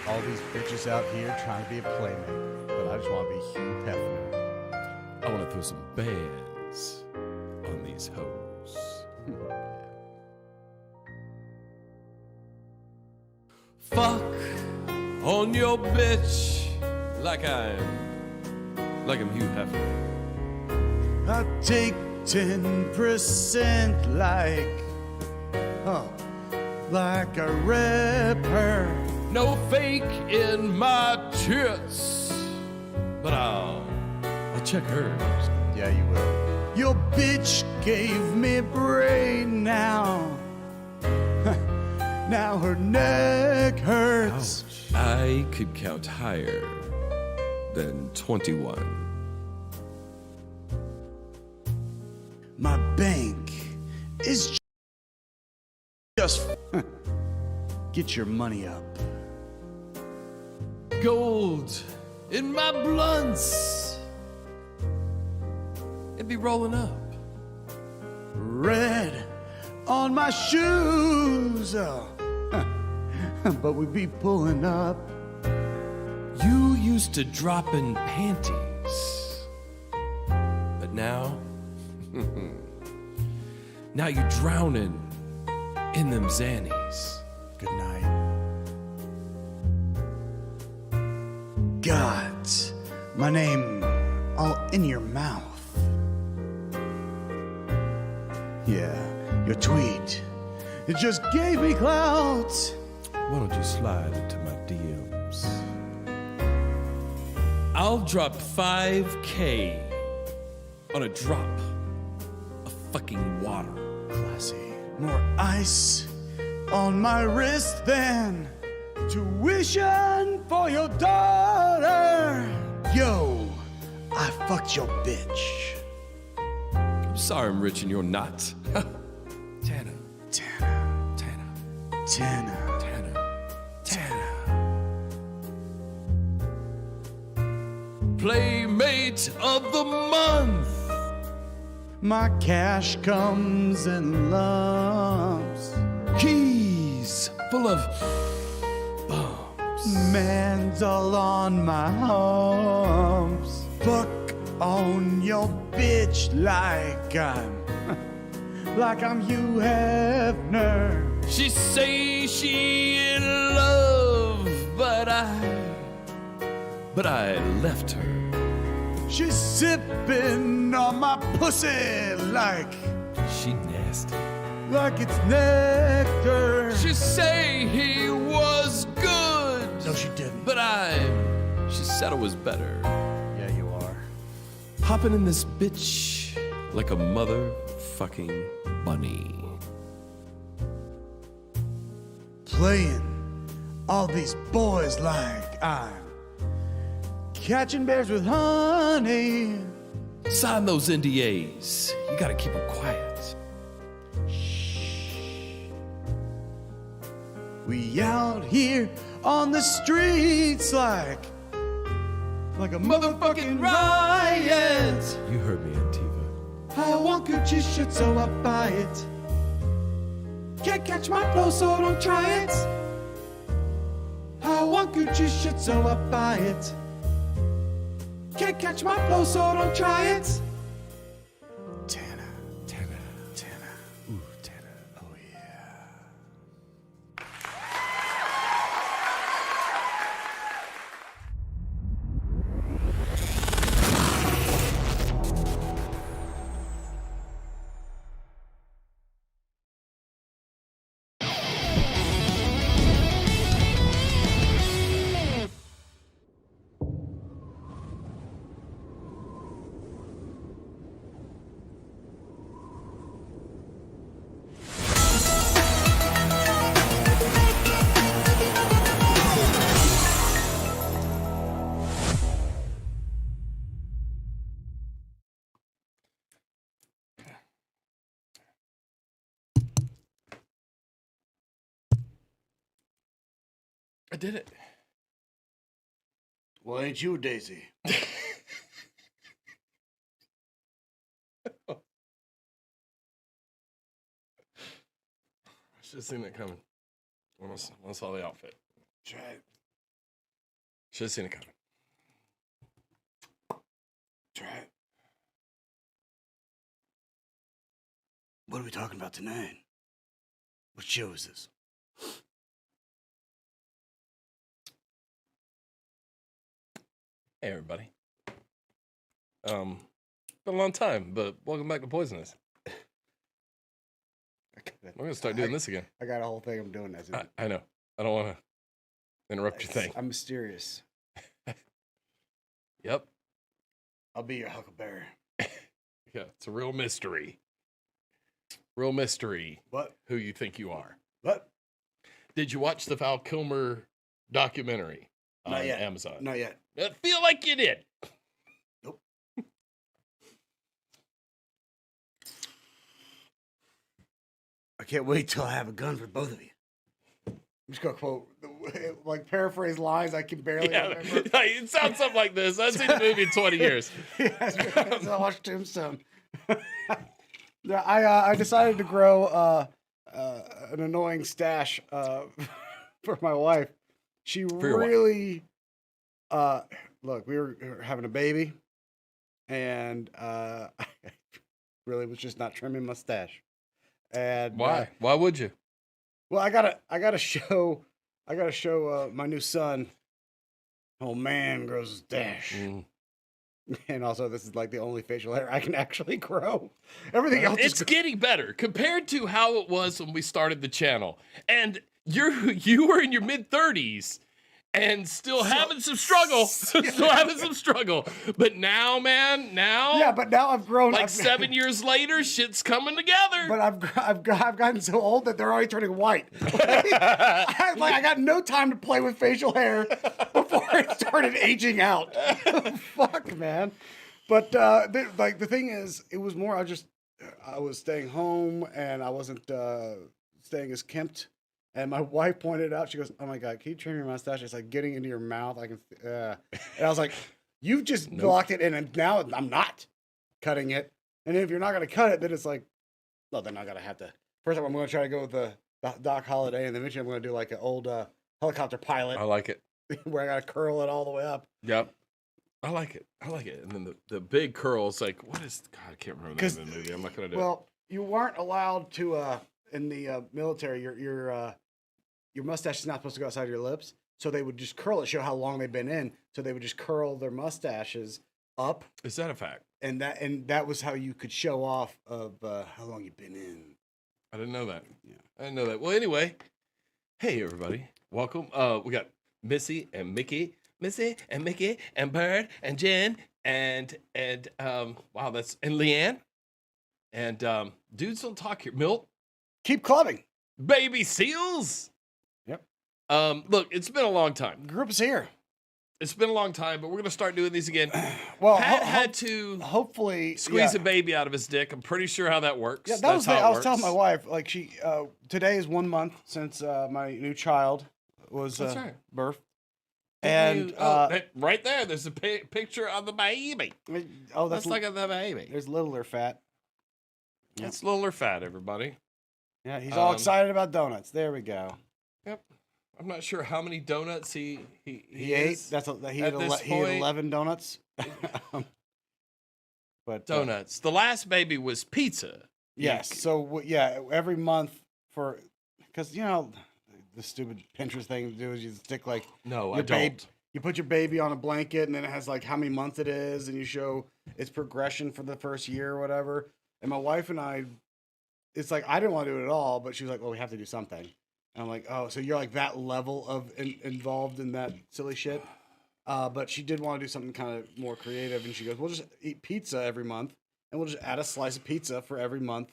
all these bitches out here trying to be a playmate, but I just want to be Hugh Hefner. I want to throw some bands on these hoes. Fuck on your bitch like I'm Hugh Hefner. I take 10% like a rapper. No fake in my tits, but I'll check hers. Yeah, you will. Your bitch gave me brain now. Now her neck hurts. Ouch. I could count higher than 21. My bank is just get your money up. Gold in my blunts. It'd be rolling up. Red on my shoes. But we be pulling up. You used to drop in panties, but now, now you drowning in them Xannies. Good night. God, my name all in your mouth. Yeah, your tweet, it just gave me clout. Why don't you slide into my DMs? I'll drop 5K on a drop of fucking water. Classy. More ice on my wrist than tuition for your daughter. Yo, I fucked your bitch. I'm sorry I'm rich and you're not. Tana. Tana. Tana. Tana. Tana. Tana. Playmate of the month. My cash comes in lumps. Keys full of bumps. Man's all on my humps. Fuck on your bitch like I'm Hugh Hefner. She say she in love, but I left her. She's sipping on my pussy like nasty. it's nectar. She say he was good. No, she didn't. But she said it was better. Yeah, you are. Hopping in this bitch like a motherfucking bunny. Playing all these boys like I'm catching bears with honey. Sign those NDAs. You gotta keep them quiet. We out here on the streets like a motherfucking riot. You heard me, Antiva. I want Gucci shit, so I buy it. Can't catch my flow, so don't try it. I want Gucci shit, so I buy it. Can't catch my flow, so don't try it. Tana, Tana. Tana, Ooh, Tana. oh yeah. I did it. Well, ain't you, Daisy? Should have seen that coming when I saw the outfit. Try it. Should have seen it coming. Try it. What are we talking about tonight? What show is this? Hey, everybody. Been a long time, but welcome back to Poisonous. We're gonna start doing this again. I got a whole thing I'm doing this. I know. I don't want to interrupt your thing. I'm mysterious. Yep. I'll be your huckleberry. Yeah, it's a real mystery. Real mystery. What? Who you think you are? What? Did you watch the Val Kilmer documentary on Not yet. Amazon? Not yet. I feel like you did. Nope. I can't wait till I have a gun for both of you. I'm just gonna quote, like paraphrase lines I can barely remember. It sounds something like this. I've seen the movie in 20 years. Yes, because I watched Tombstone. Yeah, I decided to grow an annoying stash for my wife. She really look. We were having a baby, and I really was just not trimming my stash. And Why? Why would you? well, I gotta show my new son. Oh man, grows his stash. And also, this is like the only facial hair I can actually grow. Everything else It's getting better compared to how it was when we started the channel. And you were in your mid-30s and still having some struggle. Still having some struggle. But now, man, yeah, but now I've grown. like 7 years later, shit's coming together. But I've gotten so old that they're already turning white. I got no time to play with facial hair before it started aging out. Fuck, man. But the thing is, it was more. I was staying home and I wasn't staying as kempt. And my wife pointed out, she goes, "Oh my God, can you trim your mustache? It's like getting into your mouth. I can." And I was like, "You've just blocked it, and now I'm not cutting it. And if you're not gonna cut it, then it's like, well, then I gotta have to. First, I'm gonna try to go with the Doc Holliday, and then eventually I'm gonna do like an old helicopter pilot I like it. where I gotta curl it all the way up. Yep. I like it. I like it. And then the big curls, like, what is, God, I can't remember the name of the movie. I'm not going to do it. Well, you weren't allowed to, in the military, your mustache is not supposed to go outside your lips. So they would just curl it, show how long they've been in. So they would just curl their mustaches up. Is that a fact? And that was how you could show off of how long you've been in. I didn't know that. Yeah. I didn't know that. Well, anyway, hey, everybody. Welcome. We got Missy and Mickey. Missy and Mickey and Bird and Jen and wow, and Leanne. And dudes don't talk here. Milt. Keep clubbing. Baby Seals. Yep. Look, it's been a long time. The group is here. It's been a long time, but we're gonna start doing these again. Well, Pat had to hopefully squeeze a baby out of his dick. I'm pretty sure how that works. Yeah, That's how it I was works. telling my wife, like today is 1 month since my new child was That's right. birth. And right there, there's a picture of the baby. oh, Let's look at the baby. There's littler fat. Yep. It's little or fat, everybody. Yeah, he's all excited about donuts. There we go. Yep. I'm not sure how many donuts he ate. is He ate 11 donuts. But donuts. The last baby was pizza. Yes. So every month because the stupid Pinterest thing to do is you stick like No, your I don't. You put your baby on a blanket and then it has like how many months it is and you show its progression for the first year or whatever. And my wife and I, it's like I didn't want to do it at all, but she was like, "Well, we have to do something." And I'm like, "Oh, so you're like that level of involved in that silly shit?" But she did want to do something kind of more creative, and she goes, "We'll just eat pizza every month, and we'll just add a slice of pizza for every month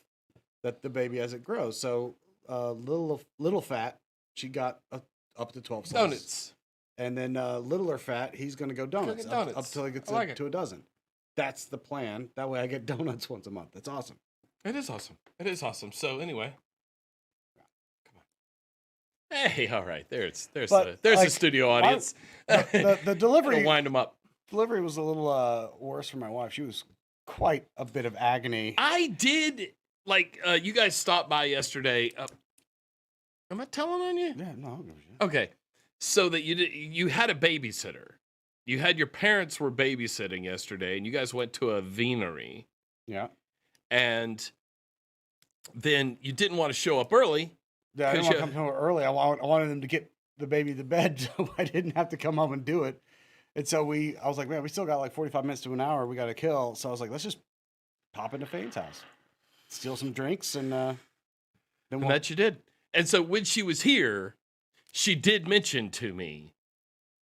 that the baby as it grows." So little fat, she got up to 12 slices. Donuts. And then littler fat, he's going to go donuts, up till he gets to a dozen. That's the plan. That way I get donuts once a month. That's awesome. It is awesome. It is awesome. So anyway, come on. Hey, all right. There's the studio audience. The delivery. I'll wind them up. Delivery was a little worse for my wife. She was quite a bit of agony. I did you guys stopped by yesterday. Am I telling on you? Yeah, no. Okay. so that you had a babysitter. You had your parents were babysitting yesterday, and you guys went to a venery. Yeah. And then you didn't want to show up early. Yeah, I didn't want to come home early. I wanted them to get the baby to bed so I didn't have to come home and do it. And so I was like, man, we still got like 45 minutes to an hour we got to kill. So I was like, let's just pop into Fane's house, steal some drinks, and then that you did. And so when she was here, she did mention to me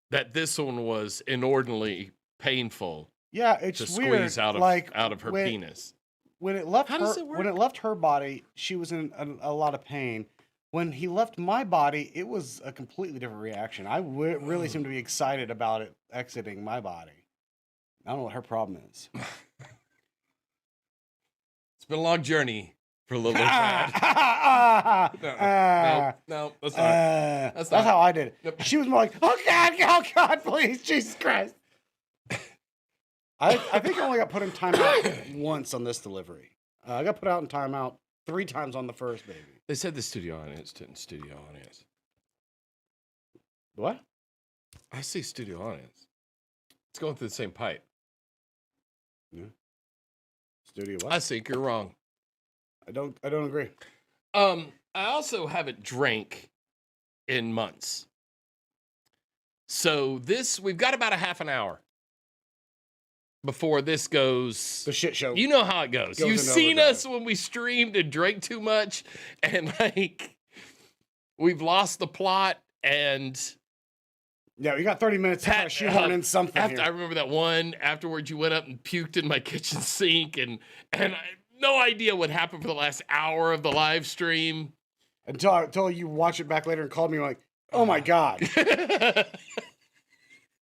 that this one was inordinately painful. Yeah, it's to weird. Squeeze out of her penis. When it left How does it work? When it left her body, she was in a lot of pain. When he left my body, it was a completely different reaction. I really seemed to be excited about it exiting my body. I don't know what her problem is. It's been a long journey for little Brad. No, that's not. That's how I did it. Yep. She was more like, oh God, please, Jesus Christ. I think I only got put in timeout once on this delivery. I got put out in timeout 3 times on the first baby. They said the studio audience didn't studio audience. What? I see studio audience. It's going through the same pipe. Yeah. Studio what? I think you're wrong. I don't agree. I also haven't drank in months. So we've got about a half an hour before this goes. The shit show. You know how it goes. You've seen us when we streamed and drank too much, and like we've lost the plot. And yeah, we got 30 minutes to shoehorn in something. I remember that one afterwards. You went up and puked in my kitchen sink, and I no idea what happened for the last hour of the live stream until you watch it back later and called me like, oh my God.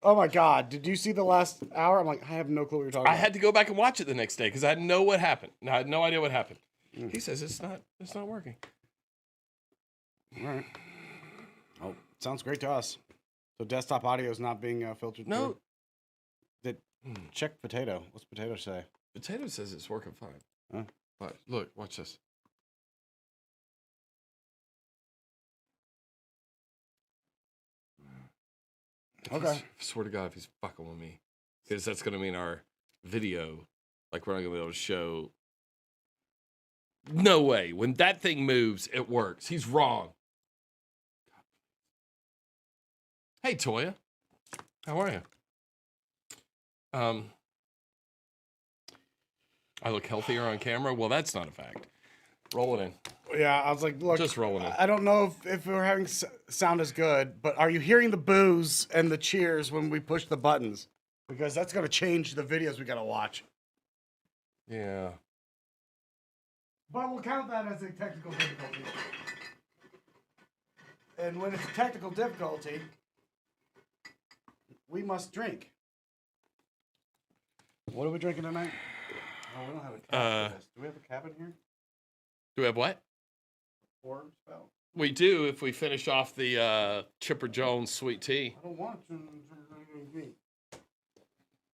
Oh my God, did you see the last hour? I'm like, I have no clue what you're talking about. I had to go back and watch it the next day because I didn't know what happened. I had no idea what happened. He says it's not working. All right. Oh, sounds great to us. So desktop audio is not being filtered through? Check Potato. What's Potato say? Potato says it's working fine. Huh? But look, watch this. Okay. I swear to God, if he's fucking with me, because that's going to mean our video, like we're not going to be able to show. No way. When that thing moves, it works. He's wrong. Hey, Toya. How are you? I look healthier on camera. Well, that's not a fact. Roll it in. Yeah, I was like, look, just rolling in. I don't know if we're having sound as good, but are you hearing the boos and the cheers when we push the buttons? Because that's going to change the videos we got to watch. Yeah. But we'll count that as a technical difficulty. And when it's a technical difficulty, we must drink. What are we drinking tonight? Oh, we don't have a cap for this. Do we have a cap in here? Do we have what? Or spell? We do if we finish off the Chipper Jones sweet tea. I don't want to.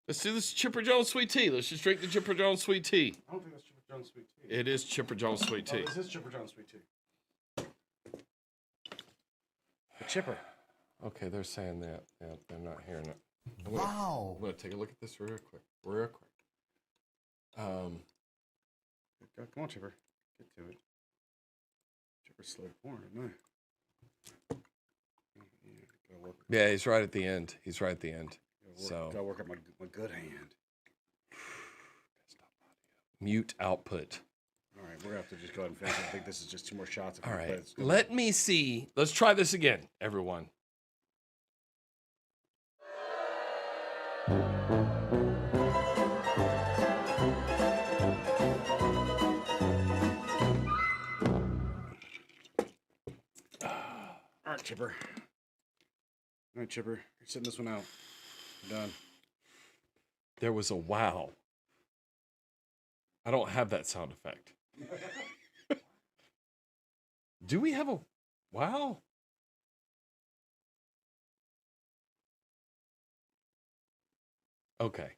Let's do this Chipper Jones sweet tea. Let's just drink the Chipper Jones sweet tea. I don't think that's Chipper Jones sweet tea. It is Chipper Jones sweet tea. Oh, this is Chipper Jones sweet tea. The Chipper. Okay, they're saying that. Yeah, they're not hearing it. Wow. I'm gonna take a look at this real quick. Real quick. Come on, Chipper. Get to it. Chipper's slow porn, isn't it? Yeah, he's right at the end. He's right at the end. Gotta work up my good hand. Mute output. All right, we're gonna have to just go ahead and finish. I think this is just 2 more shots. All right, let me see. Let's try this again, everyone. All right, Chipper. All right, Chipper. You're sitting this one out. You're done. There was a wow. I don't have that sound effect. Do we have a wow? Okay.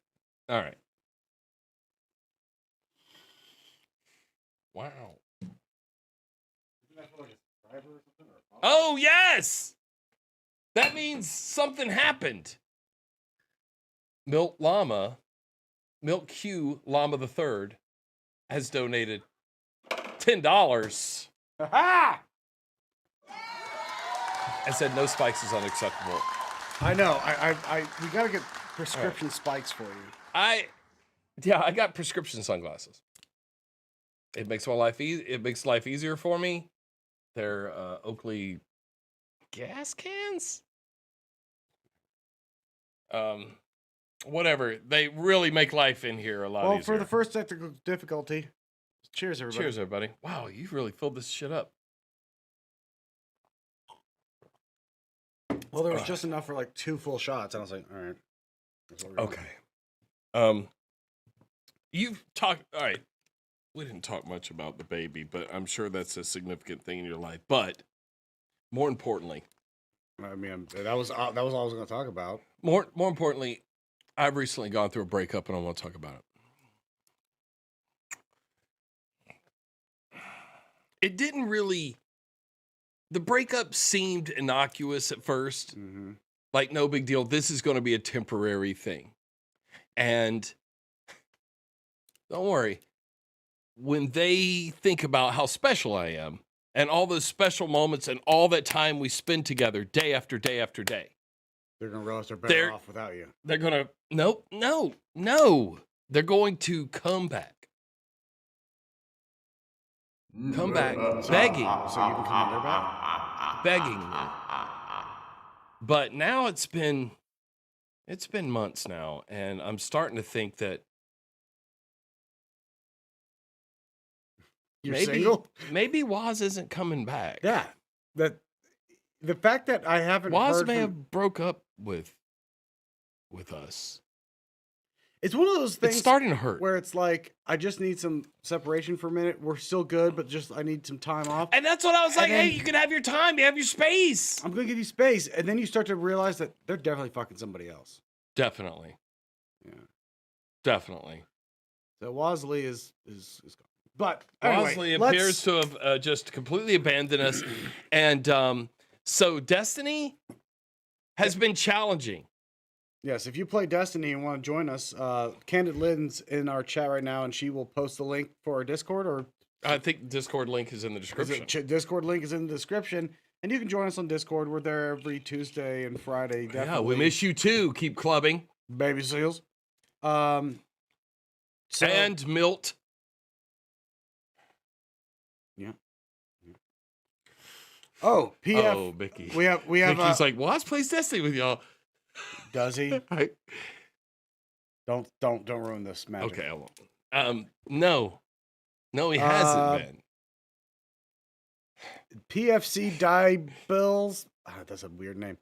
All right. Wow. Oh, yes! That means something happened. Milk Q Llama the Third has donated $10 Ha! and said no spikes is unacceptable. I know. We gotta get prescription spikes for you. I got prescription sunglasses. It makes my life easy. It makes life easier for me. They're Oakley gas cans. Whatever. They really make life in here a lot easier. Well, for the first technical difficulty, cheers, everybody. Cheers, everybody. Wow, you really filled this shit up. Well, there was just enough for like 2 full shots, and I was like, all right. That's what we're doing. Okay. You've talked. All right. We didn't talk much about the baby, but I'm sure that's a significant thing in your life. But more importantly, I mean, that was all I was going to talk about. more importantly, I've recently gone through a breakup, and I want to talk about it. It didn't really. The breakup seemed innocuous at first, like no big deal. This is going to be a temporary thing, and don't worry. When they think about how special I am and all those special moments and all that time we spend together day after day after day, they're going to realize they're better off without you. they're going to, no. They're going to come back. Come back begging. So you can come on their back? Begging me. But now it's been months now, and I'm starting to think that You're single? Maybe Waz isn't coming back. Yeah. The fact that I haven't Waz heard may from... have broke up with us. It's one of those things It's starting to hurt. where it's like, I just need some separation for a minute. We're still good, but just I need some time off. And that's what I was like, then- hey, you can have your time. You have your space. I'm going to give you space. And then you start to realize that they're definitely fucking somebody else. Definitely. Yeah. Definitely. So Wazley is gone. But anyway, Bosley appears to have just completely abandoned us. And so Destiny has been challenging. Yes, if you play Destiny and want to join us, Candid Lynn's in our chat right now, and she will post the link for our Discord. Or I think Discord link is in the description. Discord link is in the description, and you can join us on Discord. We're there every Tuesday and Friday. Definitely. Yeah, we miss you too. Keep clubbing. Baby seals. And Milt. Yeah. Oh, PF. Oh, Mickey. We have. Mickey's like, Waz plays Destiny with y'all. Does he? Right. Don't ruin this magic. Okay, I won't. No, he hasn't been. PFC Die Bills. That's a weird name.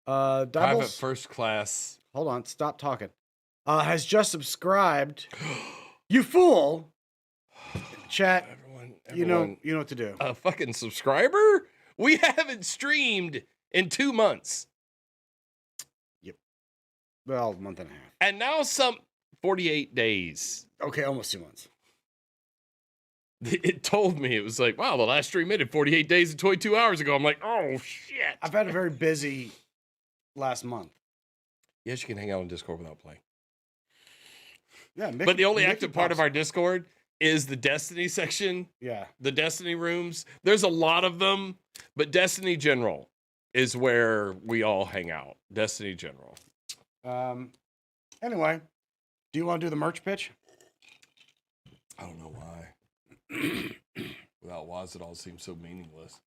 Private First Class. Hold on, stop talking. Has just subscribed. You fool! Chat. Everyone, you know what to do. A fucking subscriber? We haven't streamed in 2 months. Well, a month and a half. And now 48 days. Okay, almost 2 months. It told me, it was like, wow, the last stream ended 48 days and 22 hours ago. I'm like, oh, shit. I've had a very busy last month. Yes, you can hang out on Discord without playing. Yeah, but the only active part of our Discord is the Destiny section. Yeah. The Destiny rooms. There's a lot of them, but Destiny General is where we all hang out. Destiny General. Anyway, do you want to do the merch pitch? I don't know why. Without Waz, it all seems so meaningless.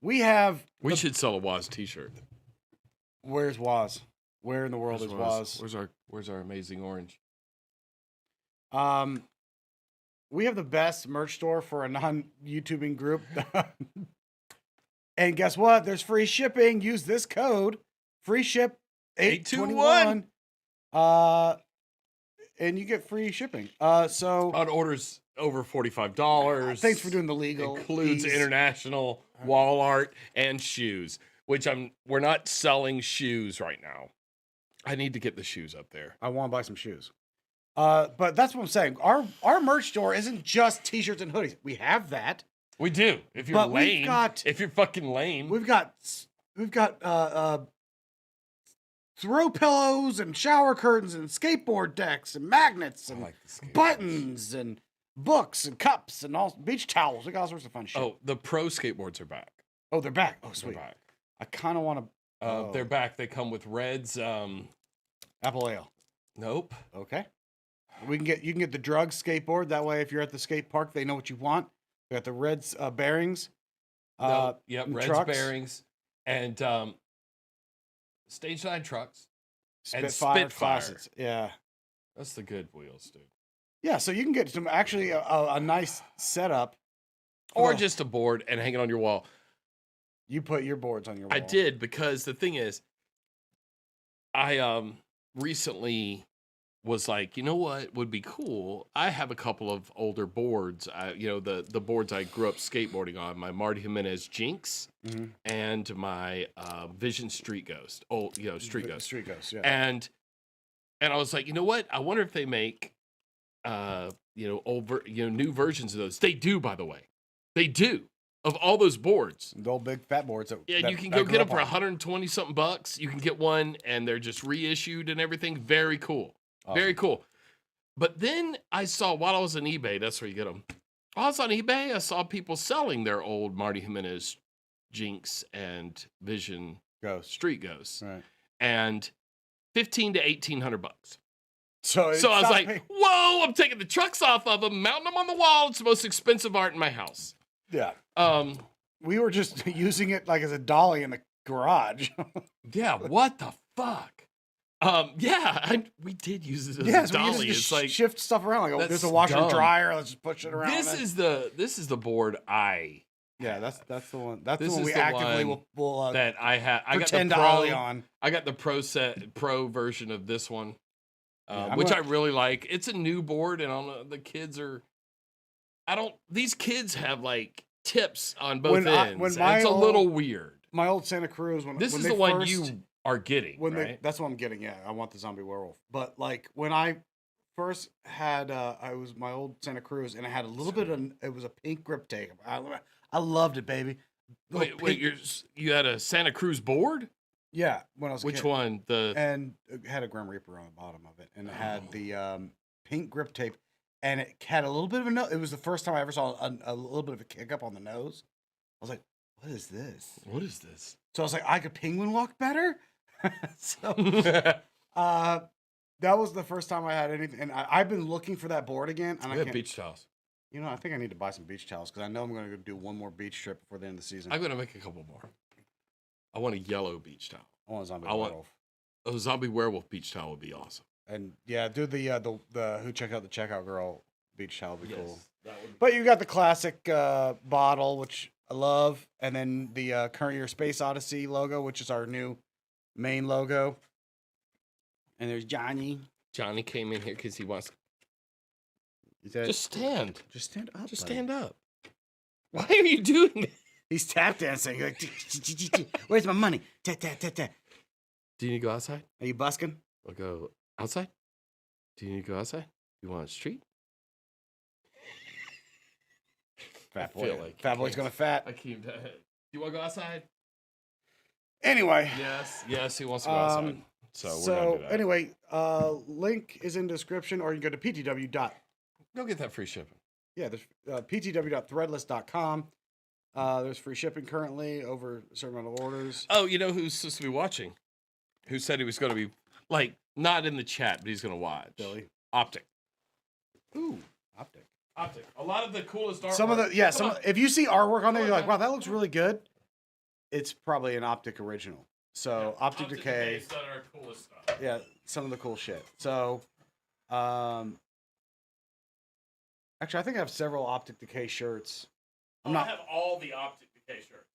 We should sell a Waz t-shirt. Where's Waz? Where in the world is Waz? Where's our amazing orange? We have the best merch store for a non-YouTubing group. And guess what? There's free shipping. Use this code. Free ship 821. And you get free shipping. So on orders over $45. Thanks for doing the legal. Includes international wall art and shoes, which we're not selling shoes right now. I need to get the shoes up there. I want to buy some shoes. But that's what I'm saying. Our merch store isn't just t-shirts and hoodies. We have that. We do. If you're But lame, if you're fucking lame, We've got throw pillows and shower curtains and skateboard decks and magnets and like the skateboards. buttons and books and cups and all beach towels. We got all sorts of fun shit. Oh, the pro skateboards are back. Oh, they're back. Oh, sweet. They're back. I kind of want to. They're back. They come with Reds. Apple Ale. Nope. Okay. You can get the drug skateboard. That way, if you're at the skate park, they know what you want. We got the Reds bearings. Yep. and Reds trucks. bearings and Stage 9 trucks. And Spitfire Spitfire. faucets. Yeah. That's the good wheels, dude. Yeah. So you can get some actually a nice setup. Or Well, just a board and hang it on your wall. you put your boards on your wall. I did, because the thing is, I recently was like, you know what would be cool? I have a couple of older boards. The boards I grew up skateboarding on, my Marty Jimenez Jinx Mhm. and my Vision Street Ghost. Street Ghost. Street Ghost. Yeah. And I was like, you know what? I wonder if they make new versions of those. They do, by the way. They do. Of all those boards. The old big fat boards. Yeah, you can go get them for 120 something bucks. You can get one and they're just reissued and everything. Very cool. Awesome. Very cool. But then I saw, while I was on eBay, that's where you get them. While I was on eBay, I saw people selling their old Marty Jimenez Jinx and Vision Ghost. Street Ghosts. Right. And $1,500 to $1,800. So I was like, whoa, I'm taking the trucks off of them, mounting them on the wall. It's the most expensive art in my house. yeah. Um, We were just using it like as a dolly in the garage. yeah, what the fuck? We did use it as Yes, a dolly. we It's just like, shift stuff around. Like, there's a that's washer and dumb. dryer. Let's just push it around. this is the board yeah, that's the one. That's This the one is we the actively one will that I had. I got the pretend to ollie pro. on. I got the pro version of this one, Yeah, which I really like. It's a new board, and I don't know, the kids are. These kids have like tips on both ends. And it's a little weird. My old Santa Cruz. This is the one you are getting, right? That's what I'm getting. Yeah, I want the zombie werewolf. But like when I first had, I was my old Santa Cruz, and I had a little bit of. It was a pink grip tape. I loved it, baby. Wait, you had a Santa Cruz board? Yeah, when I was a Which kid. one? And it had a Grim Reaper on the bottom of it, and it had the pink grip tape, and it had a little bit of a nose. It was the first time I ever saw a little bit of a kick up on the nose. I was like, "What is this?" What is this? So I was like, "I could penguin walk better." So that was the first time I had anything, and I've been looking for that board again. And We I have can't. beach towels. I think I need to buy some beach towels because I know I'm going to do one more beach trip before the end of the season. I'm going to make a couple more. I want a yellow beach towel. I want a zombie I want- werewolf. A zombie werewolf beach towel would be awesome. And yeah, do the who check out the checkout girl beach towel would be cool. That would But you got the classic bottle, which I love, and then the current year Space Odyssey logo, which is our new main logo. And there's Johnny. Johnny came in here because he wants. He said, Just stand. just stand up. Just buddy." stand up. Why are you doing that? He's tap dancing. Like, where's my money? Ta ta ta ta. Do you need to go outside? Are you busking? I'll go outside. Do you need to go outside? You want a street? Fat I feel boy. like Fat I boy's can't- gonna fat. I keep. You want to go outside? Anyway. Yes, he wants to go outside. So we're gonna do that. anyway, link is in the description, or you can go to ptw. Go get that free shipping. Yeah, there's ptw.threadless.com. There's free shipping currently over a certain amount of orders. Oh, you know who's supposed to be watching? Who said he was going to be like not in the chat, but he's going to watch? Billy. Optic. Ooh, optic. Optic. A lot of the coolest artwork. Some of the Come on. if you see artwork on there, you're like, Come on, wow, that looks really good. It's probably an optic original. So Yeah, optic decay. Decay's done our coolest stuff. Yeah, some of the cool shit. So, actually, I think I have several optic decay shirts. I'm I not. have all the Optic Decay shirts.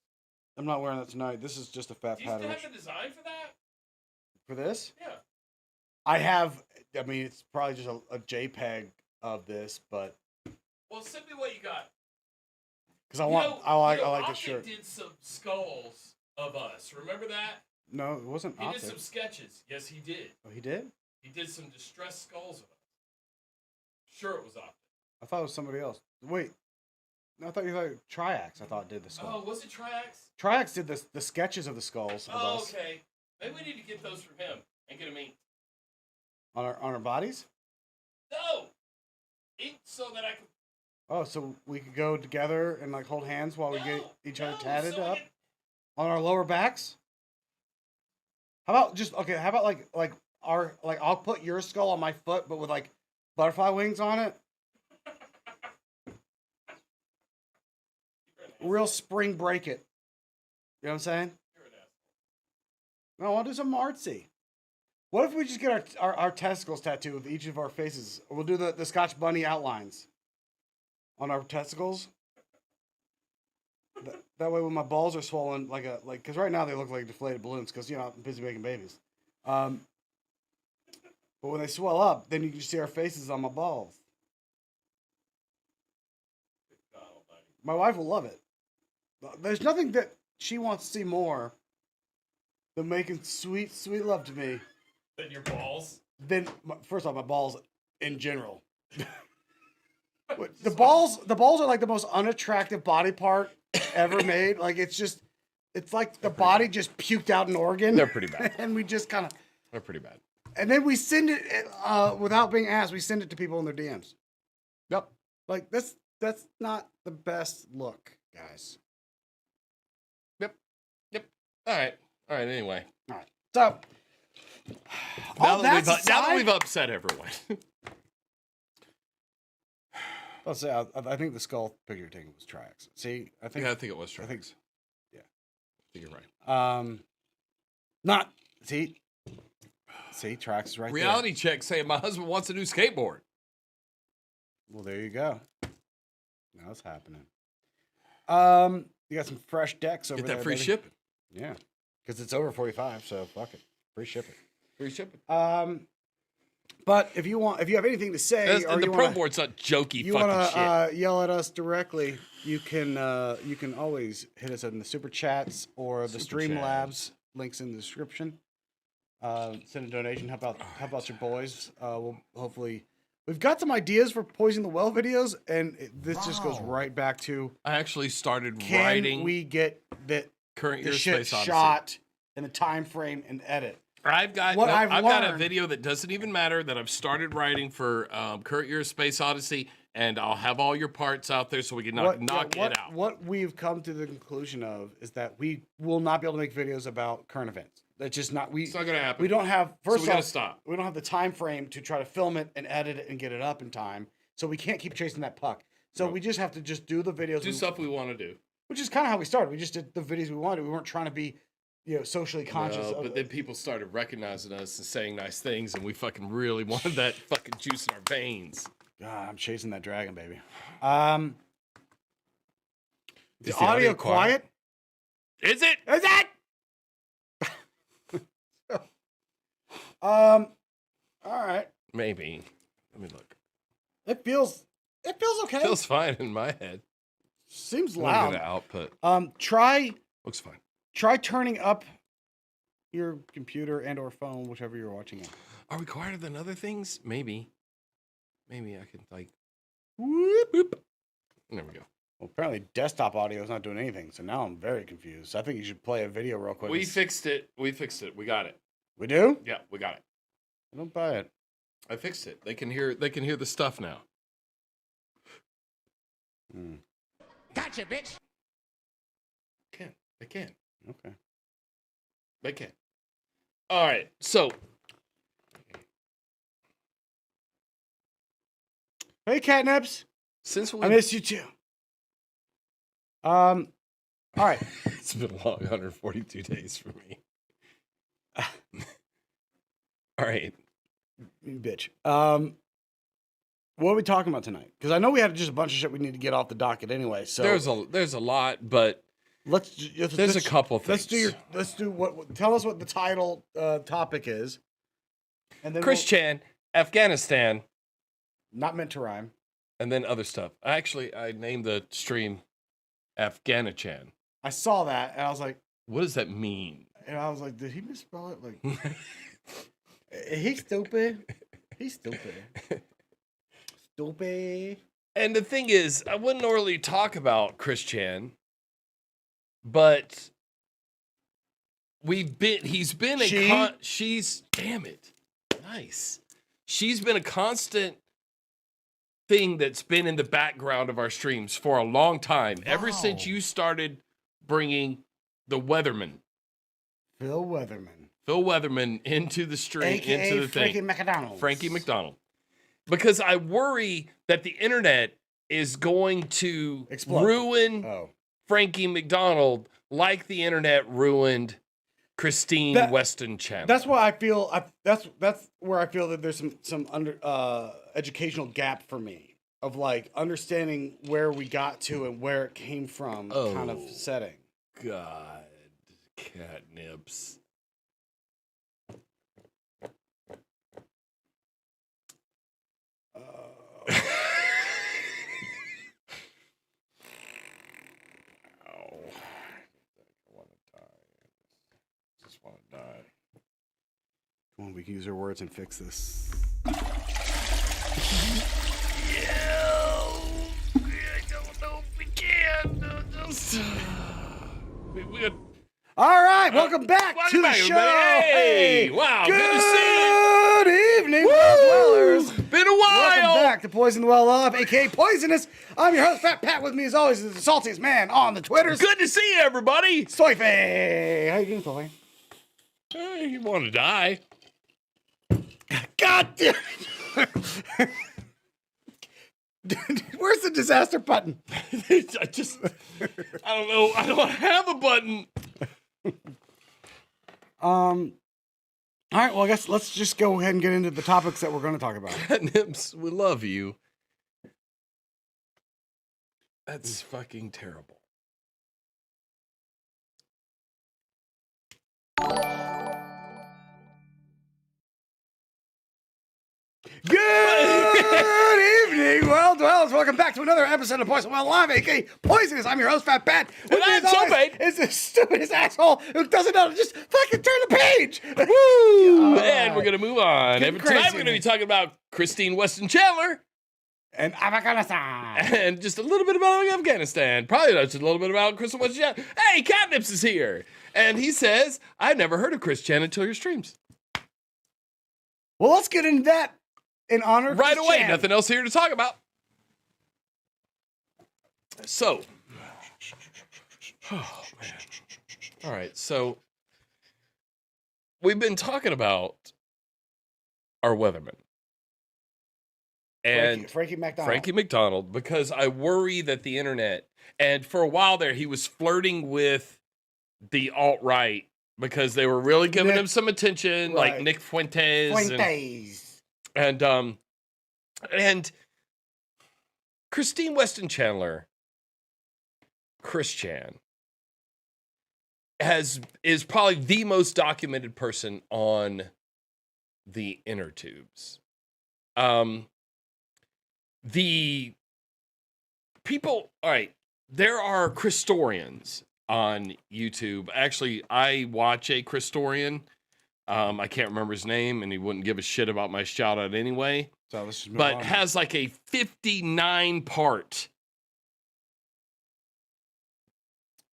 I'm not wearing that tonight. This is just a fat Do you still pattern. have the design for that? For this, Yeah. I have. I mean, it's probably just a JPEG of this, but Well, send me what you got. because I like the Optic shirt. did some skulls of us. Remember that? No, it wasn't He optic. did some sketches. Yes, he did. Oh, he did. He did some distressed skulls of us. Sure, it was Optic. I thought it was somebody else. Wait, I thought you thought Triax. I thought did the skull. Oh, was it Triax? Triax did the sketches of the skulls. Of Oh, us okay. Maybe we need to get those from him and get them inked. on our bodies. No! Inked so that I could... Oh, so we could go together and like hold hands while we get each other tatted so up on our lower backs. How about just okay? How about like our like I'll put your skull on my foot, but with like butterfly wings on it. Real spring break it. You know what I'm saying? No, I want to do something artsy. What if we just get our testicles tattooed with each of our faces? We'll do the Scotch Bunny outlines on our testicles. That way, when my balls are swollen, because right now they look like deflated balloons because I'm busy making babies. But when they swell up, then you can see our faces on my balls. My wife will love it. There's nothing that she wants to see more than making sweet, sweet love to me. Than your balls? First off, my balls in general. The balls are like the most unattractive body part ever made. Like it's like the body just puked out an organ. They're pretty bad. And we just kind of. They're pretty bad. And then we send it without being asked. We send it to people in their DMs. Yep. Like that's not the best look, guys. Yep. All right. Anyway. All right. So now that we've upset everyone. Let's say I think the skull picture you're taking was Triax. See, I think it was Triax. I think, yeah. I think you're right. Not see, Triax is right Reality check saying my husband wants a new skateboard. Well, there you go. Now it's happening. You got some fresh decks over there. Get that free baby. shipping. Yeah, because it's over 45, so fuck it, free shipping. Free shipping. But if you have anything to say, or the pro board's not jokey you fucking want to shit. yell at us directly, you can always hit us in the super chats or the Streamlabs links in the description. Send a donation. How about your boys? We'll hopefully. We've got some ideas for Poison the Well videos, and this just goes right back to. I actually started Can writing. we get the Current Year shit Space Odyssey shot in the time frame and edit? I've got a video that doesn't even matter that I've started writing for Current Year Space Odyssey, and I'll have all your parts out there so we can knock it out. What we've come to the conclusion of is that we will not be able to make videos about current events. That's just not. It's not going to happen. We don't have. First we gotta off, stop. We don't have the time frame to try to film it and edit it and get it up in time. So we can't keep chasing that puck. So we just have to just do the videos. Do stuff we want to do. Which is kind of how we started. We just did the videos we wanted. We weren't trying to be, socially conscious. But then people started recognizing us and saying nice things, and we fucking really wanted that fucking juice in our veins. God, I'm chasing that dragon, baby. Is the audio quiet? Is it? Is it? All right. Maybe. Let me look. It feels okay. Feels fine in my head. Seems I'm loud. gonna output. Try Looks fine. Try turning up your computer and or phone, whichever you're watching on. Are we quieter than other things? Maybe I can like Whoop. whoop. There we go. Well, apparently desktop audio is not doing anything, so now I'm very confused. I think you should play a video real quick. We fixed it. We got it. We do? Yeah, we got it. I don't buy it. I fixed it. They can hear the stuff now. Gotcha, bitch. They can. Okay. They can. All right. So Hey, Catnips. since we I miss you too. All right. it's been a long 142 days for me. All right. Bitch. What are we talking about tonight? Because I know we had just a bunch of shit we need to get off the docket anyway. So There's a lot, but there's a couple things. Tell us what the title topic is. And then Chris Chan, Afghanistan, not meant to rhyme. and then other stuff. I named the stream Afghanichan. I saw that and I was like, What does that mean? did he misspell it? Like, he's stupid. He's stupid. Stupid. And the thing is, I wouldn't normally talk about Christian, but he's been she's, damn it. Nice. She's been a constant thing that's been in the background of our streams for a long time. Ever since you started bringing the Weatherman. Phil Weatherman into the stream, AKA into the thing. Frankie McDonald. Because I worry that the internet is going to ruin Frankie McDonald like the internet ruined Christine Weston Chandler. That's why I feel that's where I feel that there's some educational gap for me of like understanding where we got to and where it came from kind of setting. God, catnips. Come on, we can use our words and fix this. I don't know if we can. All right, welcome back to the show. Everybody. Hey, wow, good to see you. Good evening, well-dwellers. Been a while. Welcome back to Poison the Well Of, aka Poisonous. I'm your host, PhatPat. With me, as always, is the saltiest man on the Twitters. Good to see you, everybody. Soife. How you doing, Soife? Hey, you want to die? God damn it. Where's the disaster button? I don't know. I don't have a button. All right, well, I guess let's just go ahead and get into the topics that we're going to talk about. Catnips, we love you. That's fucking terrible. Good evening, well-dwellers. Welcome back to another episode of Poison Well Live, aka Poisonous. I'm your host, PhatPat. And I'm Soapbait. Is the stupidest asshole who doesn't know to just fucking turn the page. Woo! And we're going to move on. Getting Tonight crazy, we're going to be talking about Christine Weston Chandler. And Afghanistan. And just a little bit about Afghanistan. Probably just a little bit about Christine Weston Chandler. Hey, Catnips is here. And he says, I've never heard of Chris Chan until your streams. Well, let's get into that in honor of Right Chris away. Chan. Nothing else here to talk about. So. Oh, man. All right. So we've been talking about our weatherman. And Frankie McDonald. Frankie McDonald, because I worry that the internet, and for a while there, he was flirting with the alt-right because they were really giving him some attention, like Nick Fuentes. And Christine Weston Chandler, Chris Chan, is probably the most documented person on the inner tubes. The people, all right, there are Christorians on YouTube. Actually, I watch a Christorian. I can't remember his name, and he wouldn't give a shit about my shout out anyway. So let's just move but on. has like a 59-part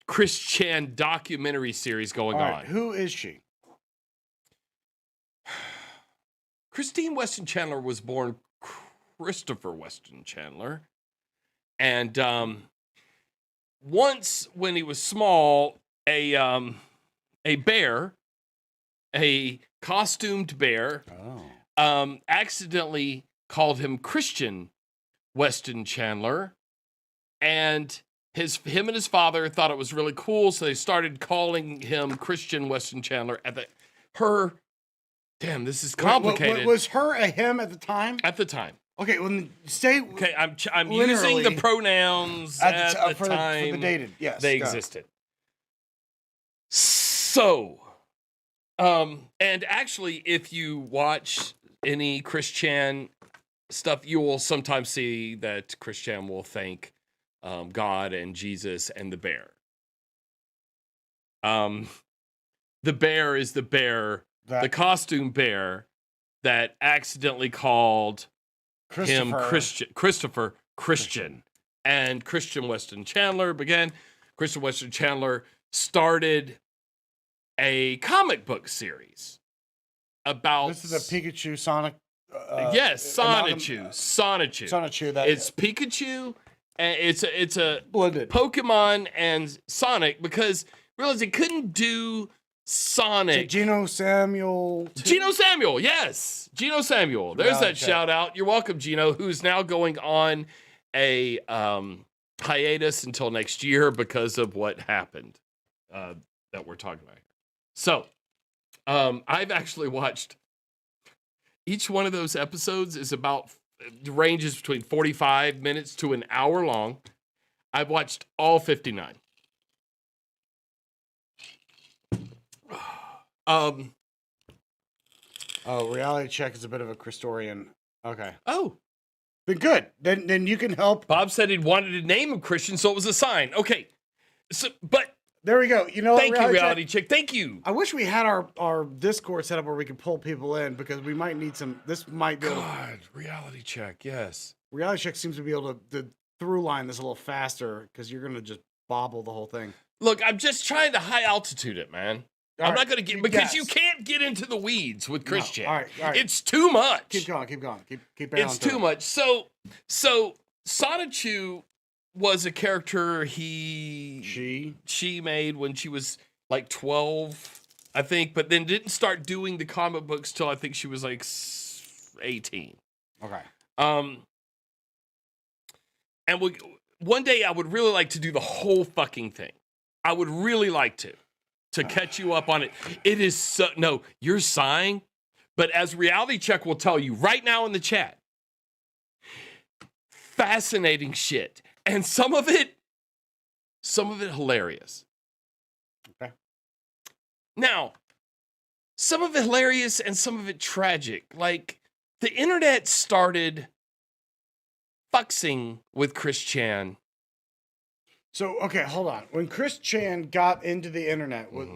Chris Chan documentary series going All on. right, who is she? Christine Weston Chandler was born Christopher Weston Chandler. And once when he was small, a bear, a costumed bear, accidentally called him Christian Weston Chandler. And him and his father thought it was really cool, so they started calling him Christian Weston Chandler. Damn, this is complicated. Was her a him at the time? At the time. Okay, well, stay. Okay, I'm using the pronouns at the time for the dated. Yes, they existed. So, and actually, if you watch any Chris Chan stuff, you will sometimes see that Chris Chan will thank God and Jesus and the bear. The bear is the bear, the costume bear that accidentally called him Christopher Christian. And Christian Weston Chandler began. Christian Weston Chandler started a comic book series about. This is a Pikachu Sonic. Yes, Sonichu. Sonichu. Sonichu. That It's Pikachu, and it's a blended. Pokemon and Sonic, because realize it couldn't do Sonic. Geno Samuel. Geno Samuel, yes. Geno Samuel. There's Reality that check. shout out. You're welcome, Geno, who's now going on a hiatus until next year because of what happened that we're talking about here. So, I've actually watched each one of those episodes is about ranges between 45 minutes to an hour long. I've watched all 59. Reality check is a bit of a Christorian. Okay. Oh, Then good. Then you can help. Bob said he'd wanted to name him Christian, so it was a sign. Okay. So, but There we go. You know thank what, you, Reality Chick. Thank you. I wish we had our Discord set up where we could pull people in, because we might need some. This might be able to, God, Reality Check, yes. Reality check seems to be able to through line this a little faster, because you're gonna just bobble the whole thing. Look, I'm just trying to high altitude it, man. All I'm right. not going to get, because Yes. you can't get into the weeds with Christian. All right. It's too much. Keep going. Keep It's too much. So Sonichu was a character she made when she was like 12, I think, but then didn't start doing the comic books till I think she was like 18. Okay. And one day I would really like to do the whole fucking thing. I would really like to catch you up on it. It is so, no, you're sighing, but as Reality Check will tell you right now in the chat, fascinating shit. And some of it hilarious. Okay. Now, some of it hilarious and some of it tragic. Like, the internet started fuxing with Chris Chan. So okay, hold on. When Chris Chan got into the internet, what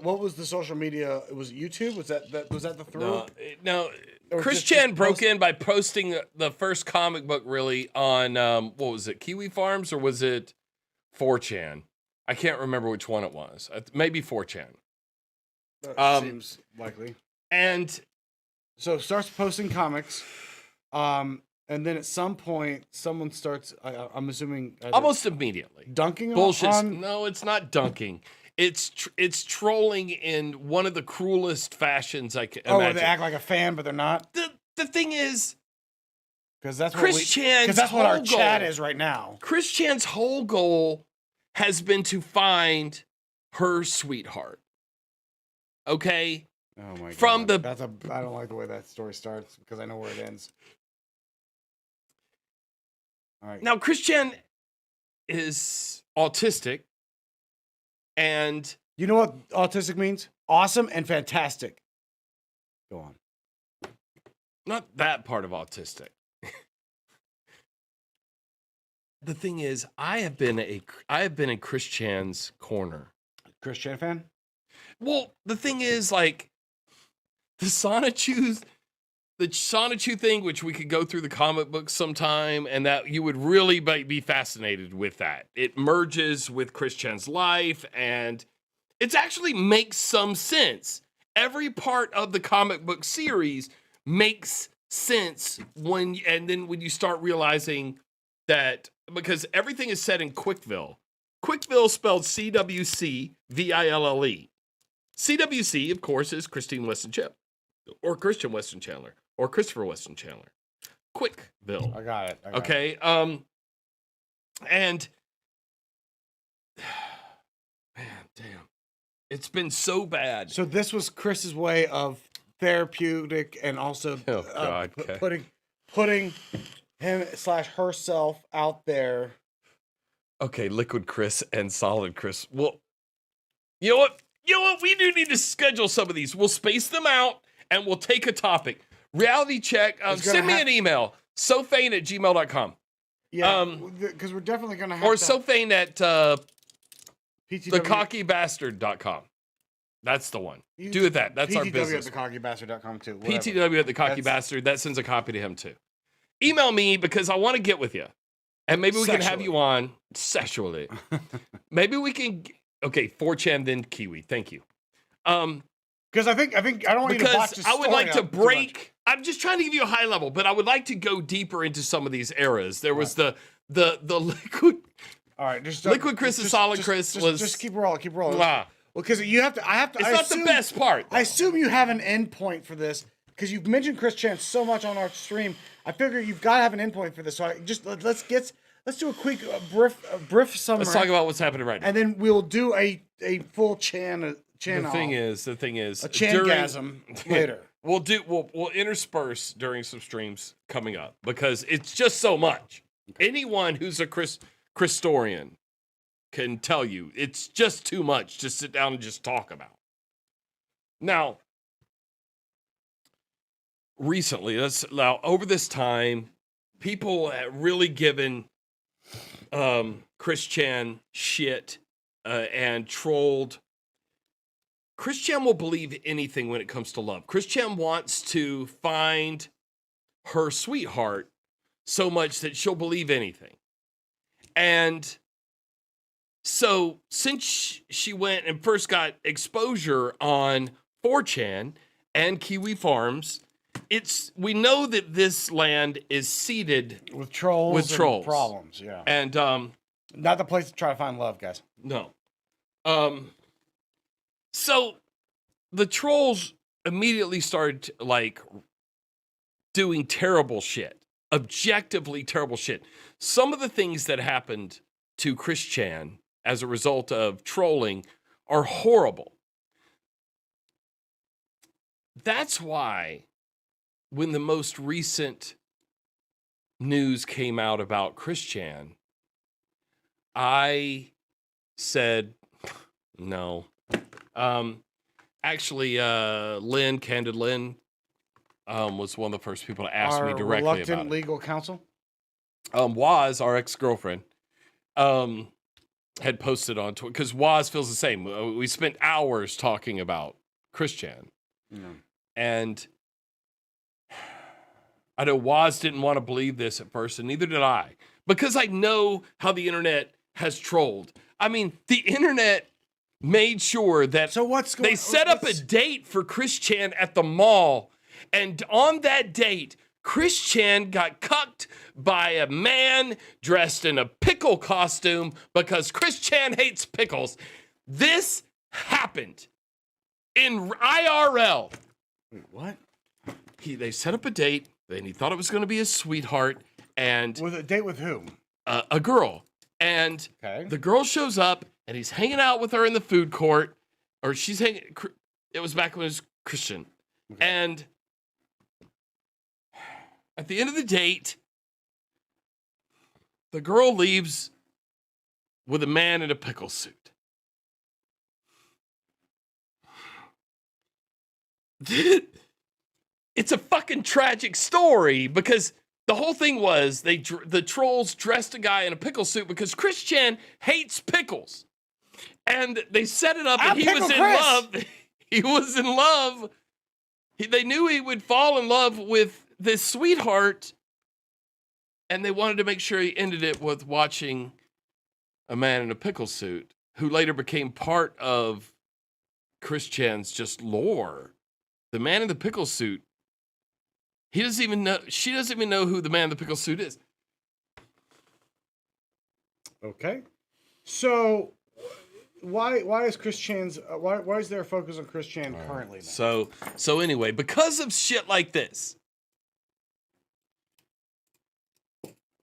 was the social media? Was it YouTube? Was that the through? No. Or Chris just Chan broke in by posting the first comic book really on what was it, Kiwi Farms, or was it 4chan? I can't remember which one it was. Maybe 4chan. That seems likely. And So starts posting comics, and then at some point, someone starts. I'm assuming almost immediately. dunking Bullshit. on. No, it's not dunking. It's trolling in one of the cruelest fashions I can imagine. Oh, they act like a fan, but they're not. The thing is, Because that's Chris Chan's Because that's what our whole chat goal- is right now. Chris Chan's whole goal has been to find her sweetheart. Okay? Oh my god. From the- I don't like the way that story starts, because I know where it ends. All right. Now, Chris Chan is autistic, and You know what autistic means? Awesome and fantastic. Go on. not that part of autistic. The thing is, I have been in Chris Chan's corner. Chris Chan fan? Well, the thing is, like, the Sonichu thing, which we could go through the comic books sometime, and that you would really be fascinated with that. It merges with Chris Chan's life, and it actually makes some sense. Every part of the comic book series makes sense when you start realizing that, because everything is set in Quickville. Quickville spelled CWCVILLE. CWC, of course, is Christine Weston Chip, or Christian Weston Chandler, or Christopher Weston Chandler. Quickville. I got it. Okay. And man, damn, it's been so bad. So this was Chris's way of therapeutic and also Oh, God, okay. putting him / herself out there. Okay, Liquid Chris and Solid Chris. Well, you know what? We do need to schedule some of these. We'll space them out and we'll take a topic. Reality Check. Send me an email. Sofane@gmail.com. Yeah, because we're definitely going to have Or to... Sofane at PTW, thecockybastard.com. That's the one. Do it that. That's our PTW business. at thecockybastard.com too. whatever. PTW at the Cocky Bastard. That sends a copy to him too. email me because I want to get with you. And maybe we can have Sexually. you on sexually. Maybe we can. Okay, 4chan, then Kiwi. Thank you. Because I think I don't want you to botch Because this I would story like to up too much. break. I'm just trying to give you a high level, but I would like to go deeper into some of these eras. There was the liquid. All right, just Liquid Chris and Solid Chris was. Just keep rolling, keep rolling. Wow. Well, because you have to. I have to. It's I not assume, the best part. I assume you have an end point for this because you've mentioned Chris Chan so much on our stream. I figure you've got to have an end point for this. So let's do a quick brief summary. Let's talk about what's happening right now. and then we'll do a full Chan. The thing is, a Changasm later. We'll intersperse during some streams coming up because it's just so much. Anyone who's a Christorian can tell you it's just too much to sit down and just talk about. Now, recently, over this time, people have really given Chris Chan shit and trolled. Chris Chan will believe anything when it comes to love. Chris Chan wants to find her sweetheart so much that she'll believe anything. And so since she went and first got exposure on 4chan and Kiwi Farms, we know that this land is seeded With trolls and problems, yeah. and Not the place to try to find love, guys. no. So the trolls immediately started like doing terrible shit, objectively terrible shit. Some of the things that happened to Chris Chan as a result of trolling are horrible. That's why when the most recent news came out about Chris Chan, I said no. Actually, Candid Lynn, was one of the first people to ask me directly reluctant about it. legal counsel. Waz, our ex-girlfriend, had posted on Twitter because Waz feels the same. We spent hours talking about Chris Chan, and I know Waz didn't want to believe this at first, and neither did I, because I know how the internet has trolled. I mean, the internet made sure that they set up a date for Chris Chan at the mall, and on that date, Chris Chan got cucked by a man dressed in a pickle costume because Chris Chan hates pickles. This happened in IRL. Wait, what? They set up a date, and he thought it was going to be his sweetheart, and With a date with whom? a girl. And the girl shows up, and he's hanging out with her in the food court, or she's hanging. It was back when it was Christian. Okay. And at the end of the date, the girl leaves with a man in a pickle suit. It's a fucking tragic story because the whole thing was the trolls dressed a guy in a pickle suit because Chris Chan hates pickles. And they set it up and he was in love. He was in love. They knew he would fall in love with this sweetheart. And they wanted to make sure he ended it with watching a man in a pickle suit who later became part of Chris Chan's just lore. The man in the pickle suit. He doesn't even know. She doesn't even know who the man in the pickle suit is. Okay. So why is Chris Chan's why is there a focus on Chris Chan currently now? So anyway, because of shit like this,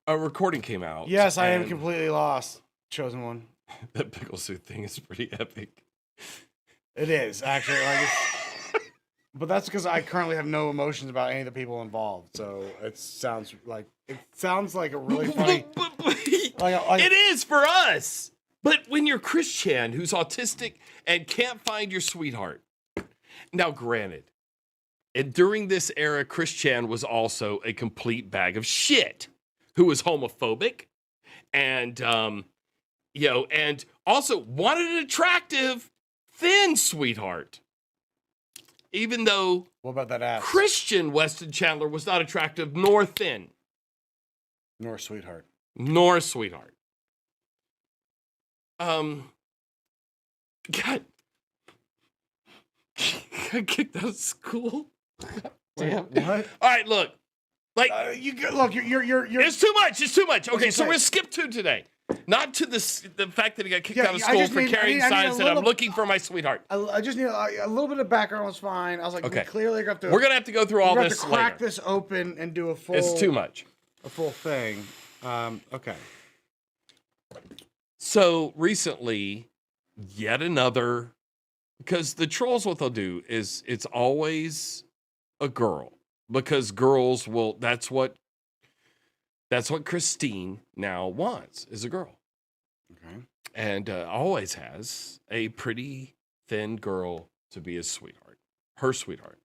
a recording came out. Yes, I am completely lost. Chosen one. That pickle suit thing is pretty epic. It is actually but that's because I currently have no emotions about any of the people involved. So it sounds like a really funny. It is for us. But when you're Chris Chan, who's autistic and can't find your sweetheart. Now, granted, and during this era, Chris Chan was also a complete bag of shit, who was homophobic, and and also wanted an attractive, thin sweetheart. Even though what about that ass? Christian Weston Chandler was not attractive nor thin. Nor sweetheart. Nor sweetheart. God. Got kicked out of school. Damn. What? All right, look. Like, Look, you're. it's too much. It's too much. Okay, so Okay. we're gonna skip to today. Not to the fact that he got kicked Yeah, out of I school just for need- I carrying need- I need a signs that I'm little- looking for my sweetheart. I just need a little bit of background was fine. I was like, Okay. we clearly have to. We're gonna have to go through all we have this to crack later. this open and do a full. It's too much. A full thing. Okay. So recently, yet another, because the trolls, what they'll do is it's always a girl, because girls will. That's what Christine now wants, is a girl, Okay. and always has a pretty thin girl to be his sweetheart, her sweetheart.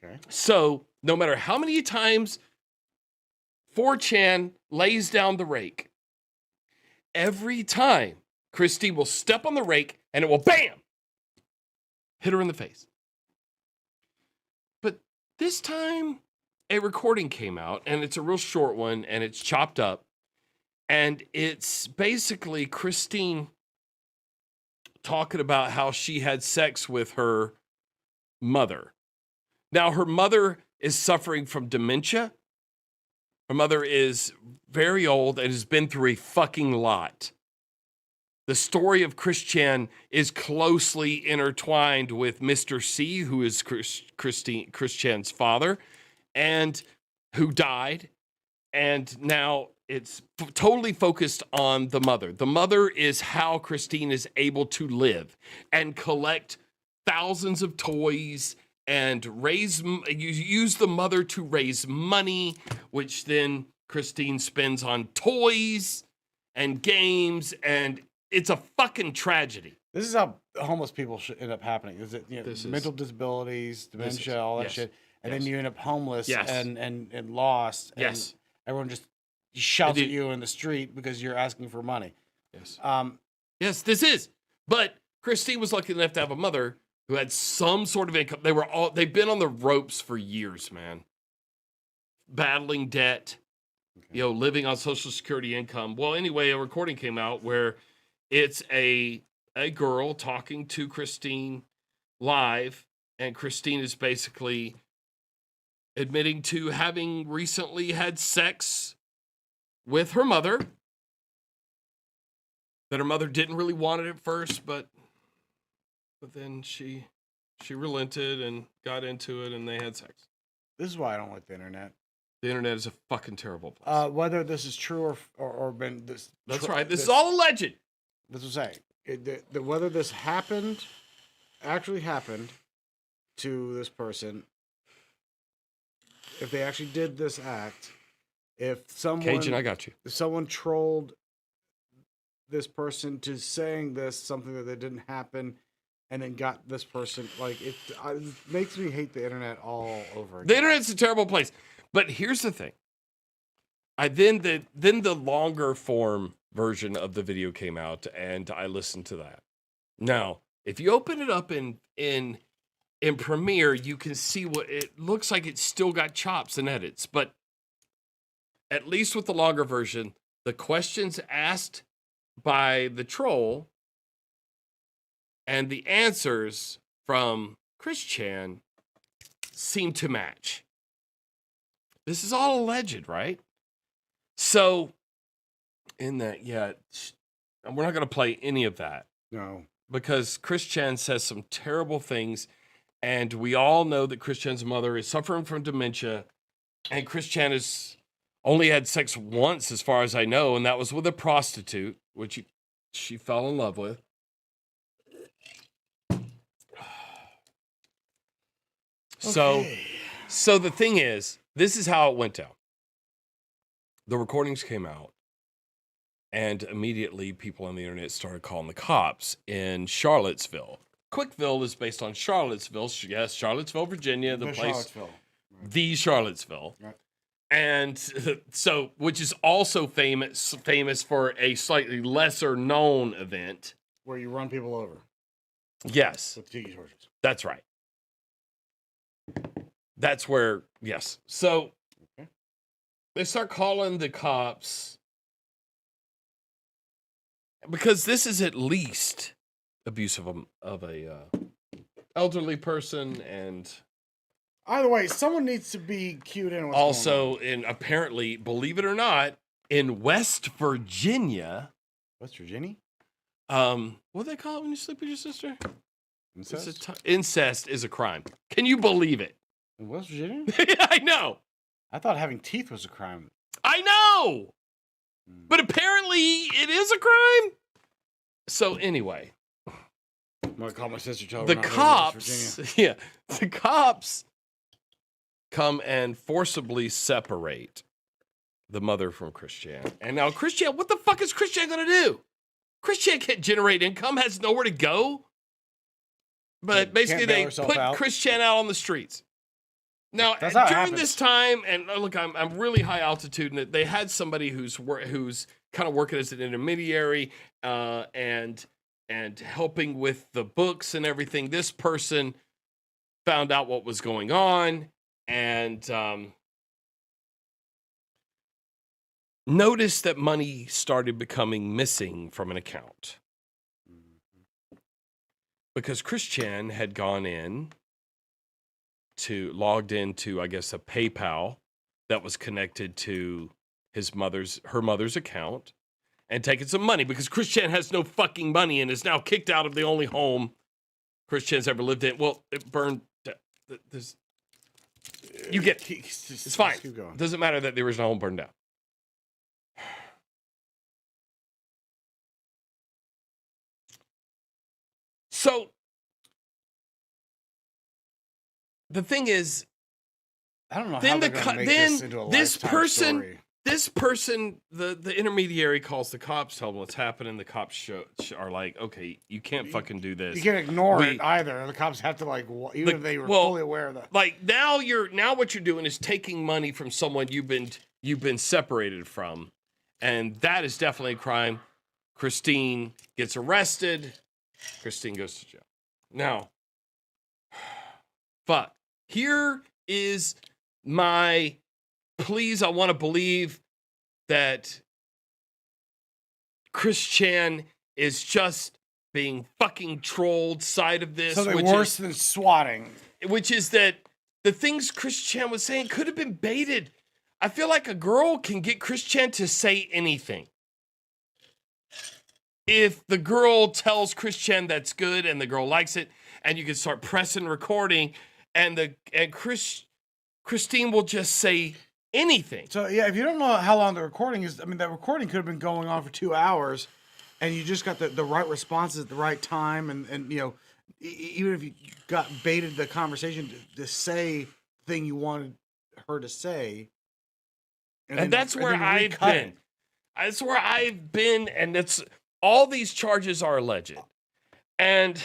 Okay. So no matter how many times 4chan lays down the rake, every time Christine will step on the rake and it will bam hit her in the face. But this time a recording came out, and it's a real short one, and it's chopped up, and it's basically Christine talking about how she had sex with her mother. Now, her mother is suffering from dementia. Her mother is very old and has been through a fucking lot. The story of Chris Chan is closely intertwined with Mr. C, who is Chris Chan's father, and who died. And now it's totally focused on the mother. The mother is how Christine is able to live and collect thousands of toys and use the mother to raise money, which then Christine spends on toys and games, and it's a fucking tragedy. This is how homeless people should end up happening. Is it mental This disabilities, dementia, all that yes, shit, and yes. then you end up homeless Yes. and lost. And Yes. everyone just shouts They at do. you in the street because you're asking for money. Yes. Um, Yes, this is. But Christine was lucky enough to have a mother who had some sort of income. They've been on the ropes for years, man. Battling debt, living on Social Security income. Well, anyway, a recording came out where it's a girl talking to Christine live, and Christine is basically admitting to having recently had sex with her mother. That her mother didn't really want it at first, but then she relented and got into it, and they had sex. this is why I don't like the internet. The internet is a fucking terrible place. Whether this is true or been this. That's right. This is all alleged. This was saying whether this actually happened to this person, if they actually did this act, if someone Cajun, I got you. if someone trolled this person to saying something that didn't happen, and then got this person it makes me hate the internet all over again. The internet's a terrible place. But here's the thing. Then the longer form version of the video came out, and I listened to that. Now, if you open it up in Premiere, you can see what it looks like. It's still got chops and edits, but at least with the longer version, the questions asked by the troll and the answers from Chris Chan seem to match. This is all alleged, right? So, in that, we're not going to play any of that No. because Chris Chan says some terrible things, and we all know that Chris Chan's mother is suffering from dementia, and Chris Chan has only had sex once, as far as I know, and that was with a prostitute, which she fell in love with. So the thing is, this is how it went down. The recordings came out, and immediately people on the internet started calling the cops in Charlottesville. Quickville is based on Charlottesville. Yes, Charlottesville, Virginia, the place. Charlottesville. The Charlottesville. Right. And so, which is also famous for a slightly lesser known event. Where you run people over Yes, with tiki torches. that's right. That's where, yes. So, Okay. they start calling the cops because this is at least abuse of a elderly person, and Either way, someone needs to be cued in. also in apparently, believe it or not, in West Virginia. West Virginia? What do they call it when you sleep with your sister? Incest? Incest is a crime. Can you believe it? In West Virginia? I know. I thought having teeth was a crime. I know. But apparently it is a crime. So anyway, I'm gonna call my sister. Tell her the we're not going to West cops, Virginia. the cops come and forcibly separate the mother from Christian. And now Christian, what the fuck is Christian gonna do? Christian can't generate income, has nowhere to go. But basically, they put Christian out on the streets. Now, during this time, and look, I'm really high altitude, and they had somebody who's kind of working as an intermediary and helping with the books and everything. This person found out what was going on and noticed that money started becoming missing from an account. Because Christian had gone in logged into, I guess, a PayPal that was connected to her mother's account and taken some money because Christian has no fucking money and is now kicked out of the only home Christian's ever lived in. Well, it burned. You get it. It's fine. It doesn't matter that the original home burned down. So the thing is, I don't know. Then How this person, the intermediary calls the cops, tell them what's happening. The cops are like, okay, you can't fucking do this. You can't ignore it either. The cops have to even if they were fully aware of that. Like now what you're doing is taking money from someone you've been separated from, and that is definitely a crime. Christine gets arrested. Christine goes to jail. Now, fuck. Here is my please. I want to believe that Christian is just being fucking trolled side of this. Something worse than swatting. Which is that the things Christian was saying could have been baited. I feel like a girl can get Christian to say anything. If the girl tells Christian that's good and the girl likes it, and you can start pressing recording, and Christine will just say anything. So yeah, if you don't know how long the recording is, I mean, that recording could have been going on for 2 hours, and you just got the right responses at the right time, and you know, even if you got baited the conversation to say the thing you wanted her to say, and that's where I've been. That's where I've been, and that's all these charges are alleged, and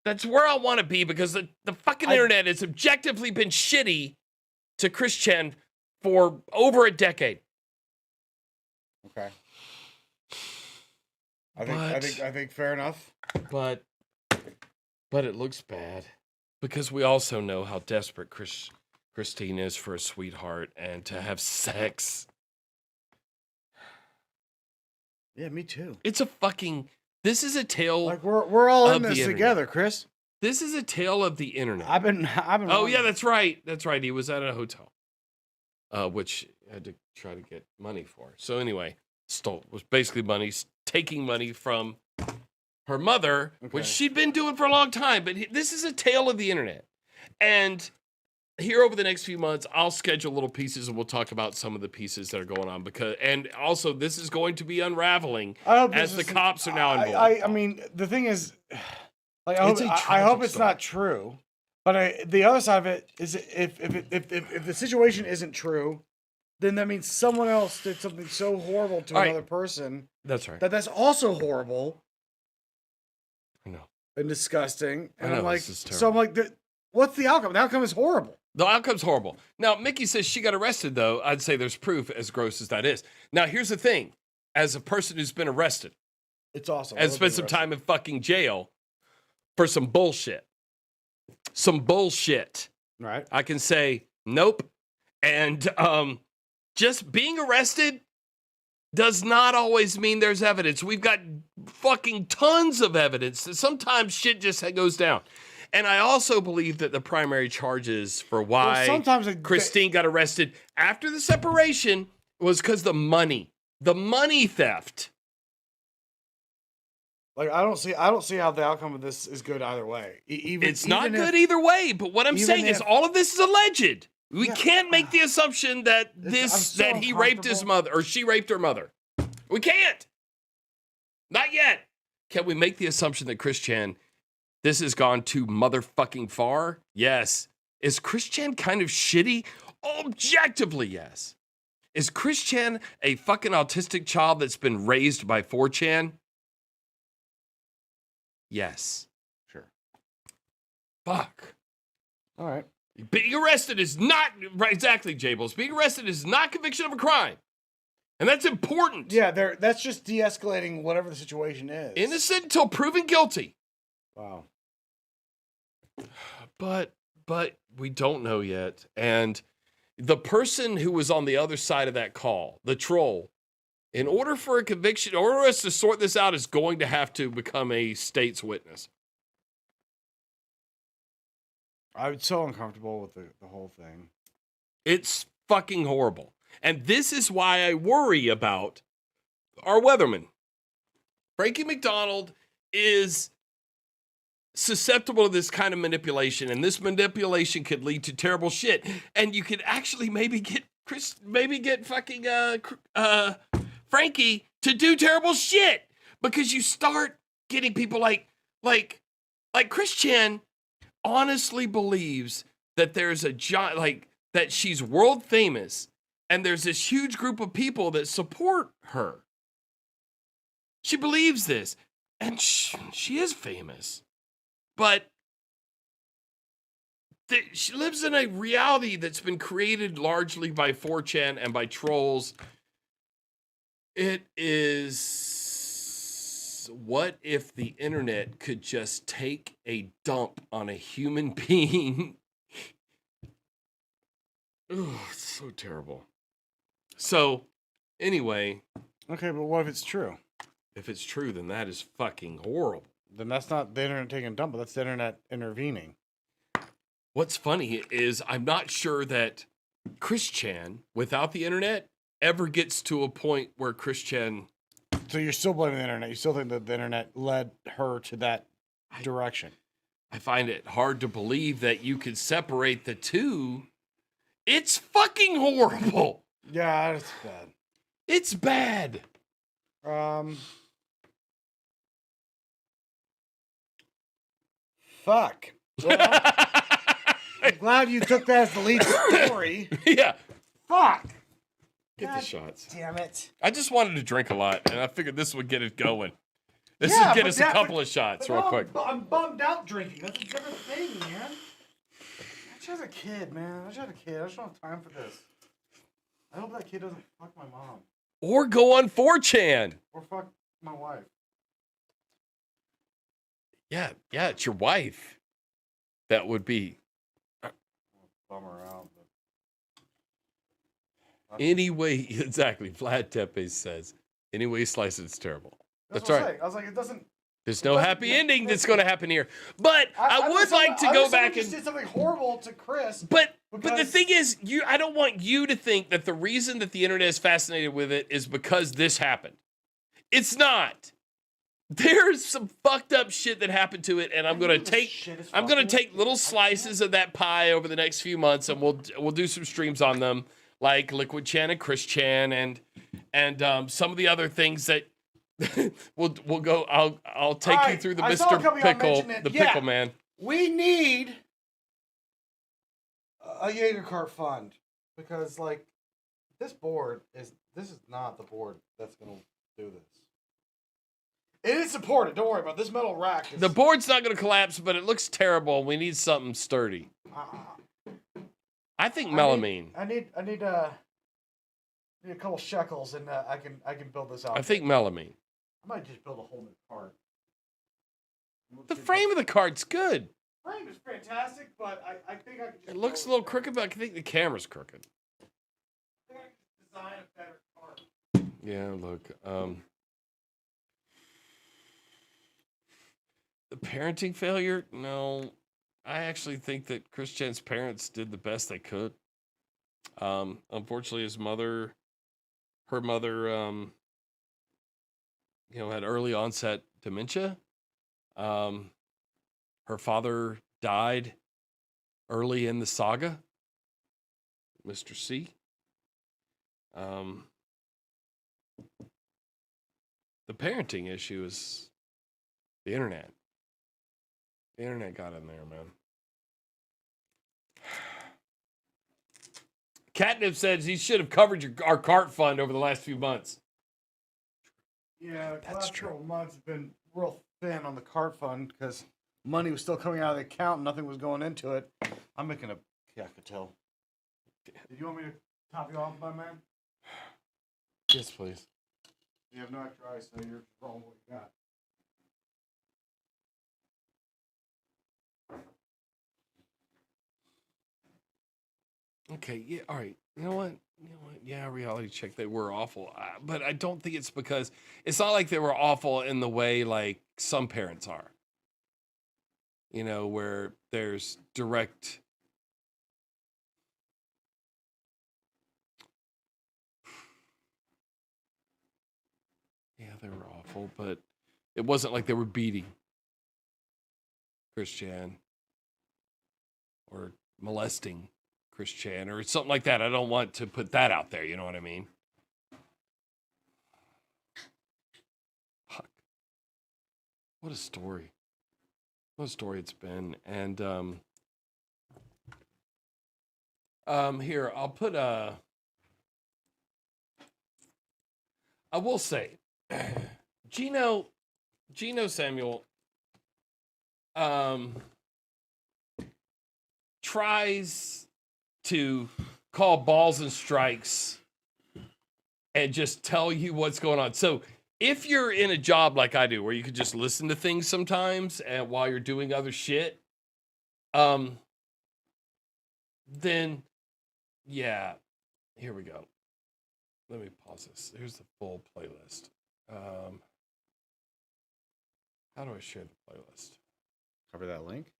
that's where I want to be because the fucking internet has objectively been shitty to Christian for over a decade. Okay. I think fair enough. But it looks bad because we also know how desperate Christine is for a sweetheart and to have sex. Yeah, me too. It's a fucking. This is a tale. Like we're all in this together, Chris. This is a tale of the internet. I've been. Oh yeah, that's right. That's right. He was at a hotel, which I had to try to get money for. So anyway, was basically taking money from her mother, which she'd been doing for a long time. But this is a tale of the internet, and here over the next few months, I'll schedule little pieces and we'll talk about some of the pieces that are going on and also this is going to be unraveling as the cops are now involved. I mean, the thing is, like, I hope it's not true, but the other side of it is if the situation isn't true, then that means someone else did something so horrible to another person. That's right. That's also horrible. I know. And disgusting. And I know, I'm like, this is terrible. so I'm like, what's the outcome? The outcome is horrible. The outcome's horrible. Now, Mickey says she got arrested, though. I'd say there's proof, as gross as that is. Now, here's the thing. As a person who's been arrested. It's awesome. And spent some time in fucking jail for some bullshit. Some bullshit. Right. I can say, nope. And just being arrested does not always mean there's evidence. We've got fucking tons of evidence that sometimes shit just goes down. And I also believe that the primary charges for why Christine got arrested after the separation was because the money theft. Like I don't see how the outcome of this is good either way. It's not good either way. But what I'm saying is all of this is alleged. We can't make the assumption that he raped his mother or she raped her mother. We can't. Not yet. Can we make the assumption that Chris Chan, this has gone too motherfucking far? Yes. Is Chris Chan kind of shitty? Objectively, yes. Is Chris Chan a fucking autistic child that's been raised by 4chan? Yes. Sure. Fuck. All right. Being arrested is not, right, exactly, Jables. Being arrested is not conviction of a crime. And that's important. Yeah, that's just de-escalating whatever the situation is. Innocent until proven guilty. Wow. But we don't know yet. And the person who was on the other side of that call, the troll, in order for a conviction, in order for us to sort this out, is going to have to become a state's witness. I'm so uncomfortable with the whole thing. It's fucking horrible. And this is why I worry about our weatherman. Frankie McDonald is susceptible to this kind of manipulation, and this manipulation could lead to terrible shit. And you could actually maybe get fucking Frankie to do terrible shit, because you start getting people like Chris Chan honestly believes that there's a that she's world famous, and there's this huge group of people that support her. She believes this, and she is famous, but she lives in a reality that's been created largely by 4chan and by trolls. It is, what if the internet could just take a dump on a human being? Oh, it's so terrible. So, anyway. Okay, but what if it's true? If it's true, then that is fucking horrible. Then that's not the internet taking a dump, but that's the internet intervening. What's funny is I'm not sure that Chris Chan, without the internet, ever gets to a point where Chris Chan... So you're still blaming the internet. You still think that the internet led her to that direction. I find it hard to believe that you could separate the two. It's fucking horrible. Yeah, it's bad. It's bad. Fuck. Well, I'm glad you took that as the lead story. Yeah. Fuck. Get the shots. Damn it. I just wanted to drink a lot, and I figured this would get it going. This would get us a couple of shots real quick. I'm bummed out drinking. That's a different thing, man. I just had a kid, man. I just had a kid. I just don't have time for this. I hope that kid doesn't fuck my mom. Or go on 4chan. Or fuck my wife. Yeah, it's your wife. That would be. Bum her out. But... Anyway, exactly. Vlad Tepes says, anyway, slice it's terrible. That's right. I was like, it doesn't. There's no happy ending that's going to happen here. But I would like to go back and did something horrible to Chris. But the thing is, I don't want you to think that the reason that the internet is fascinated with it is because this happened. It's not. There's some fucked up shit that happened to it, and I'm gonna take little slices of that pie over the next few months, and we'll do some streams on them, like Liquid Chan and Chris Chan and some of the other things that we'll go. I'll take you through the Mr. Pickle, the Pickle Man. We need a Jaeger cart fund, because like this is not the board that's gonna do this. It is supported. Don't worry about it. This metal rack. The board's not going to collapse, but it looks terrible. We need something sturdy. I think melamine. I need a couple shekels, and I can build this out. I think melamine. I might just build a whole new cart. The frame of the cart's good. The frame is fantastic, but I think I could just... It looks a little crooked, but I think the camera's crooked. I think I could Yeah, look. The parenting failure? No. I actually think that Chris Jen's parents did the best they could. Unfortunately, her mother, had early onset dementia. Her father died early in the saga, Mr. C. The parenting issue is the internet. The internet got in there, man. Catnip says he should have covered our cart fund over the last few months. Yeah, the That's last true. couple months have been real thin on the cart fund because money was still coming out of the account and nothing was going into it. I'm making a cacatel. Did you want me to top you off, my man? Yes, please. You have no extra ice, so you're rolling what you got. Okay, yeah, all right. You know what? Yeah, reality check. They were awful, but I don't think it's because it's not like they were awful in the way like some parents are. Where there's direct. Yeah, they were awful, but it wasn't like they were beating Christian or molesting Christian or something like that. I don't want to put that out there. You know what I mean? Fuck. What a story. What a story it's been. And here, I'll put I will say, Gino Samuel tries to call balls and strikes and just tell you what's going on. So if you're in a job like I do, where you could just listen to things sometimes and while you're doing other shit, then yeah, here we go. Let me pause this. Here's the full playlist. How do I share the playlist? Cover that link?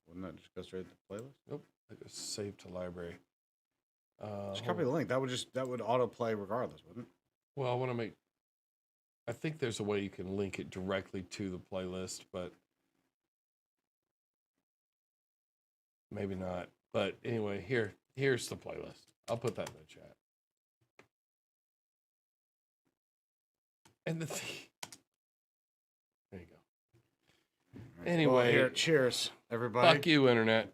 Wouldn't that just go straight to the playlist? Nope. I go save to library. Just copy the link. That would autoplay regardless, wouldn't it? Well, I think there's a way you can link it directly to the playlist, but maybe not. But anyway, here's the playlist. I'll put that in the chat. And there you go. Anyway, Well, here, cheers, everybody. fuck you, internet.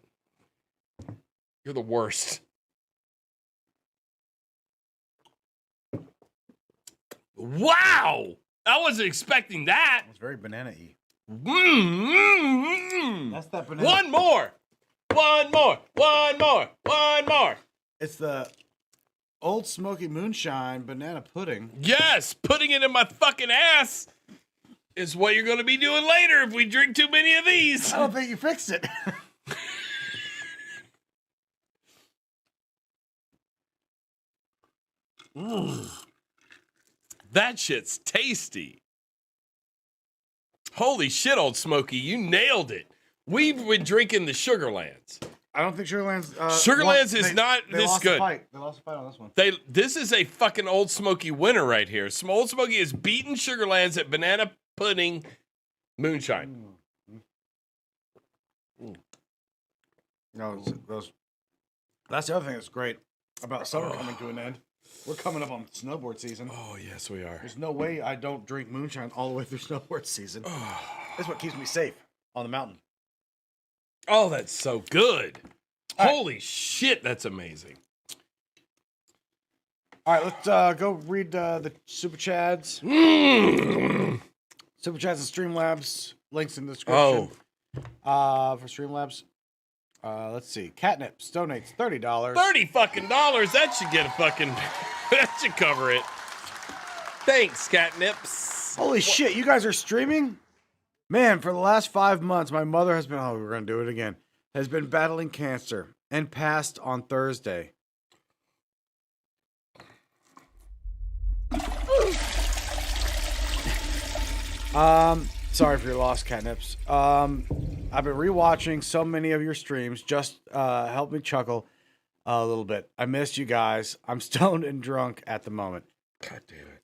You're the worst. Wow! I wasn't expecting that. It's very banana-y. Mm. That's that banana. One more. It's the Old Smoky Moonshine banana pudding. Yes, putting it in my fucking ass is what you're going to be doing later if we drink too many of these. I don't think you fixed it. That shit's tasty. Holy shit, Old Smoky, you nailed it. We've been drinking the Sugarlands. I don't think Sugarland's... Sugarlands is not this good. They lost a fight on this one. This is a fucking Old Smoky winner right here. Old Smoky has beaten Sugarlands at banana pudding moonshine. No, that's the other thing that's great about summer coming to an end. We're coming up on snowboard season. Oh, yes, we are. There's no way I don't drink moonshine all the way through snowboard season. That's what keeps me safe on the mountain. Oh, that's so good. Holy shit, that's amazing. All right, let's go read the Super Chads. Super Chats and Streamlabs. Links in the description. For Streamlabs. Let's see. Catnips donates $30. $30 fucking dollars. That should get a fucking... that should cover it. Thanks, Catnips. Holy shit, you guys are streaming? Man, for the last 5 months, my mother has been... Oh, we're going to do it again. Has been battling cancer and passed on Thursday. Sorry for your loss, Catnips. I've been rewatching so many of your streams. Just help me chuckle a little bit. I missed you guys. I'm stoned and drunk at the moment. God damn it.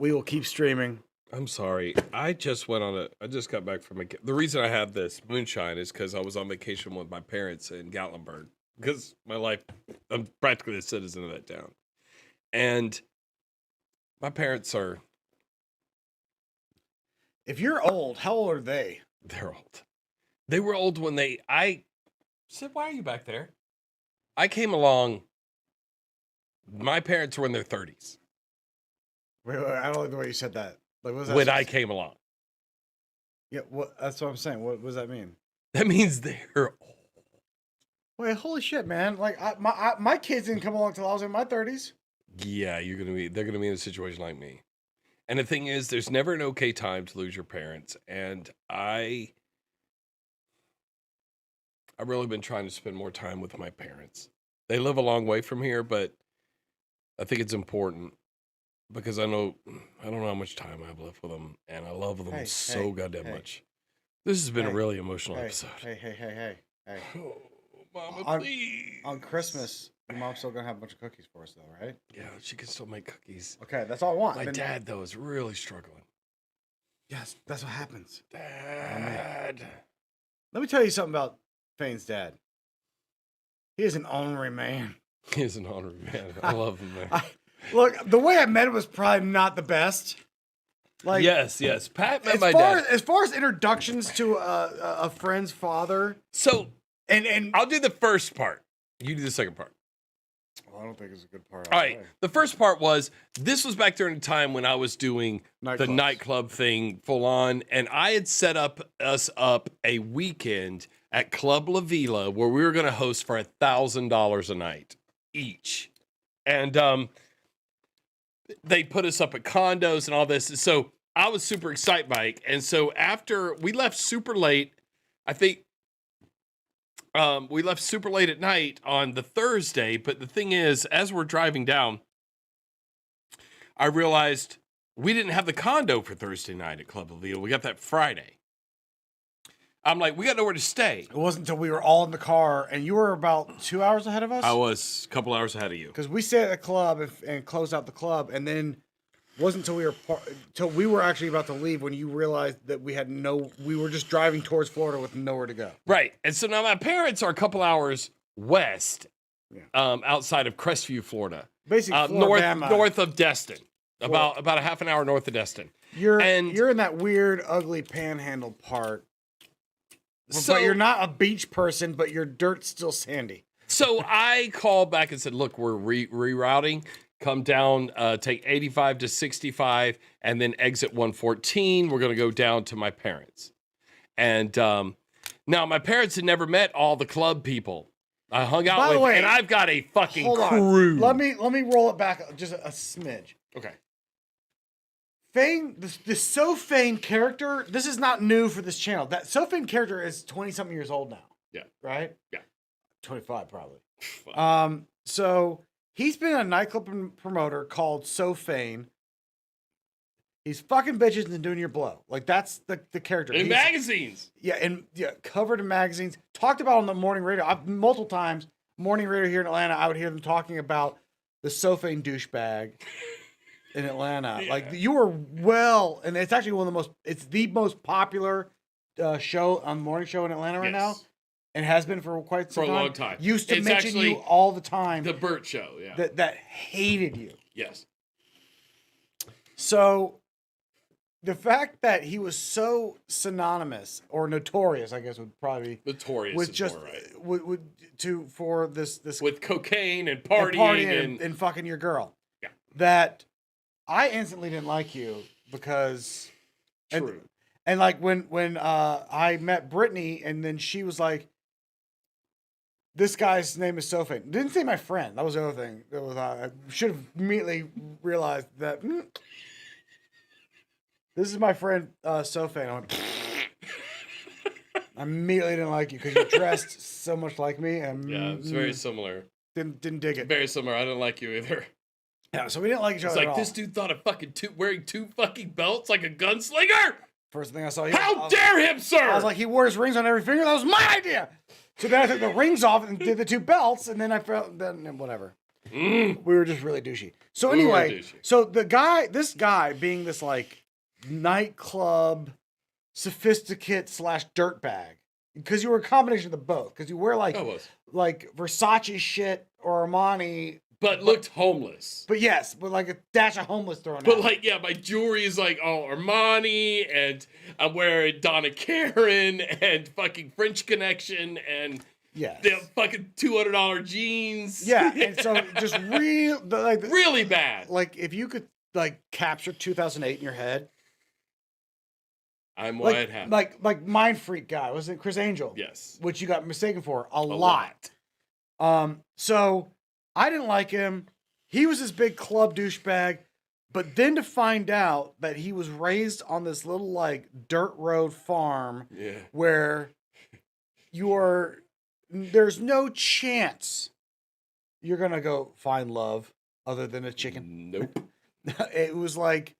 We will keep streaming. I'm sorry. I just got back from the reason I have this moonshine is because I was on vacation with my parents in Gatlinburg. Because I'm practically a citizen of that town. And my parents are... If you're old, how old are they? They're old. They were old when I said, why are you back there? I came along. My parents were in their 30s. Wait, I don't like the way you said that. Like, what was that? When I came along. Yeah, that's what I'm saying. What does that mean? That means they're old. Wait, holy shit, man! Like, my kids didn't come along until I was in my 30s. Yeah, they're gonna be in a situation like me. And the thing is, there's never an okay time to lose your parents. And I've really been trying to spend more time with my parents. They live a long way from here, but I think it's important because I don't know how much time I have left with them, and I love them so goddamn much. This has been a really emotional episode. Hey. Oh, Mama, please. On Christmas, your mom's still gonna have a bunch of cookies for us, though, right? Yeah, she can still make cookies. Okay, that's all I want. My dad, though, is really struggling. Yes, that's what happens. Dad. Let me tell you something about Fane's dad. He is an ornery man. He is an honorary man. I love him, man. Look, the way I met him was probably not the best. Like, yes. Pat met my dad. As far as introductions to a friend's father. So, and I'll do the first part. You do the second part. Well, I don't think it's a good part. All right. The first part was, this was back during the time when I was doing the nightclub thing full on. And I had set us up a weekend at Club La Vila where we were going to host for $1,000 a night each. And they put us up at condos and all this. So I was super excited, Mike. And so after we left super late, I think we left super late at night on the Thursday. But the thing is, as we're driving down, I realized we didn't have the condo for Thursday night at Club La Vila. We got that Friday. I'm like, we got nowhere to stay. It wasn't until we were all in the car, and you were about 2 hours ahead of us? I was a couple hours ahead of you. Because we stayed at the club and closed out the club, and then wasn't until we were actually about to leave when you realized that we were just driving towards Florida with nowhere to go. Right. And so now my parents are a couple hours west, outside of Crestview, Florida. Basically, north of Destin. About a half an hour north of Destin. You're in that weird, ugly panhandle part. But you're not a beach person, but your dirt's still sandy. So I called back and said, look, we're rerouting. Come down, take 85 to 65, and then exit 114. We're going to go down to my parents. And now my parents had never met all the club people I hung out with, and I've got a fucking crew. Let me roll it back just a smidge. Okay. Fane, the So Fane character, this is not new for this channel. That So Fane character is 20-something years old now. Yeah. Right? Yeah. 25, probably. So he's been a nightclub promoter called So Fane. He's fucking bitches and doing your blow. Like, that's the character. In magazines. Yeah, covered in magazines. Talked about on the morning radio. I've multiple times, morning radio here in Atlanta, I would hear them talking about the So Fane douchebag. In Atlanta, like you were and it's actually it's the most popular show on the morning show in Atlanta right now, and has been for quite some time. For a long time. Used to mention you all the time. The Burt Show, that hated you. Yes. So, the fact that he was so synonymous or notorious, I guess would probably notorious was is just more right. For this with cocaine and partying and fucking your girl. Yeah. That. I instantly didn't like you because, true. And like when I met Brittany and then she was like, "This guy's name is So Fane." Didn't say my friend. That was the other thing. That was I should have immediately realized that this is my friend So Fane. I immediately didn't like you because you dressed so much like me. And it's very similar. Didn't dig it. Very similar. I didn't like you either. Yeah, so we didn't like each It's other at like all. this dude thought of wearing 2 fucking belts like a gunslinger. First thing I saw, How dare him, sir? I was like, he wore his rings on every finger. That was my idea. So then I took the rings off and did the 2 belts, and then I felt then whatever. We were just really douchey. So We were anyway, douchey. so this guy being this like nightclub sophisticate / dirtbag, because you were a combination of the both. Because you wear like I was. like Versace shit or Armani, But looked homeless. but like a dash of homeless thrown But out. like, yeah, my jewelry is like all Armani, and I'm wearing Donna Karan and fucking French Connection and Yes. the fucking $200 jeans. Yeah, and so just really bad. like if you could like capture 2008 in your head, I'm what happened. like Mind Freak guy, was it Chris Angel? Yes. Which you got mistaken for a lot. lot. So I didn't like him. He was this big club douchebag, but then to find out that he was raised on this little like dirt road farm Yeah. where there's no chance you're gonna go find love other than a chicken. Nope. It was like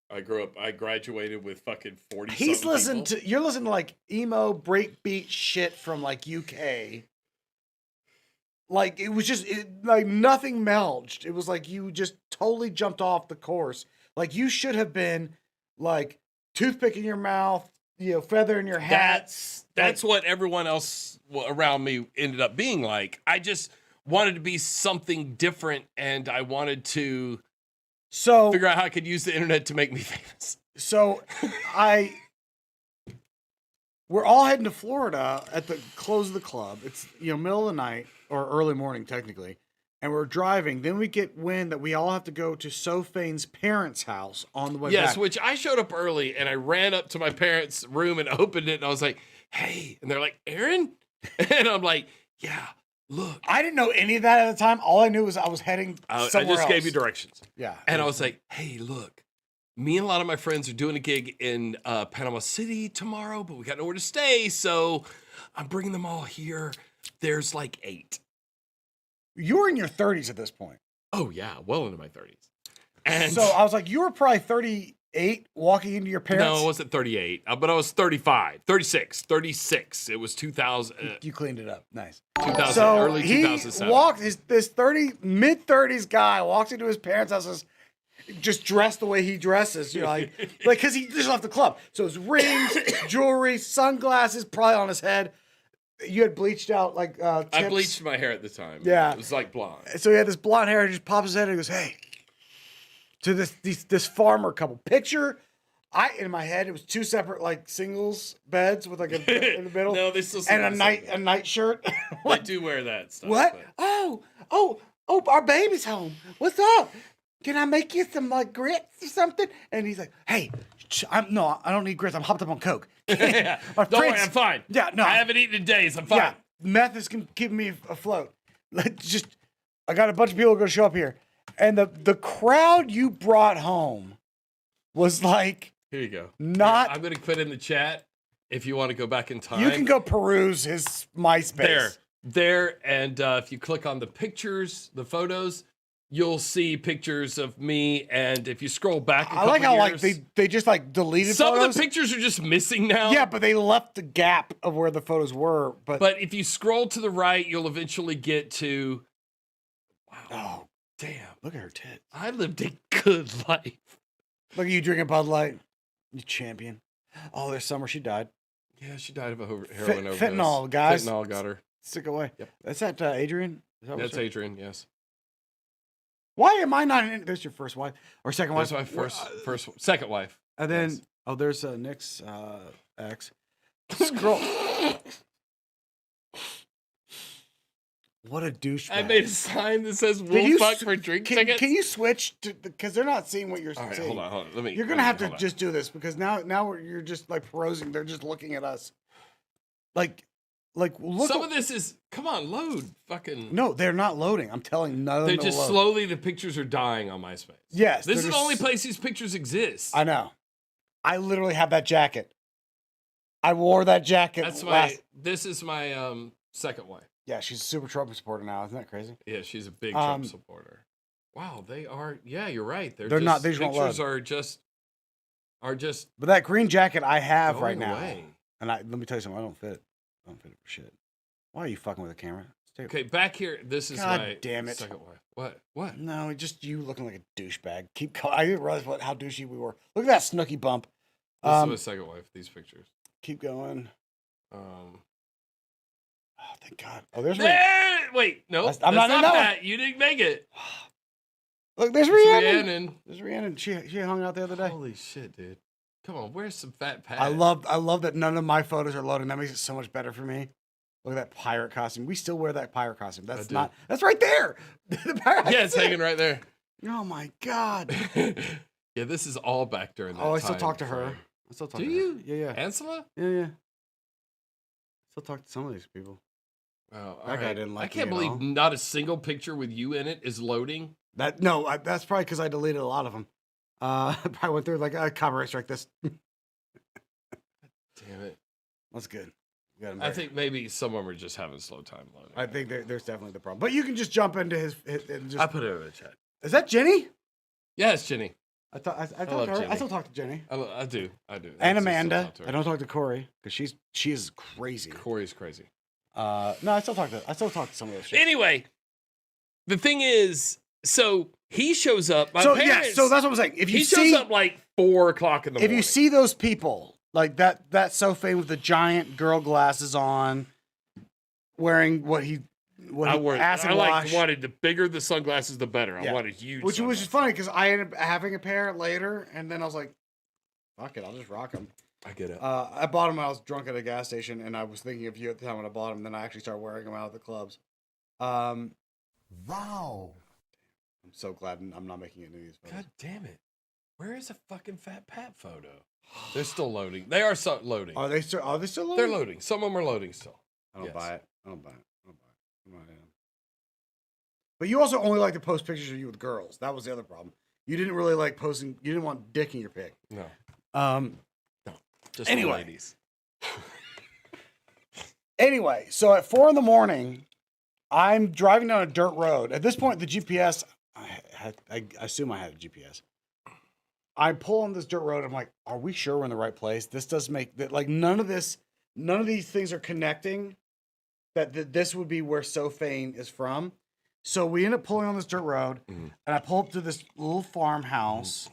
I graduated with fucking 40 you're listening to like emo breakbeat shit from like UK. Like it was just like nothing melged. It was like you just totally jumped off the course. Like you should have been like toothpick in your mouth, feather in your hat. That's what everyone else around me ended up being like. I just wanted to be something different, and I wanted to figure out how I could use the internet to make me famous. So we're all heading to Florida at the close of the club. It's middle of the night or early morning technically, and we're driving. Then we get wind that we all have to go to Sophane's parents' house on the way back. Yes, which I showed up early, and I ran up to my parents' room and opened it, and I was like, "Hey," and they're like, "Aaron," and I'm like, "Yeah, look." I didn't know any of that at the time. All I knew was I was heading I somewhere just else. gave you directions. Yeah, And I was like, "Hey, look, me and a lot of my friends are doing a gig in Panama City tomorrow, but we got nowhere to stay, so I'm bringing them all here. There's like 8. You were in your 30s at this point. Oh, yeah, well into my 30s. And So I was like, you were probably 38 walking into your parents. no, I wasn't 38, but I was 35, 36. It was 2000, You cleaned it up. Nice. 2000 So early he 2007. walked this mid-30s guy walks into his parents' house just dressed the way he dresses, like because he just left the club. So his rings, jewelry, sunglasses, probably on his head. You had bleached out like tips. I bleached my hair at the time. Yeah. It was like blonde. So he had this blonde hair. He just pops his head and he goes, "Hey," to this farmer couple. Picture, in my head it was 2 separate like singles beds with like a bed in the middle. No, they still and sleep a night shirt. They do wear that stuff. What? but- Oh, our baby's home. What's up? Can I make you some like grits or something? And he's like, "Hey, I don't need grits. I'm hopped up on coke." Yeah. My Don't worry, friends- I'm fine. Yeah, no. I haven't eaten in days. I'm fine. Yeah, meth is keeping me afloat. I got a bunch of people going to show up here, and the crowd you brought home was like Here you go. not. I'm going to put in the chat if you want to go back in time. You can go peruse his MySpace. There, and if you click on the pictures, the photos, you'll see pictures of me. And if you scroll back, I like how like they just like deleted some photos. of the pictures are just missing now. Yeah, but they left the gap of where the photos were. But if you scroll to the right, you'll eventually get to. Wow. Oh, Damn. look at her tits. I lived a good life. Look at you drinking Bud Light. You champion. Oh, there's summer she died. Yeah, she died of a heroin overdose. Fentanyl, guys. Fentanyl got her. Stick away. Yep. That's that Adrian? Is that what That's it's- Adrian, yes. Why am I not in? There's your first wife or second wife? That's my second wife. And then, Yes. there's Nick's ex. Scroll. What a douchebag. I made a sign that says Can "We'll you fuck s- for drink can, tickets." Can you switch to because they're not seeing what you're All right, seeing. hold on. Let me. You're gonna have to just do this because now you're just like perusing. They're just looking at us. Like look. Some of this is come on, load. Fucking No, they're not loading. I'm telling none of they're them. just to load. slowly. The pictures are dying on MySpace. Yes, This they're is the just- only place these pictures exist. I know. I literally have that jacket. I wore that jacket. That's This is my second wife. Yeah, she's a super Trump supporter now. Isn't that crazy? Yeah, she's a big Trump Um, supporter. Wow, they are. Yeah, you're right. They're not. They just won't pictures load. are just But that green jacket I have going right now, away. and let me tell you something. I don't fit it. I don't fit it for shit. Why are you fucking with the camera? Stay Okay, back here. This is God my damn it. second wife. What? What? No, just you looking like a douchebag. Keep going. I didn't realize how douchey we were. Look at that snooky bump. This is my second wife. These pictures. Keep going. Um. Oh, thank God. Oh, there's There! Wait, no, I'm not in that one. that. You didn't make it. Look, there's It's Rhiannon. Rhiannon. There's Rhiannon. She hung out the other day. Holy shit, dude! Come on, where's some fat Pat? I love that none of my photos are loading. That makes it so much better for me. Look at that pirate costume. We still wear that pirate costume. That's not. That's right there. The pirate. Yeah, it's hanging right there. Oh my God. Yeah, this is all back during that Oh, I still time talk to her. frame. I still talk Do to you? her. Yeah. Ansela? Yeah. Still talk to some of these people. Oh, That guy didn't like I can't me at believe all. not a single picture with you in it is loading. That's probably because I deleted a lot of them. I probably went through like a copyright strike. This. Damn it. That's good. You got him I there. think maybe some of them are just having slow time loading. I think there's definitely the problem. But you can just jump into his and just. I put it in the chat. Is that Jenny? Yeah, it's Jenny. I thought I talked love to her. Jenny. I still talk to Jenny. I do. And I still Amanda. talk to her. I don't talk to Corey because she is crazy. Corey's crazy. No, I still talk to some of those shit. Anyway, the thing is, so he shows up. My So parents, so that's what I'm saying. If you he see, shows up like 4 o'clock in the morning. if you see those people like that sofa with the giant girl glasses on, wearing what he acid wash, wanted the bigger the sunglasses, the better. Yeah. I wanted huge. which was sunglasses. just funny because I ended up having a pair later, and then I was like, "Fuck it, I'll just rock them." I get it. I bought them when I was drunk at a gas station, and I was thinking of you at the time when I bought them. Then I actually started wearing them out at the clubs. Wow. I'm so glad I'm not making it into these photos. God damn it! Where is a fucking fat Pat photo? They're still loading. They are loading. Are they still loading? They're loading. Some of them are loading still. I don't Yes. buy it. I'm not in. But you also only like to post pictures of you with girls. That was the other problem. You didn't really like posting. You didn't want dick in your pic. No, just Anyway. the ladies. Anyway, so at 4 a.m, I'm driving down a dirt road. At this point, the GPS, I assume I had a GPS. I pull on this dirt road. I'm like, are we sure we're in the right place? This does make that like none of these things are connecting. That this would be where Sophane is from. So we end up pulling on this dirt road, and I pull up to this little farmhouse,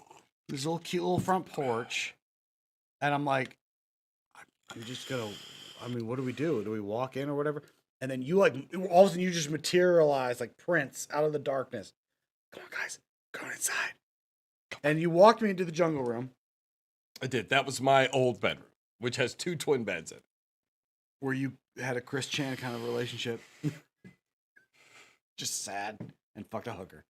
this little cute little front porch, and I'm like, I'm just gonna. I mean, what do we do? Do we walk in or whatever? And then you like all of a sudden you just materialize like Prince out of the darkness. Come on, guys, go inside. And you walked me into the jungle room I did. That was my old bedroom, which has 2 twin beds in it. where you had a Chris Chan kind of relationship. Just sad and fucked a hooker.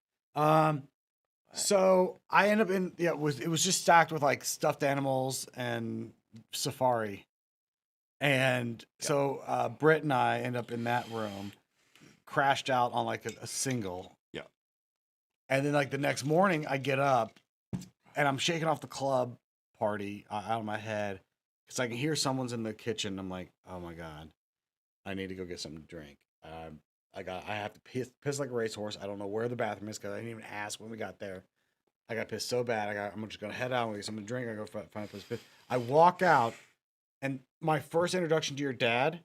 So I end up it was just stacked with like stuffed animals and safari. And so Britt and I end up in that room, crashed out on like a single. Yeah. And then like the next morning I get up and I'm shaking off the club party out of my head because I can hear someone's in the kitchen. I'm like, oh my God, I need to go get something to drink. I have to piss like a racehorse. I don't know where the bathroom is because I didn't even ask when we got there. I got pissed so bad. I'm just gonna head out and get something to drink. I go find a place to piss. I walk out, and my first introduction to your dad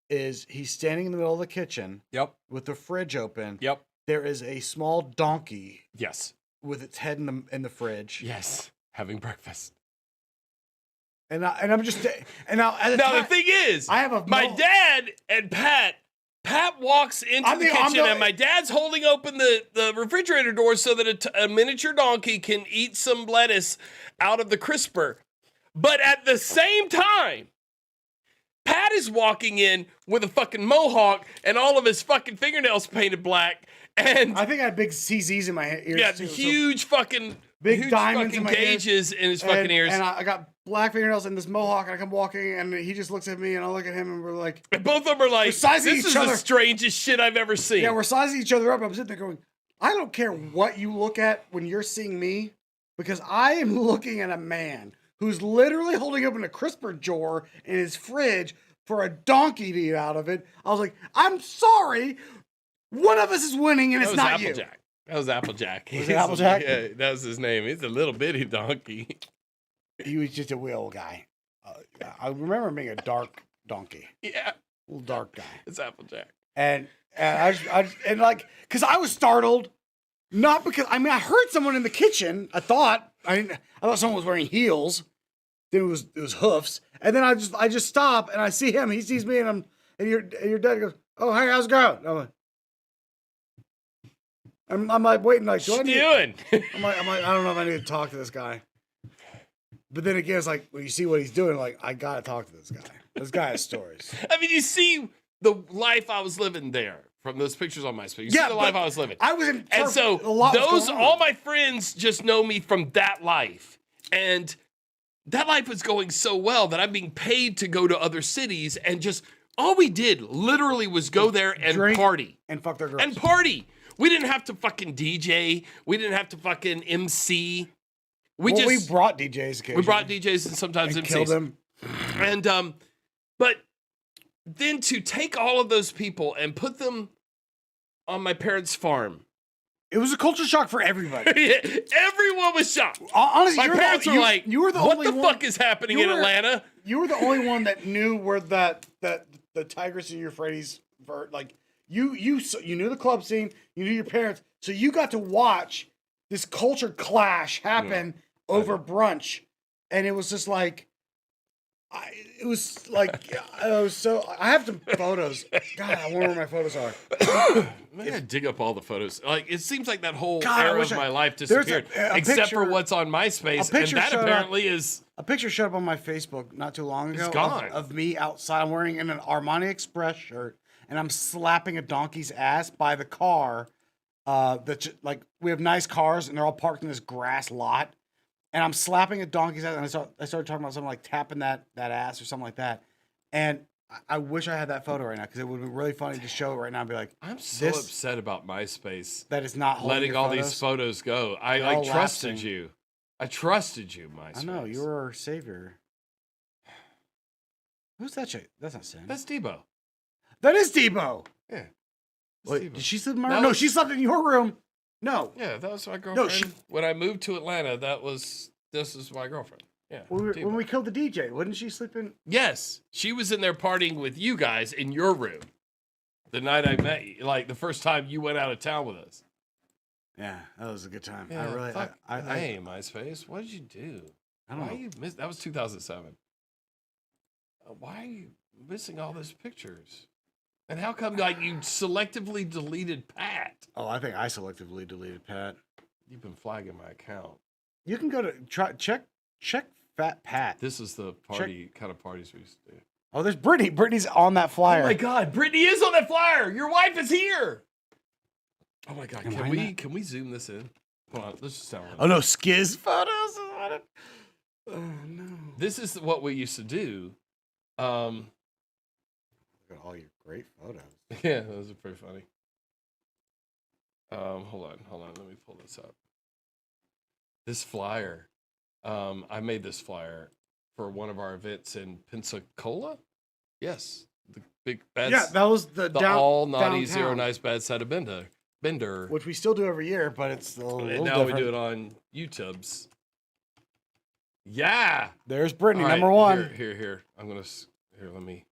is he's standing in the middle of the kitchen. Yep. With the fridge open. Yep. There is a small donkey Yes. with its head in the fridge. Yes. Having breakfast. And I'm just and now at the Now time, the thing is, I have my dad and Pat walks into I'm the the- I'm kitchen the- and my dad's holding open the refrigerator door so that a miniature donkey can eat some lettuce out of the crisper. But at the same time, Pat is walking in with a fucking mohawk and all of his fucking fingernails painted black. And I think I had big CZs in my ears. yeah, too, so- huge fucking Big diamonds in fucking my ears. gauges in his fucking ears. And I got black fingernails and this mohawk, and I come walking, and he just looks at me, and I look at him, and we're like, And both of them are like, We're sizing this each is other. the strangest shit I've ever seen. yeah, we're sizing each other up. I'm sitting there going, I don't care what you look at when you're seeing me, because I am looking at a man who's literally holding open a crisper jar in his fridge for a donkey to eat out of it. I was like, I'm sorry, one of us is winning, and That it's was not you. Applejack. That was Applejack. Was it Applejack? Yeah, that was his name. He's a little bitty donkey. He was just a wheel guy. I remember him being a dark donkey. Yeah, Little dark guy. it's Applejack. And because I was startled, not because I heard someone in the kitchen. I thought someone was wearing heels. Then it was hoofs, and then I just stop and I see him. He sees me, and your dad goes, "Oh, hey, how's it going?" I'm like waiting, like, What you doing? I'm like, I don't know if I need to talk to this guy. But then again, it's like when you see what he's doing, like, I gotta talk to this guy. This guy has stories. I mean, you see the life I was living there from those pictures on MySpace. You see the life I was living. I was in, and so all my friends just know me from that life, and that life was going so well that I'm being paid to go to other cities, and just all we did literally was go there and drink party and fuck their girls and party. We didn't have to fucking DJ. We didn't have to fucking MC. We brought DJs occasionally. We brought DJs and sometimes and MCs. killed them. And but then to take all of those people and put them on my parents' farm. It was a culture shock for everybody. Everyone was shocked. Honestly, my parents were like, you were the what only the one, fuck is happening in Atlanta? You were the only one that knew where the Tigris and Euphrates were. Like, you knew the club scene, you knew your parents, so you got to watch this culture clash happen over brunch. And it was just like, I have some photos. God, I wonder where my photos are. I gotta dig up all the photos. Like, it seems like that whole era of my life disappeared, except for what's on MySpace, and that apparently is a picture showed up on my Facebook not too long ago. It's gone. Of me outside. I'm wearing an Armani Express shirt, and I'm slapping a donkey's ass by the car. Like, we have nice cars, and they're all parked in this grass lot. And I'm slapping a donkey's ass, and I started talking about something like tapping that ass or something like that. And I wish I had that photo right now, because it would be really funny to show it right now and be like, I'm so upset about MySpace. That is not letting all these photos go. I trusted you. I trusted you, MySpace. I know, you were our savior. Who's that chick? That's not Sam. That's Debo. That is Debo. Yeah. Wait, did she sleep in my room? No, she slept in your room. No. Yeah, that was my girlfriend. When I moved to Atlanta, this was my girlfriend. Yeah. When we killed the DJ, wouldn't she sleep in? Yes. She was in there partying with you guys in your room. The night I met you. Like, the first time you went out of town with us. Yeah, that was a good time. Yeah, Hey, MySpace. What did you do? I don't know. That was 2007. Why are you missing all those pictures? And how come, like, you selectively deleted Pat? Oh, I think I selectively deleted Pat. You've been flagging my account. You can go to check PhatPat. This is the kind of parties we used to do. Oh, there's Brittany. Brittany's on that flyer. Oh my God, Brittany is on that flyer. Your wife is here. Oh my God, can we zoom this in? Hold on, let's just sound. Oh no, Skiz photos. Oh no. This is what we used to do. Look at all your great photos. Yeah, those are pretty funny. Hold on. Let me pull this up. This flyer, I made this flyer for one of our events in Pensacola. Yes, the big bad. Yeah, that was the all naughty downtown. Zero nice bad side of Bender, which we still do every year, but it's a little now different. we do it on YouTube's. Yeah, there's Brittany, all right, number one. Here. Let me.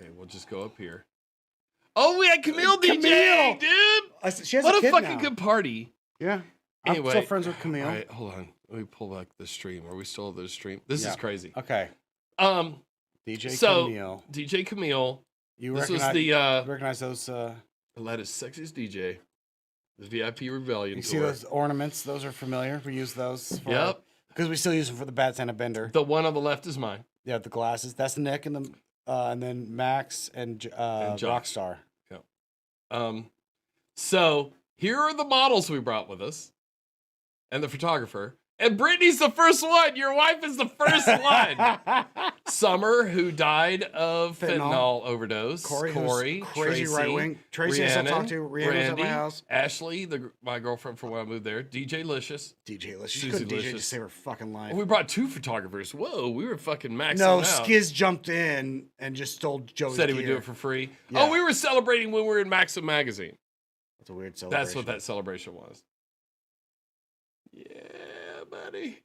Okay, we'll just go up here. Oh, we had Camille DJ, dude. She has what a a kid fucking now. good party. Yeah. Anyway, I'm still friends with Camille. All right, hold on. Let me pull back the stream. Are we still at the stream? This is crazy. Okay. DJ Camille. DJ Camille. This was recognize those. Atlanta's sexiest DJ. The VIP Rebellion. You see those ornaments? Those are familiar. We use those. Because we still use them for the Bad Santa Bender. The one on the left is mine. Yeah, the glasses. That's Nick and then Max and Rockstar. Yep. So here are the models we brought with us, and the photographer. And Brittany's the first one. Your wife is the first one. Summer, who died of fentanyl overdose. Corey, crazy Tracy, right wing. Tracy, I still talk to. Rhiannon's at my house. Ashley, my girlfriend from when I moved there. DJ Licious. She couldn't DJ to save her fucking life. We brought 2 photographers. Whoa, we were fucking maxing No, out. Skiz jumped in and just stole Joey's Said he would do it for free. Yeah. Oh, we were celebrating when we were in Maxim magazine. That's a weird celebration. That's what that celebration was. Yeah, buddy.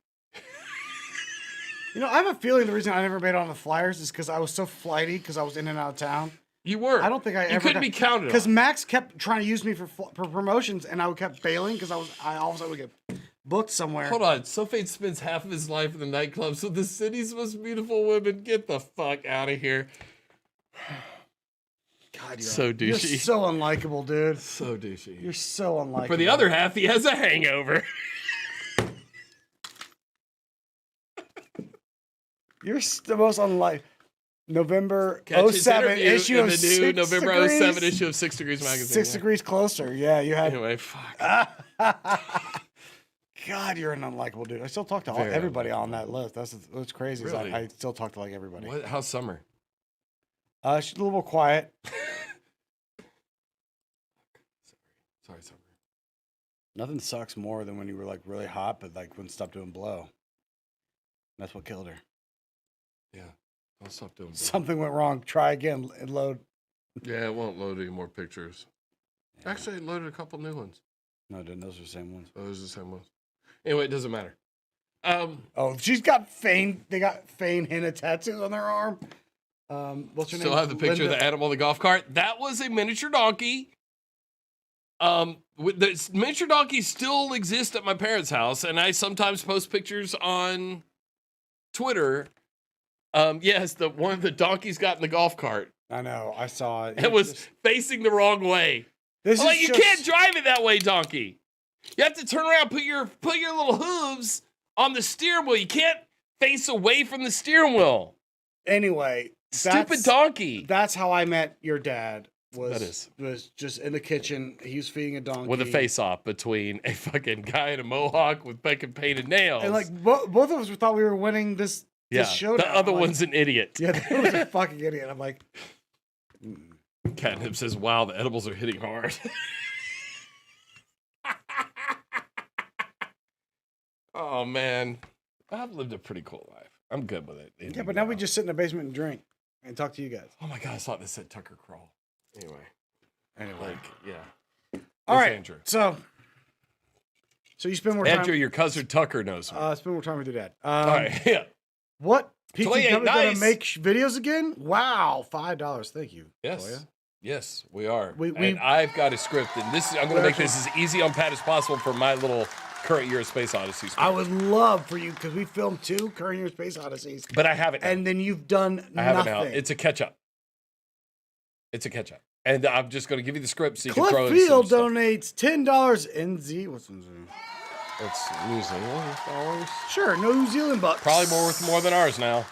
You know, I have a feeling the reason I never made it on the flyers is because I was so flighty because I was in and out of town. You were. I don't think I ever. You couldn't be counted on. Because Max kept trying to use me for promotions, and I kept failing because I all of a sudden would get booked somewhere. Hold on. Sofate spends half of his life in the nightclubs with the city's most beautiful women. Get the fuck out of here. God, you're So douchey. You're so unlikable, dude. So douchey. You're so unlikable. For the other half, he has a hangover. You're the most unlike. November Catch his 07 interview issue in of the 6 new November degrees. 07 issue of 6 Degrees magazine. 6 degrees closer. Yeah, you had. Anyway, fuck. God, you're an unlikable dude. I still talk to Very everybody on that list. That's what's crazy. Is Really? I still talk to like everybody. What? How's summer? She's a little more quiet. Sorry, summer. Nothing sucks more than when you were like really hot, but like wouldn't stop doing blow. That's what killed her. Yeah. I'll stop doing that. Something went wrong. Try again and load. Yeah, it won't load any more pictures. Actually, it loaded a couple new ones. No, dude, those are the same ones. Oh, those are the same ones. Anyway, it doesn't matter. Oh, she's got Fane. They got Fane henna tattoos on their arm. What's her name? Still have the picture of Linda- the animal in the golf cart. That was a miniature donkey. The miniature donkeys still exist at my parents' house, and I sometimes post pictures on Twitter. Yes, the one of the donkeys got in the golf cart. I know. I saw it. It was facing the wrong way. This Like, is you just- can't drive it that way, donkey. You have to turn around, put your little hooves on the steering wheel. You can't face away from the steering wheel. Anyway, Stupid donkey. That's how I met your dad. That is. Was just in the kitchen. He was feeding a donkey With a face-off between a fucking guy in a mohawk with fucking painted nails. and like both of us thought we were winning this showdown. the other I'm like, one's an idiot. Yeah, that was a fucking idiot. I'm like, Catnip says, wow, the edibles are hitting hard. Oh, man. I've lived a pretty cool life. I'm good with it. yeah, but now we just sit in the basement and drink and talk to you guys. Oh, my God. I thought this said Tucker Crawl. Anyway. Like, yeah. All Yes, right, Andrew. so you spend more time. Andrew, your cousin Tucker knows me. Spend more time with your dad. All right. Yeah. What? PT 28 Company's gonna nice. make videos again? Wow, $5. Thank you. Yes. Toya. Yes, we are. We- and I've got a script, and I'm going to make this as easy on Pat as possible for my little current year of Space Odyssey script. I would love for you because we filmed 2 current year Space Odysseys, But I have it now. and then you've done I have nothing. it now. It's a catch-up. And I'm just going to give you the script so you can Cliff throw in some Field stuff. donates $10 NZ. What's NZ? It's New Zealand dollars. Sure, no New Zealand bucks. Probably worth more than ours now.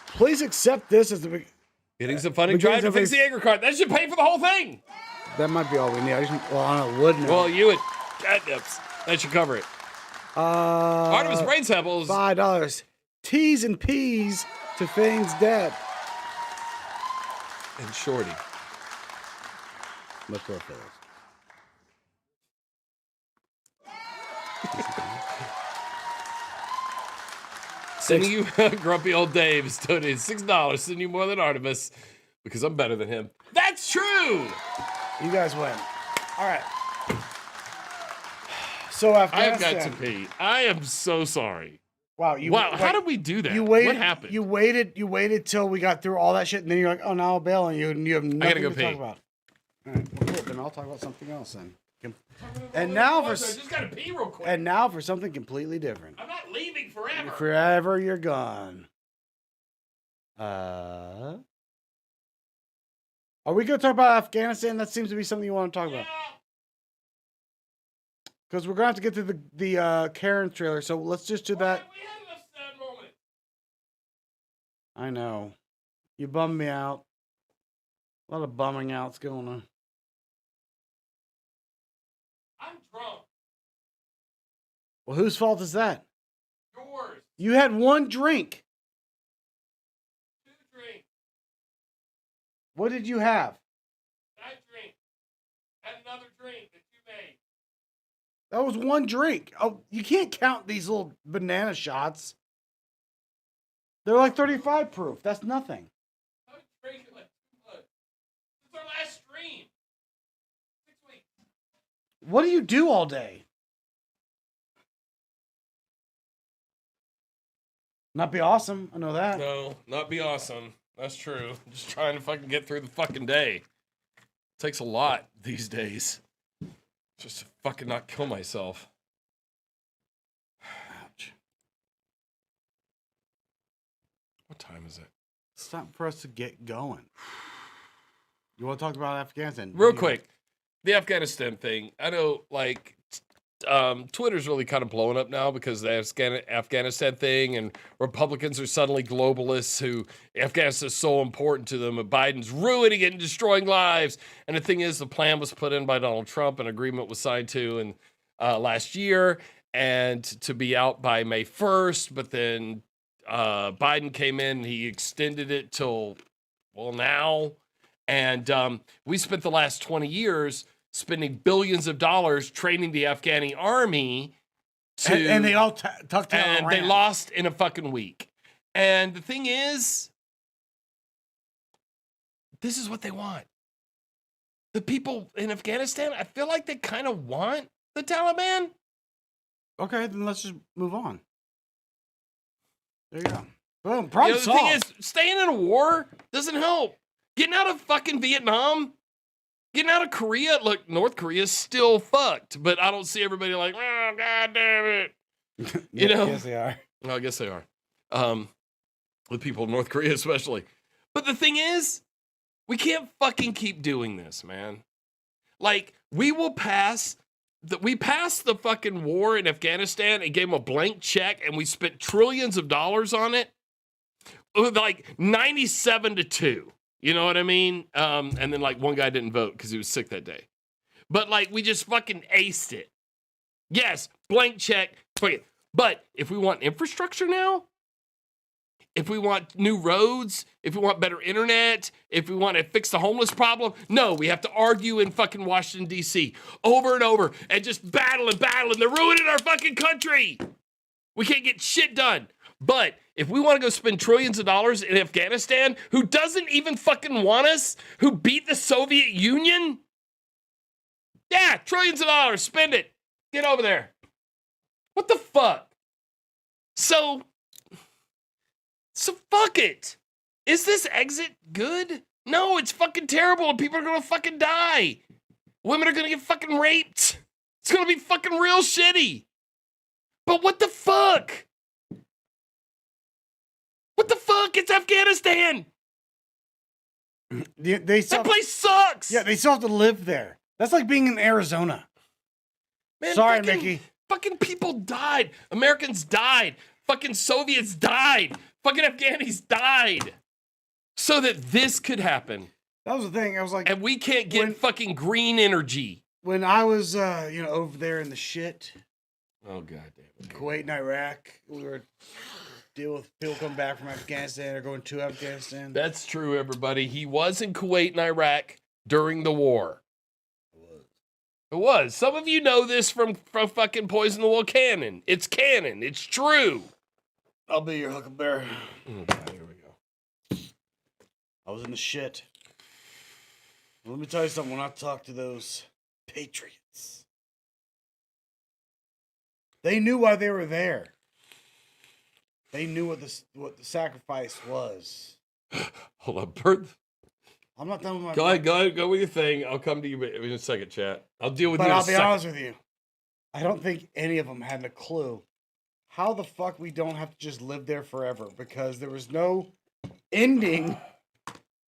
Please accept this as the big. Getting some funding Because drive to of fix a- the Agri card. That should pay for the whole thing. That might be all we need. I don't know. Wood now. Well, you and Catnips. That should cover it. Artemis brain samples. $5. T's and P's to Fane's dad. And Shorty. Let's go for this. Sending you grumpy old Dave has donated $6. Sending you more than Artemis because I'm better than him. That's true. You guys win. All right. So I have Afghanistan. got to pee. I am so sorry. Wow. How did we do that? You waited. What happened? You waited till we got through all that shit, and then you're like, "Oh, now I'll bail on you," and you have nothing gotta go to pee. talk about. All right. Well, cool. Then I'll talk about something else then. And now I just got to pee real quick. and now for something completely different. I'm not leaving forever. Forever you're gone. Are we gonna talk about Afghanistan? That seems to be something you want to talk about. Because we're gonna have to get to the Karen trailer, so let's just do that. We had enough sad moments. I know. You bummed me out. A lot of bumming outs going on. I'm drunk. Well, whose fault is that? Yours. You had one drink. 2 drinks. What did you have? That drink. And another drink that you made. That was one drink. Oh, you can't count these little banana shots. They're like 35 proof. That's nothing. I was drinking like too much. This is our last stream. 6 weeks. What do you do all day? Not be awesome. I know that. No, not be awesome. That's true. Just trying to fucking get through the fucking day. Takes a lot these days. Just to fucking not kill myself. Ouch. What time is it? It's time for us to get going. You want to talk about Afghanistan? Real quick, the Afghanistan thing. I know, like, Twitter's really kind of blowing up now because the Afghanistan thing, and Republicans are suddenly globalists who Afghanistan is so important to them, and Biden's ruining it and destroying lives. And the thing is, the plan was put in by Donald Trump, an agreement was signed to in last year, and to be out by May 1st. But then Biden came in and he extended it till, well, now. And we spent the last 20 years spending billions of dollars training the Afghani army to, and they all tucked in and they lost in a fucking week. And the thing is, this is what they want. The people in Afghanistan, I feel like they kind of want the Taliban. Okay, then let's just move on. There you go. Boom. Problem The solved. thing is, staying in a war doesn't help. Getting out of fucking Vietnam, getting out of Korea. Look, North Korea's still fucked, but I don't see everybody like, oh, God damn it. You know? Yes, they are. Well, I guess they are. The people of North Korea especially. But the thing is, we can't fucking keep doing this, man. Like, we passed the fucking war in Afghanistan and gave them a blank check, and we spent trillions of dollars on it. Like 97-2. You know what I mean? And then, like, one guy didn't vote because he was sick that day. But, like, we just fucking aced it. Yes, blank check. Fuck it. But if we want infrastructure now, if we want new roads, if we want better internet, if we want to fix the homeless problem, no, we have to argue in fucking Washington, D.C. over and over and just battle and battle, and they're ruining our fucking country. We can't get shit done. But if we want to go spend trillions of dollars in Afghanistan, who doesn't even fucking want us, who beat the Soviet Union, yeah, trillions of dollars, spend it. Get over there. What the fuck? So fuck it. Is this exit good? No, it's fucking terrible, and people are gonna fucking die. Women are gonna get fucking raped. It's gonna be fucking real shitty. But what the fuck? What the fuck? It's Afghanistan. That place sucks. Yeah, they still have to live there. That's like being in Arizona. Man, Sorry, Mickey. Fucking people died. Americans died. Fucking Soviets died. Fucking Afghanis died. So that this could happen. That was the thing. I was like, And we can't get fucking green energy. when I was, over there in the shit, Oh, God damn it. Kuwait and Iraq, we were dealing with people coming back from Afghanistan or going to Afghanistan. That's true, everybody. He was in Kuwait and Iraq during the war. It was. Some of you know this from fucking Poison the Well canon. It's canon. It's true. I'll be your huckleberry. Oh, God, here we go. I was in the shit. Let me tell you something. When I talk to those patriots, they knew why they were there. They knew what the sacrifice was. Hold up, Bert. I'm not done with my. Go with your thing. I'll come to you in a second, chat. I'll deal with But you in a I'll be second. honest with you. I don't think any of them had a clue how the fuck we don't have to just live there forever, because there was no ending,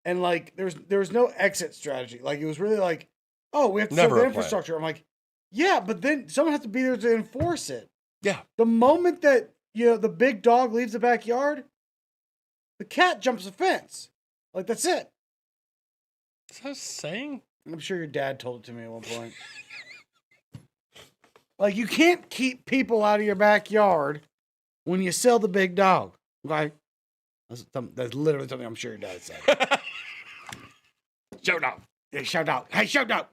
and like there was no exit strategy. Like it was really like, oh, we have to Never serve the a plan. infrastructure. I'm like, yeah, but then someone has to be there to enforce it. Yeah. The moment that the big dog leaves the backyard, the cat jumps the fence. Like that's it. Is that a saying? I'm sure your dad told it to me at one point. Like, you can't keep people out of your backyard when you sell the big dog. Okay? That's literally something I'm sure your dad said. Show dog. Hey, show dog. Hey, show dog.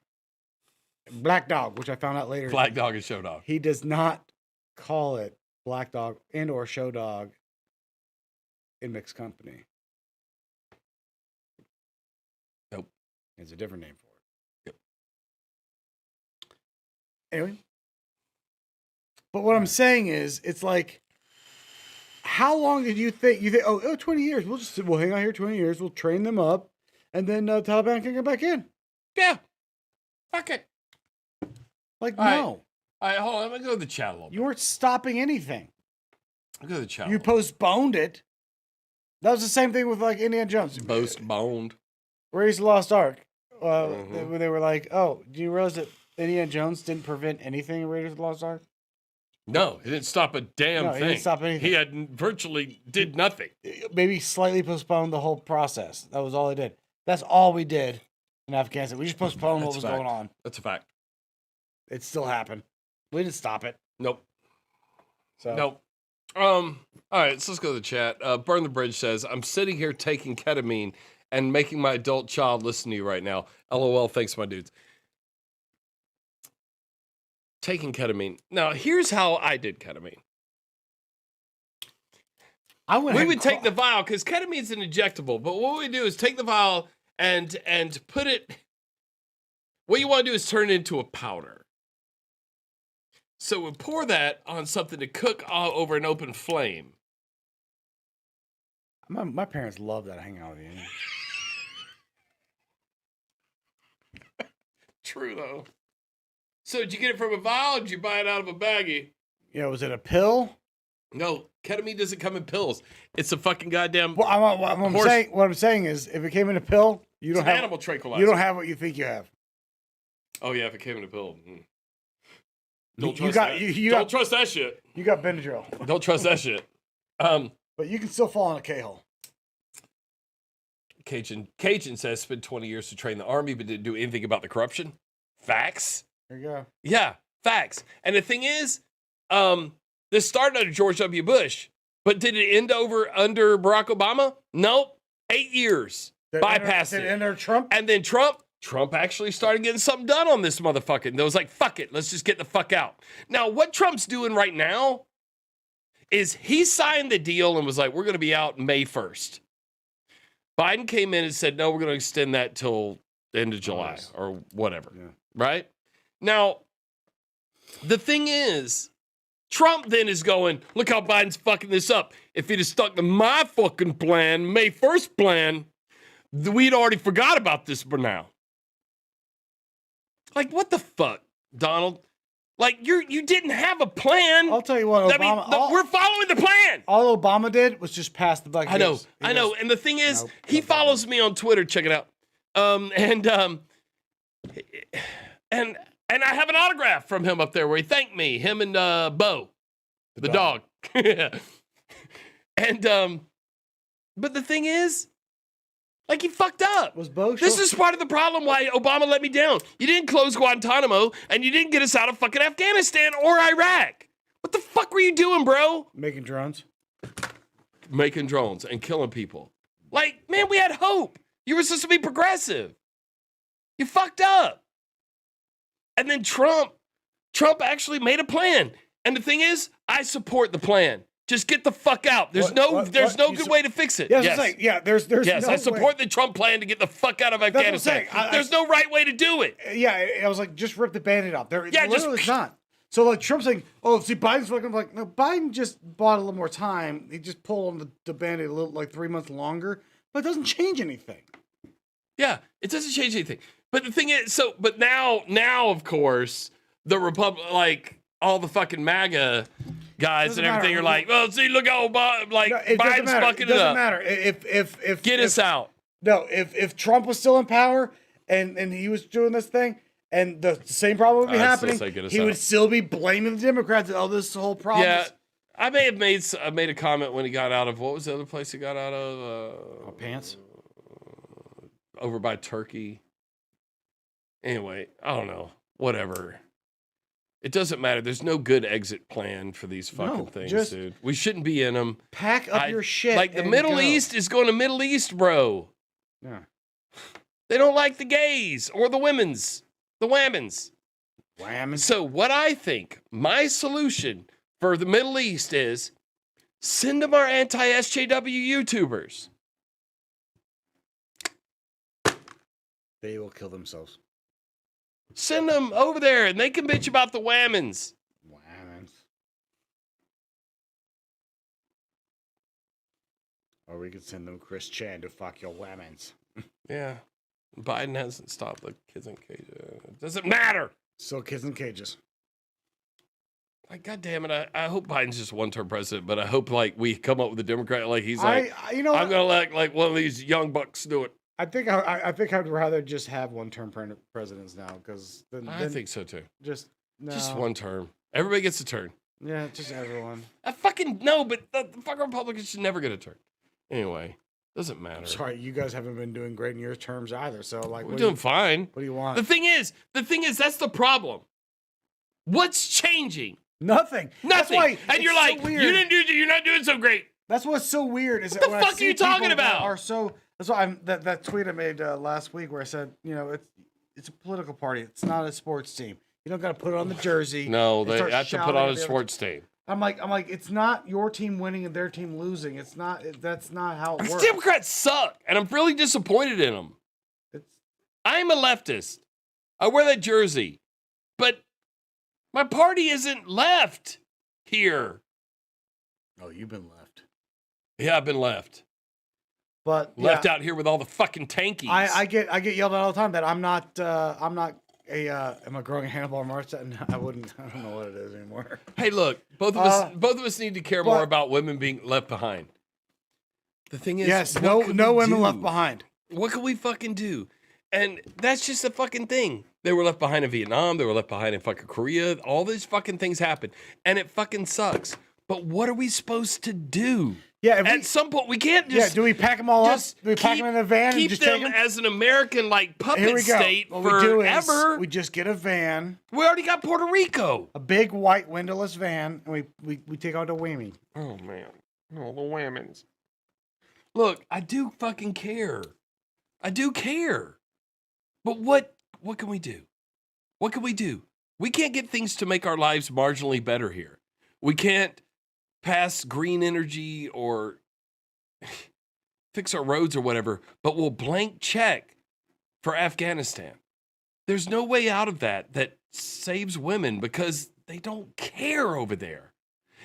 Black dog, which I found out later. Black dog and show dog. He does not call it black dog and or show dog in mixed company. Nope. It's a different name for it. Yep. Anyway. But what I'm saying is, it's like, how long did you think? You think, 20 years. We'll hang out here 20 years. We'll train them up, and then Taliban can get back in. Yeah. Fuck it. Like, All no. All right, hold on. I'm going to go to the chat a little bit. You weren't stopping anything. I'll go to the chat. You postponed it. That was the same thing with, like, Indiana Jones. Postponed. Raise the Lost Ark. They were like, oh, do you realize that Indiana Jones didn't prevent anything in Raiders of the Lost Ark? No, he didn't stop a damn thing. He didn't stop anything. He had virtually did nothing. Maybe slightly postponed the whole process. That was all he did. That's all we did in Afghanistan. We just postponed what was going on. That's a fact. It still happened. We didn't stop it. Nope. So. Nope. All right, so let's go to the chat. Burn the Bridge says, I'm sitting here taking ketamine and making my adult child listen to you right now. LOL, thanks, my dudes. Taking ketamine. Now, here's how I did ketamine. We would take the vial, because ketamine is an injectable, but what we do is take the vial and put it, what you want to do is turn it into a powder. So we pour that on something to cook over an open flame. My parents love that hanging out with you. True, though. So did you get it from a vial or did you buy it out of a baggie? Yeah, was it a pill? No, ketamine doesn't come in pills. It's a fucking goddamn. Well, what I'm saying is, if it came in a pill, you don't have animal tranquilizer. You don't have what you think you have. Oh yeah, if it came in a pill. Don't trust that shit. You got Benadryl. Don't trust that shit. But you can still fall in a K-hole. Cajun says spent 20 years to train the army, but didn't do anything about the corruption. Facts. There you go. Yeah, facts. And the thing is, this started under George W. Bush, but did it end under Barack Obama? Nope. 8 years. Bypassed it. Did it enter Trump? And then Trump actually started getting something done on this motherfucker. And it was like, fuck it, let's just get the fuck out. Now, what Trump's doing right now is he signed the deal and was like, we're going to be out May 1st. Biden came in and said, no, we're going to extend that till the end of July or whatever. Yeah. Right? Now, the thing is, Trump then is going, look how Biden's fucking this up. If he'd have stuck to my fucking plan, May 1st plan, we'd already forgot about this by now. Like, what the fuck, Donald? Like, you didn't have a plan. I'll tell you what, Obama. We're following the plan. All Obama did was just pass the buck. I know. And the thing is, he follows me on Twitter. Check it out. And I have an autograph from him up there where he thanked me. Him and Bo, the dog. And but the thing is, like, he fucked up. Was Bo? This is part of the problem why Obama let me down. You didn't close Guantanamo, and you didn't get us out of fucking Afghanistan or Iraq. What the fuck were you doing, bro? Making drones. Making drones and killing people. Like, man, we had hope. You were supposed to be progressive. You fucked up. And then Trump actually made a plan. And the thing is, I support the plan. Just get the fuck out. There's no good way to fix it. Yes, there's yes, no I support the Trump plan to get the fuck out of Afghanistan. There's no right way to do it. Yeah, I was like, just rip the Band-Aid off. It's not. So like Trump's saying, oh, see, Biden's fucking like, no, Biden just bought a little more time. He just pulled on the Band-Aid a little, like 3 months longer, but it doesn't change anything. Yeah, it doesn't change anything. But the thing is, but now of course, the like all the fucking MAGA guys and everything are like, well, see, look how Biden's fucking it up. It doesn't matter. If get us out. No, if Trump was still in power and he was doing this thing and the same problem would be happening, he would still be blaming the Democrats. Oh, this whole problem. Yeah, I may have made a comment when he got out of, what was the other place he got out of? Pants. Over by Turkey. Anyway, I don't know. Whatever. It doesn't matter. There's no good exit plan for these fucking things, dude. We shouldn't be in them. Pack up your shit. Like, the Middle East is going to Middle East, bro. Yeah. They don't like the gays or the women's. The whammons. Whammons. So what I think, my solution for the Middle East is send them our anti-SJW YouTubers. They will kill themselves. Send them over there, and they can bitch about the whammons. Whammons. Or we could send them Chris Chan to fuck your whammons. Yeah. Biden hasn't stopped the kids in cages. It doesn't matter. So kids in cages. Like, God damn it. I hope Biden's just one-term president, but I hope, like, we come up with a Democrat. Like, he's like, you know, I'm going to let, like, one of these young bucks do it. I think I'd rather just have one-term presidents now, because I think so, too. Just no. Just one term. Everybody gets a turn. Yeah, just everyone. I fucking know, but the fucking Republicans should never get a turn. Anyway, doesn't matter. Sorry, you guys haven't been doing great in your terms either. So, like, We're doing fine. What do you want? The thing is, that's the problem. What's changing? Nothing. Nothing. And you're like, you're not doing so great. That's what's so weird. Is what the fuck are you talking about? That's why that tweet I made last week where I said, you know, it's a political party. It's not a sports team. You don't got to put it on the jersey. No, they have to put on a sports team. I'm like, it's not your team winning and their team losing. It's not. That's not how it works. Democrats suck, and I'm really disappointed in them. I'm a leftist. I wear that jersey, but my party isn't left here. Oh, you've been left. Yeah, I've been left. But left out here with all the fucking tankies. I get yelled at all the time that I'm not am I growing a handlebar march? No, I don't know what it is anymore. Hey, look, both of us need to care more about women being left behind. The thing is, yes, no women left behind. What can we fucking do? And that's just a fucking thing. They were left behind in Vietnam. They were left behind in fucking Korea. All these fucking things happen, and it fucking sucks. But what are we supposed to do? Yeah, at some point we can't just. Yeah, do we pack them all up? Do we pack them in a van and just take them as an American like puppet state what forever? We do is we just get a van. We already got Puerto Rico. A big white windowless van, and we take out the women. Oh man, all the women's. Look, I do fucking care. I do care. But what can we do? What can we do? We can't get things to make our lives marginally better here. We can't pass green energy or fix our roads or whatever, but we'll blank check for Afghanistan. There's no way out of that saves women because they don't care over there.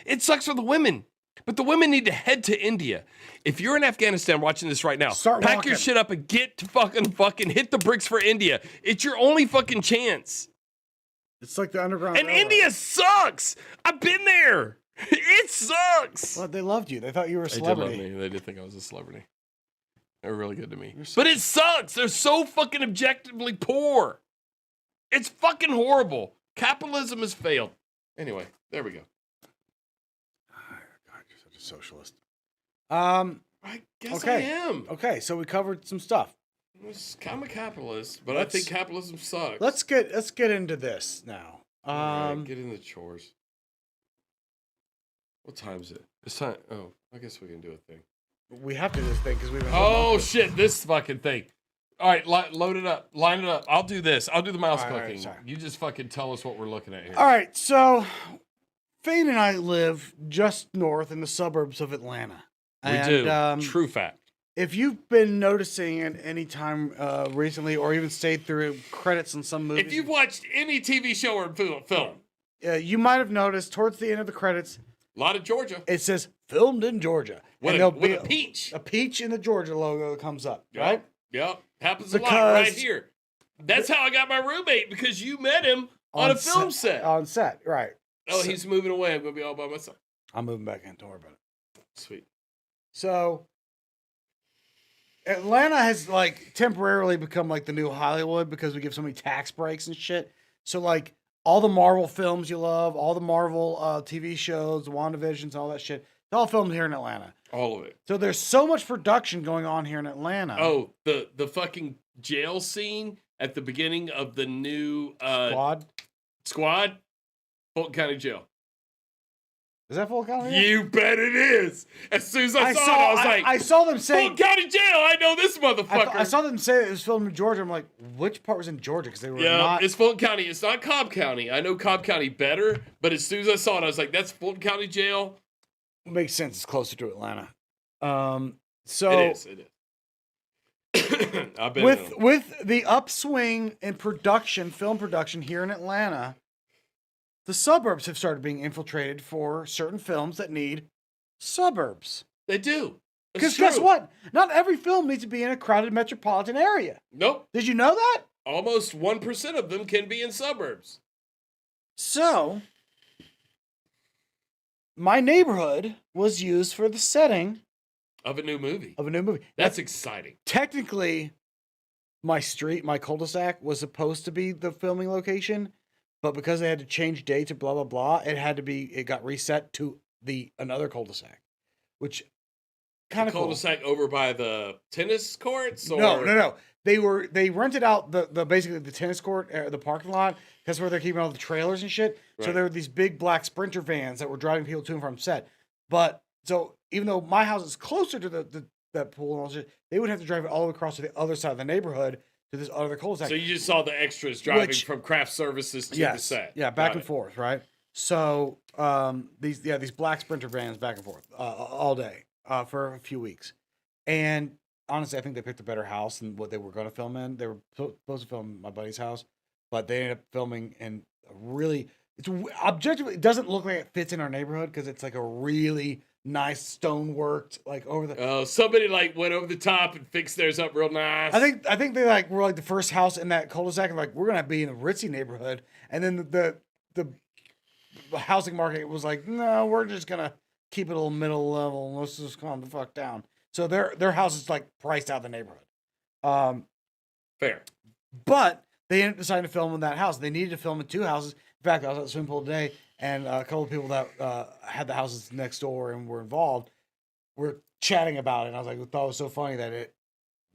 It sucks for the women, but the women need to head to India. If you're in Afghanistan watching this right now, pack your shit up and get to fucking hit the bricks for India. It's your only fucking chance. It's like the underground. And India sucks. I've been there. It sucks. Well, they loved you. They thought you were a celebrity. They did love me. They did think I was a celebrity. They were really good to me. But it sucks. They're so fucking objectively poor. It's fucking horrible. Capitalism has failed. Anyway, there we go. God, you're such a socialist. I guess I am. Okay, so we covered some stuff. I'm a capitalist, but I think capitalism sucks. Let's get into this now. Right, get into chores. What time is it? It's time. Oh, I guess we can do a thing. We have to do this thing because we've been. Oh shit! This fucking thing. All right, load it up. Line it up. I'll do this. I'll do the mouse clicking. Right, you just fucking tell us what we're looking at here. All right, so Fane and I live just north in the suburbs of Atlanta. We do. True fact. If you've been noticing at any time recently, or even stayed through credits in some movies, if you've watched any TV show or film, you might have noticed towards the end of the credits, a lot of Georgia. It says filmed in Georgia. With a peach. A peach in the Georgia logo comes up, right? Yep. Happens a lot right here. That's how I got my roommate, because you met him on a film set. On set, right. Oh, so, he's moving away. I'm going to be all by myself. I'm moving back in. Don't worry about it. Sweet. So, Atlanta has, like, temporarily become, like, the new Hollywood because we give so many tax breaks and shit. So, like, all the Marvel films you love, all the Marvel TV shows, the WandaVisions, all that shit, it's all filmed here in Atlanta. All of it. So there's so much production going on here in Atlanta. Oh, the fucking jail scene at the beginning of the new Squad? Fulton County Jail. Is that Fulton County? You bet it is. As soon as I saw it, I was like, I saw them say Fulton County Jail. I know this motherfucker. I saw them say it was filmed in Georgia. I'm like, which part was in Georgia? Because they were not. It's Fulton County. It's not Cobb County. I know Cobb County better, but as soon as I saw it, I was like, that's Fulton County Jail. Makes sense. It's closer to Atlanta. So it is. I've been in them. with the upswing in production, film production here in Atlanta, the suburbs have started being infiltrated for certain films that need suburbs. They do. It's Because guess true. what? Not every film needs to be in a crowded metropolitan area. Nope. Did you know that? Almost 1% of them can be in suburbs. So, my neighborhood was used for the setting Of a new movie. of a new movie. That's exciting. Technically, my street, my cul-de-sac, was supposed to be the filming location, but because they had to change dates and blah blah blah, it got reset to another cul-de-sac, which kind of cool. Cul-de-sac over by the tennis courts? Or... No. They rented out the basically the tennis court, the parking lot. That's where they're keeping all the trailers and shit. So Right. there were these big black Sprinter vans that were driving people to and from set. But so even though my house is closer to that pool and all that shit, they would have to drive it all the way across to the other side of the neighborhood to this other cul-de-sac. So you just saw the extras driving Which- from craft services to the set. Yeah, back Got and it. forth, right? So these black Sprinter vans back and forth all day for a few weeks, and honestly, I think they picked a better house than what they were going to film in. They were supposed to film my buddy's house, but they ended up filming in a really. It's objectively, it doesn't look like it fits in our neighborhood because it's like a really nice stoneworked like over the. Oh, somebody like went over the top and fixed theirs up real nice. I think they like were like the first house in that cul-de-sac, and like we're gonna be in a ritzy neighborhood, and then the housing market was like, no, we're just gonna keep it a little middle level and let's just calm the fuck down. So their house is like priced out of the neighborhood. Fair. But they ended up deciding to film in that house. They needed to film in two houses. In fact, I was at the swimming pool today, and a couple of people that had the houses next door and were involved were chatting about it. And I was like, I thought it was so funny that it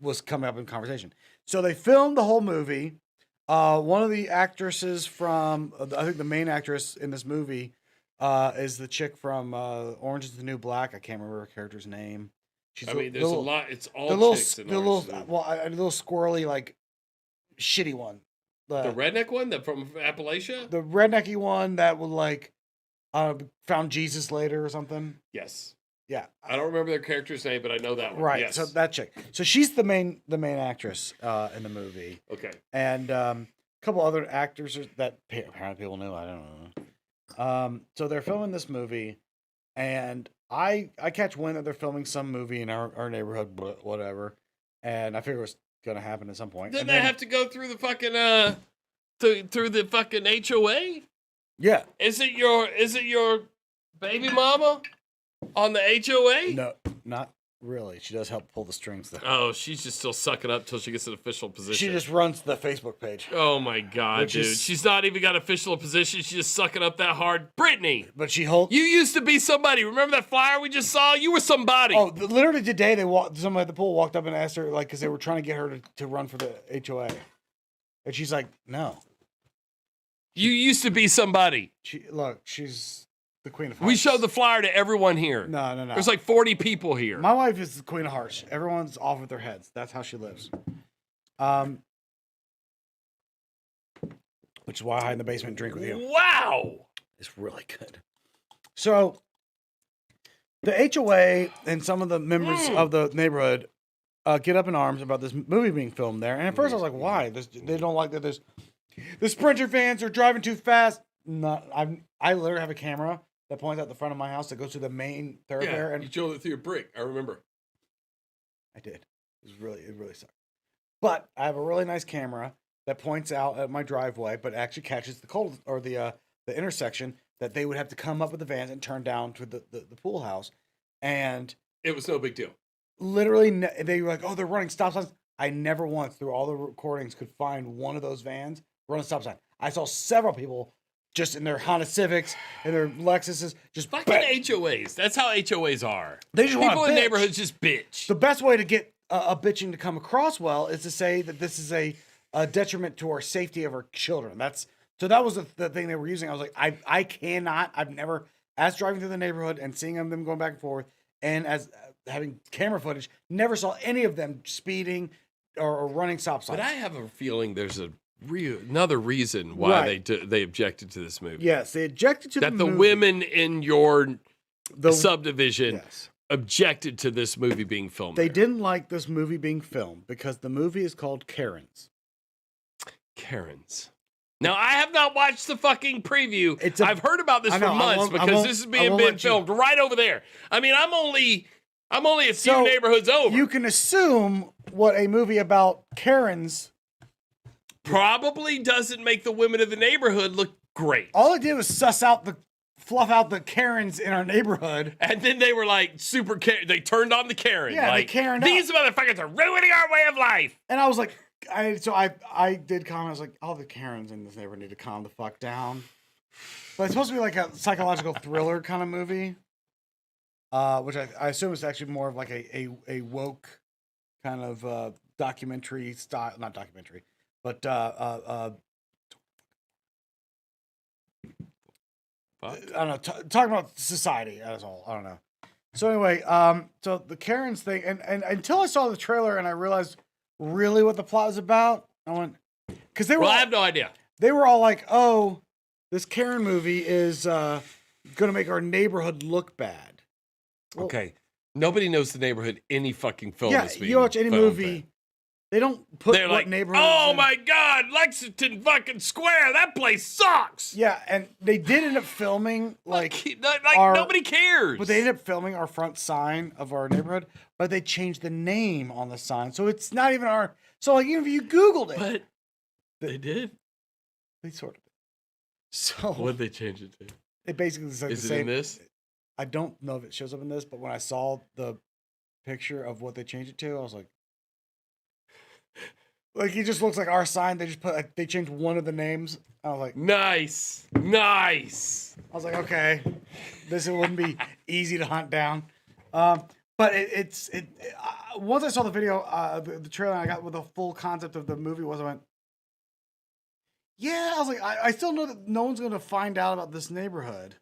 was coming up in conversation. So they filmed the whole movie. One of the actresses from, I think the main actress in this movie is the chick from Orange is the New Black. I can't remember her character's name. She's I mean, there's a lot. It's all the chicks in little, Orange is the New well, a little squirrely, like shitty one. The redneck one that from Appalachia? The rednecky one that would like found Jesus later or something. Yes. Yeah, I don't remember their character's name, but I know that one. right. Yes. So that chick. So she's the main actress in the movie, Okay. and a couple other actors that apparently people knew. I don't know. So they're filming this movie, and I catch wind that they're filming some movie in our neighborhood, whatever, and I figure it was gonna happen at some point. Didn't And they then- have to go through the fucking through the fucking HOA? Yeah. Is it your baby mama on the HOA? No, not really. She does help pull the strings though. Oh, she's just still sucking up till she gets an official position. She just runs the Facebook page. Oh my god, Which dude. is- She's not even got official position. She's just sucking up that hard. Brittany, But she holds. you used to be somebody. Remember that flyer we just saw? You were somebody. Oh, literally today somebody at the pool walked up and asked her, like, because they were trying to get her to run for the HOA. And she's like, no. You used to be somebody. She's the queen of hearts. We showed the flyer to everyone here. No. There's like 40 people here. My wife is the queen of hearts. Everyone's off with their heads. That's how she lives. Which is why I hide in the basement and drink with you. Wow. It's really good. So, the HOA and some of the members of the neighborhood get up in arms about this movie being filmed there. And at first I was like, why? They don't like that the Sprinter vans are driving too fast. I literally have a camera that points out the front of my house that goes to the main thoroughfare. Yeah, And you showed it through a brick. I remember. I did. It really sucked. But I have a really nice camera that points out at my driveway, but actually catches the intersection that they would have to come up with the vans and turn down to the pool house. And It was no big deal. literally, they were like, oh, they're running stop signs. I never once, through all the recordings, could find one of those vans run a stop sign. I saw several people just in their Honda Civics and their Lexuses just Fucking HOAs. That's how HOAs are. They just People wanna in bitch. neighborhoods just bitch. The best way to get a bitching to come across well is to say that this is a detriment to our safety of our children. That was the thing they were using. I was like, I cannot. I've never, as driving through the neighborhood and seeing them going back and forth, and as having camera footage, never saw any of them speeding or running stop signs. But I have a feeling there's another reason why they objected to this movie. Yes, they objected to that the the movie. women in your subdivision Yes. objected to this movie being filmed. They there. didn't like this movie being filmed because the movie is called Karens. Karens. Now, I have not watched the fucking preview. I've heard about this I know, for I months won't- I because won't- this is I being won't let you- filmed right over there. I mean, I'm only a few So, neighborhoods over. You can assume what a movie about Karens. Probably doesn't make the women of the neighborhood look great. All it did was fluff out the Karens in our neighborhood. And then they were like they turned on the Karen. Yeah, like, they Karen these motherfuckers are ruining our way of life. And I was like, I did comment. I was like, all the Karens in this neighborhood need to calm the fuck down. But it's supposed to be like a psychological thriller kind of movie, which I assume is actually more of like a woke kind of documentary style, not documentary, but I don't know, talking about society as a whole. I don't know. So anyway, so the Karens thing, and until I saw the trailer and I realized really what the plot was about, I went, because they were. Well, I have no idea. They were all like, "Oh, this Karen movie is going to make our neighborhood look bad." Well, Okay, nobody knows the neighborhood any fucking film. yeah, is being you watch any filmed movie, in. they don't put They're what like, neighborhood. oh my God, Lexington fucking Square, that place sucks. Yeah, and they did end up filming like Nobody cares. But they ended up filming our front sign of our neighborhood, but they changed the name on the sign, so it's not even our. So like, even if you Googled it, But they did. they sort of. So What did they change it to? it basically said Is the it same. in this? I don't know if it shows up in this, but when I saw the picture of what they changed it to, I was like it just looks like our sign. They just they changed one of the names. I was like, Nice. okay, this wouldn't be easy to hunt down. But once I saw the video, the trailer, and I got what the full concept of the movie was. I went, yeah. I was like, I still know that no one's going to find out about this neighborhood.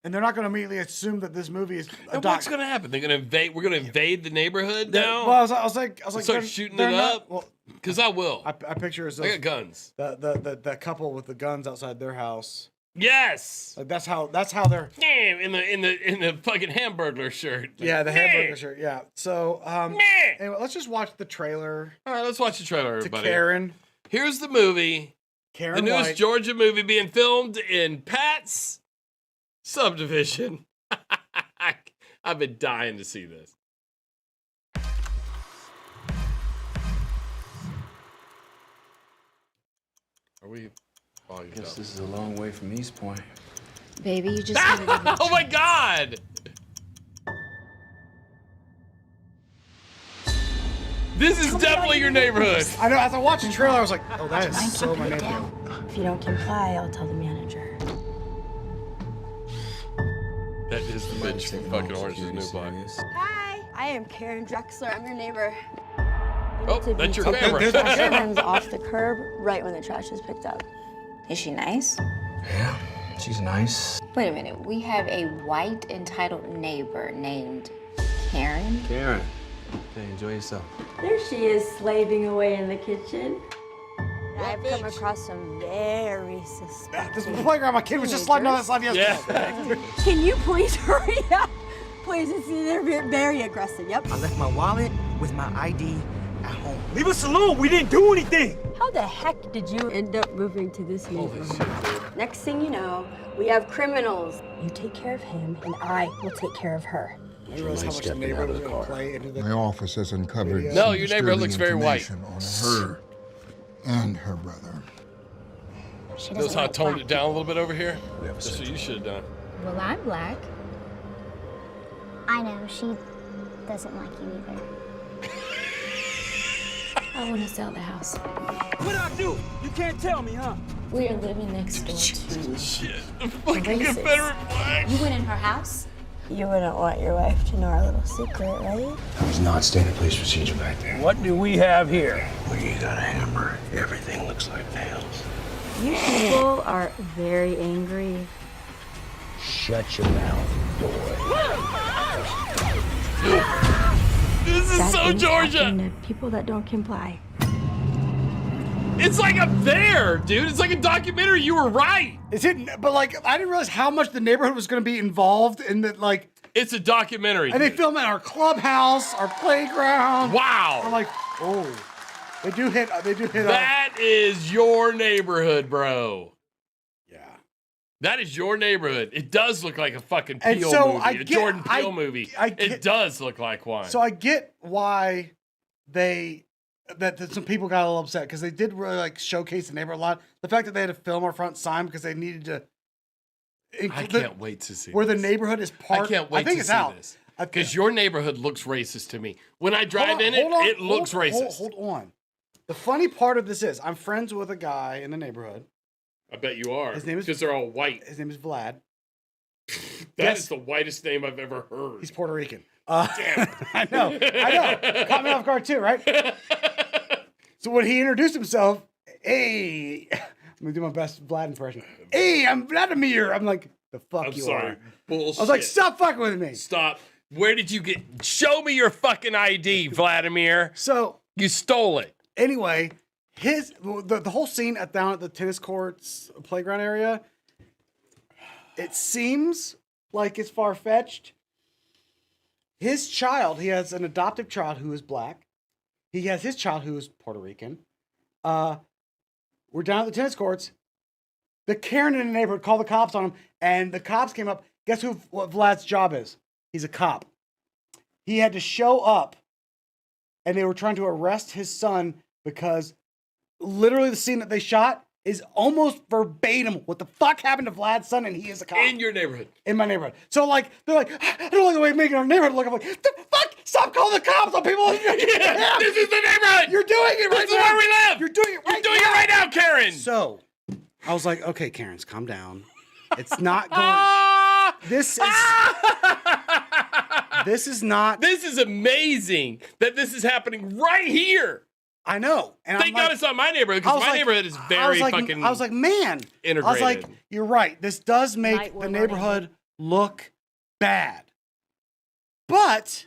And they're not going to immediately assume that this movie is. And what's going to happen? They're going to invade. We're going to invade the neighborhood now. Well, I was like, start shooting it up. Well, Because I will. I picture as I got guns. the couple with the guns outside their house. Yes. Like that's how they're. Yeah, in the fucking Hamburglar shirt. Yeah, the hamburger shirt. Yeah. So anyway, let's just watch the trailer. All right, let's watch the trailer, To everybody. Karen. Here's the movie. Karen The newest White. Georgia movie being filmed in Pat's subdivision. I've been dying to see this. Are we? I guess this is a long way from East Point. Baby, you just needed to Oh my God! This is definitely your neighborhood. I know. As I watched the trailer, I was like, "Oh, that is Mind so my keeping it neighborhood." down? If you don't comply, I'll tell the manager. That is the bitch from fucking Orange is the New Black. Hi, I am Karen Drexler. I'm your neighbor. Oh, that's your there's camera. my She runs off the curb right when the trash is picked up. Is she nice? Yeah, she's nice. Wait a minute. We have a white entitled neighbor named Karen. Karen, okay, enjoy yourself. There she is, slaving away in the kitchen. I've come across some very suspicious. This playground, my kid was just sliding on that slide yesterday. Yeah. Can you please hurry up? Please, they're very aggressive. Yep. I left my wallet with my ID at home. Leave us alone. We didn't do anything. How the heck did you end up moving to this neighborhood? Next thing you know, we have criminals. You take care of him, and I will take care of her. I realized how much the neighborhood was going to play into the. My office has uncovered No, some your neighborhood looks very white. disturbing information on her and her brother. She Notice doesn't how I like toned black it down a little bit over here? Yeah, That's what you should have done. people. Well, I'm black. I know, she doesn't like you either. I want to sell the house. What'd I do? You can't tell me, huh? We are living next door to Shit. The fucking Racist. Confederate flag. You went in her house? You wouldn't want your wife to know our little secret, right? That was not standard police procedure back there. What do we have here? When you got a hammer, everything looks like nails. You people are very angry. Shut your mouth, This is Bad so things Georgia. happen to people that don't comply. It's like I'm there, dude. It's like a documentary. You were right. Is it? But like, I didn't realize how much the neighborhood was going to be involved in that. Like, It's a documentary. And they dude. film it in our clubhouse, our playground. Wow. I'm like, oh, they do hit. That is your neighborhood, bro. Yeah. That is your neighborhood. It does look like a fucking And Peele so movie, a Jordan Peele movie. It does look like one. So I get why that some people got a little upset because they did really like showcase the neighborhood a lot. The fact that they had to film our front sign because they needed to. I can't wait to see where this. the neighborhood is part. I can't wait I think to it's see out. this. Because your neighborhood looks racist to me. When I drive it looks racist. Hold on. The funny part of this is I'm friends with a guy in the neighborhood. I bet you are. His name is because they're all white. His name is Vlad. That is the whitest name I've ever heard. He's Puerto Rican. Damn. I know. Caught me off guard too, right? So when he introduced himself, hey, I'm gonna do my best Vlad impression. Hey, I'm Vladimir. I'm like, the fuck I'm you sorry. are. Bullshit. I was like, stop fucking with me. Stop. Where did you get? Show me your fucking ID, Vladimir. So you stole it. Anyway, the whole scene down at the tennis courts playground area, it seems like it's far-fetched. His child, he has an adoptive child who is black. He has his child who is Puerto Rican. We're down at the tennis courts. The Karen in the neighborhood called the cops on him, and the cops came up. Guess what Vlad's job is? He's a cop. He had to show up, and they were trying to arrest his son because literally the scene that they shot is almost verbatim what the fuck happened to Vlad's son, and he is a cop. In your neighborhood. In my neighborhood. So, like, they're like, I don't like the way you're making our neighborhood look. I'm like, the fuck? Stop calling the cops on people. This is the neighborhood. You're doing it right now. This is where we live. You're doing it right now. You're doing it right now, Karen. So, I was like, okay, Karens, calm down. It's not going. This is not. This is amazing that this is happening right here. I know. And Thank God it's not my neighborhood because my neighborhood is very fucking. I was like, man. Integrated. I was like, you're right. This does make the neighborhood look bad. But.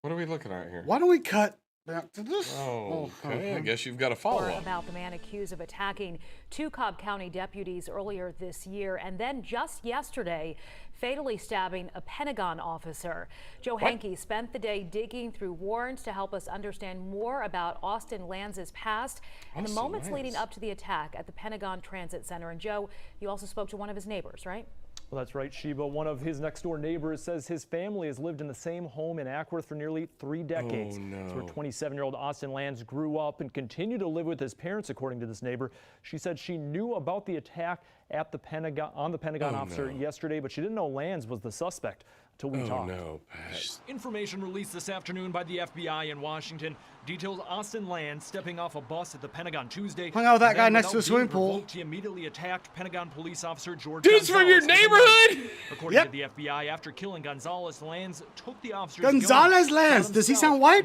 What are we looking at here? Why don't we cut back to this? Oh, okay. I guess you've got to follow up. About the man accused of attacking 2 Cobb County deputies earlier this year and then just yesterday fatally stabbing a Pentagon officer. Joe Hankey spent the day digging through warrants to help us understand more about Austin Lanz's past and the moments leading up to the attack at the Pentagon Transit Center. And Joe, you also spoke to one of his neighbors, right? Well, that's right, Sheba. One of his next door neighbors says his family has lived in the same home in Ackworth for nearly 3 decades. Oh, no. It's where 27-year-old Austin Lanz grew up and continued to live with his parents, according to this neighbor. She said she knew about the attack at the Pentagon officer yesterday, but she didn't know Lanz was the suspect until we talked. No, Pat. Information released this afternoon by the FBI in Washington details Austin Lanz stepping off a bus at the Pentagon Tuesday. Hung out with that guy next to a swimming pool. He immediately attacked Pentagon police officer George Dude's from your neighborhood? According to the FBI, after killing Gonzalez, Lanz took the officer's Gonzalez Lanz. Does he sound white?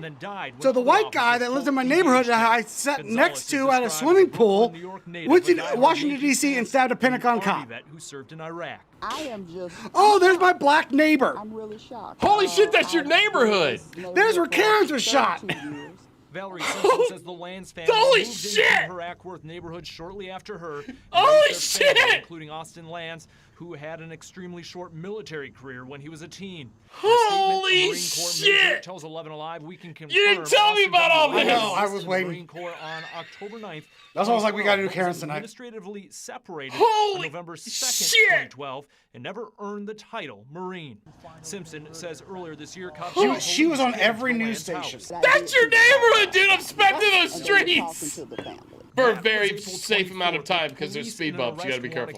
So the white guy that lives in my neighborhood that I sat next to at a swimming pool went to Washington, D.C. and stabbed a Pentagon cop. Who served in Iraq. I am just. Oh, there's my black neighbor. I'm really shocked. Holy shit, that's your neighborhood. There's where Karen's was shot. Valerie Simpson says the Lanz family Holy moved shit! into her Ackworth neighborhood shortly after her. Holy shit! Family, including Austin Lanz, who had an extremely short military career when he was a teen. Holy shit! Tells 11 Alive we can confirm. You didn't tell me about all this. I know, I was waiting. Marine Corps on October 9th. That's why I was like, we got to do Karen's tonight. Administratively separated Holy on November 2nd, shit! 2012, and never earned the title Marine. Simpson says earlier this year, she was on every news station. That's your neighborhood, dude. I'm spent in those streets. For a very safe amount of time because there's speed bumps. You gotta be careful.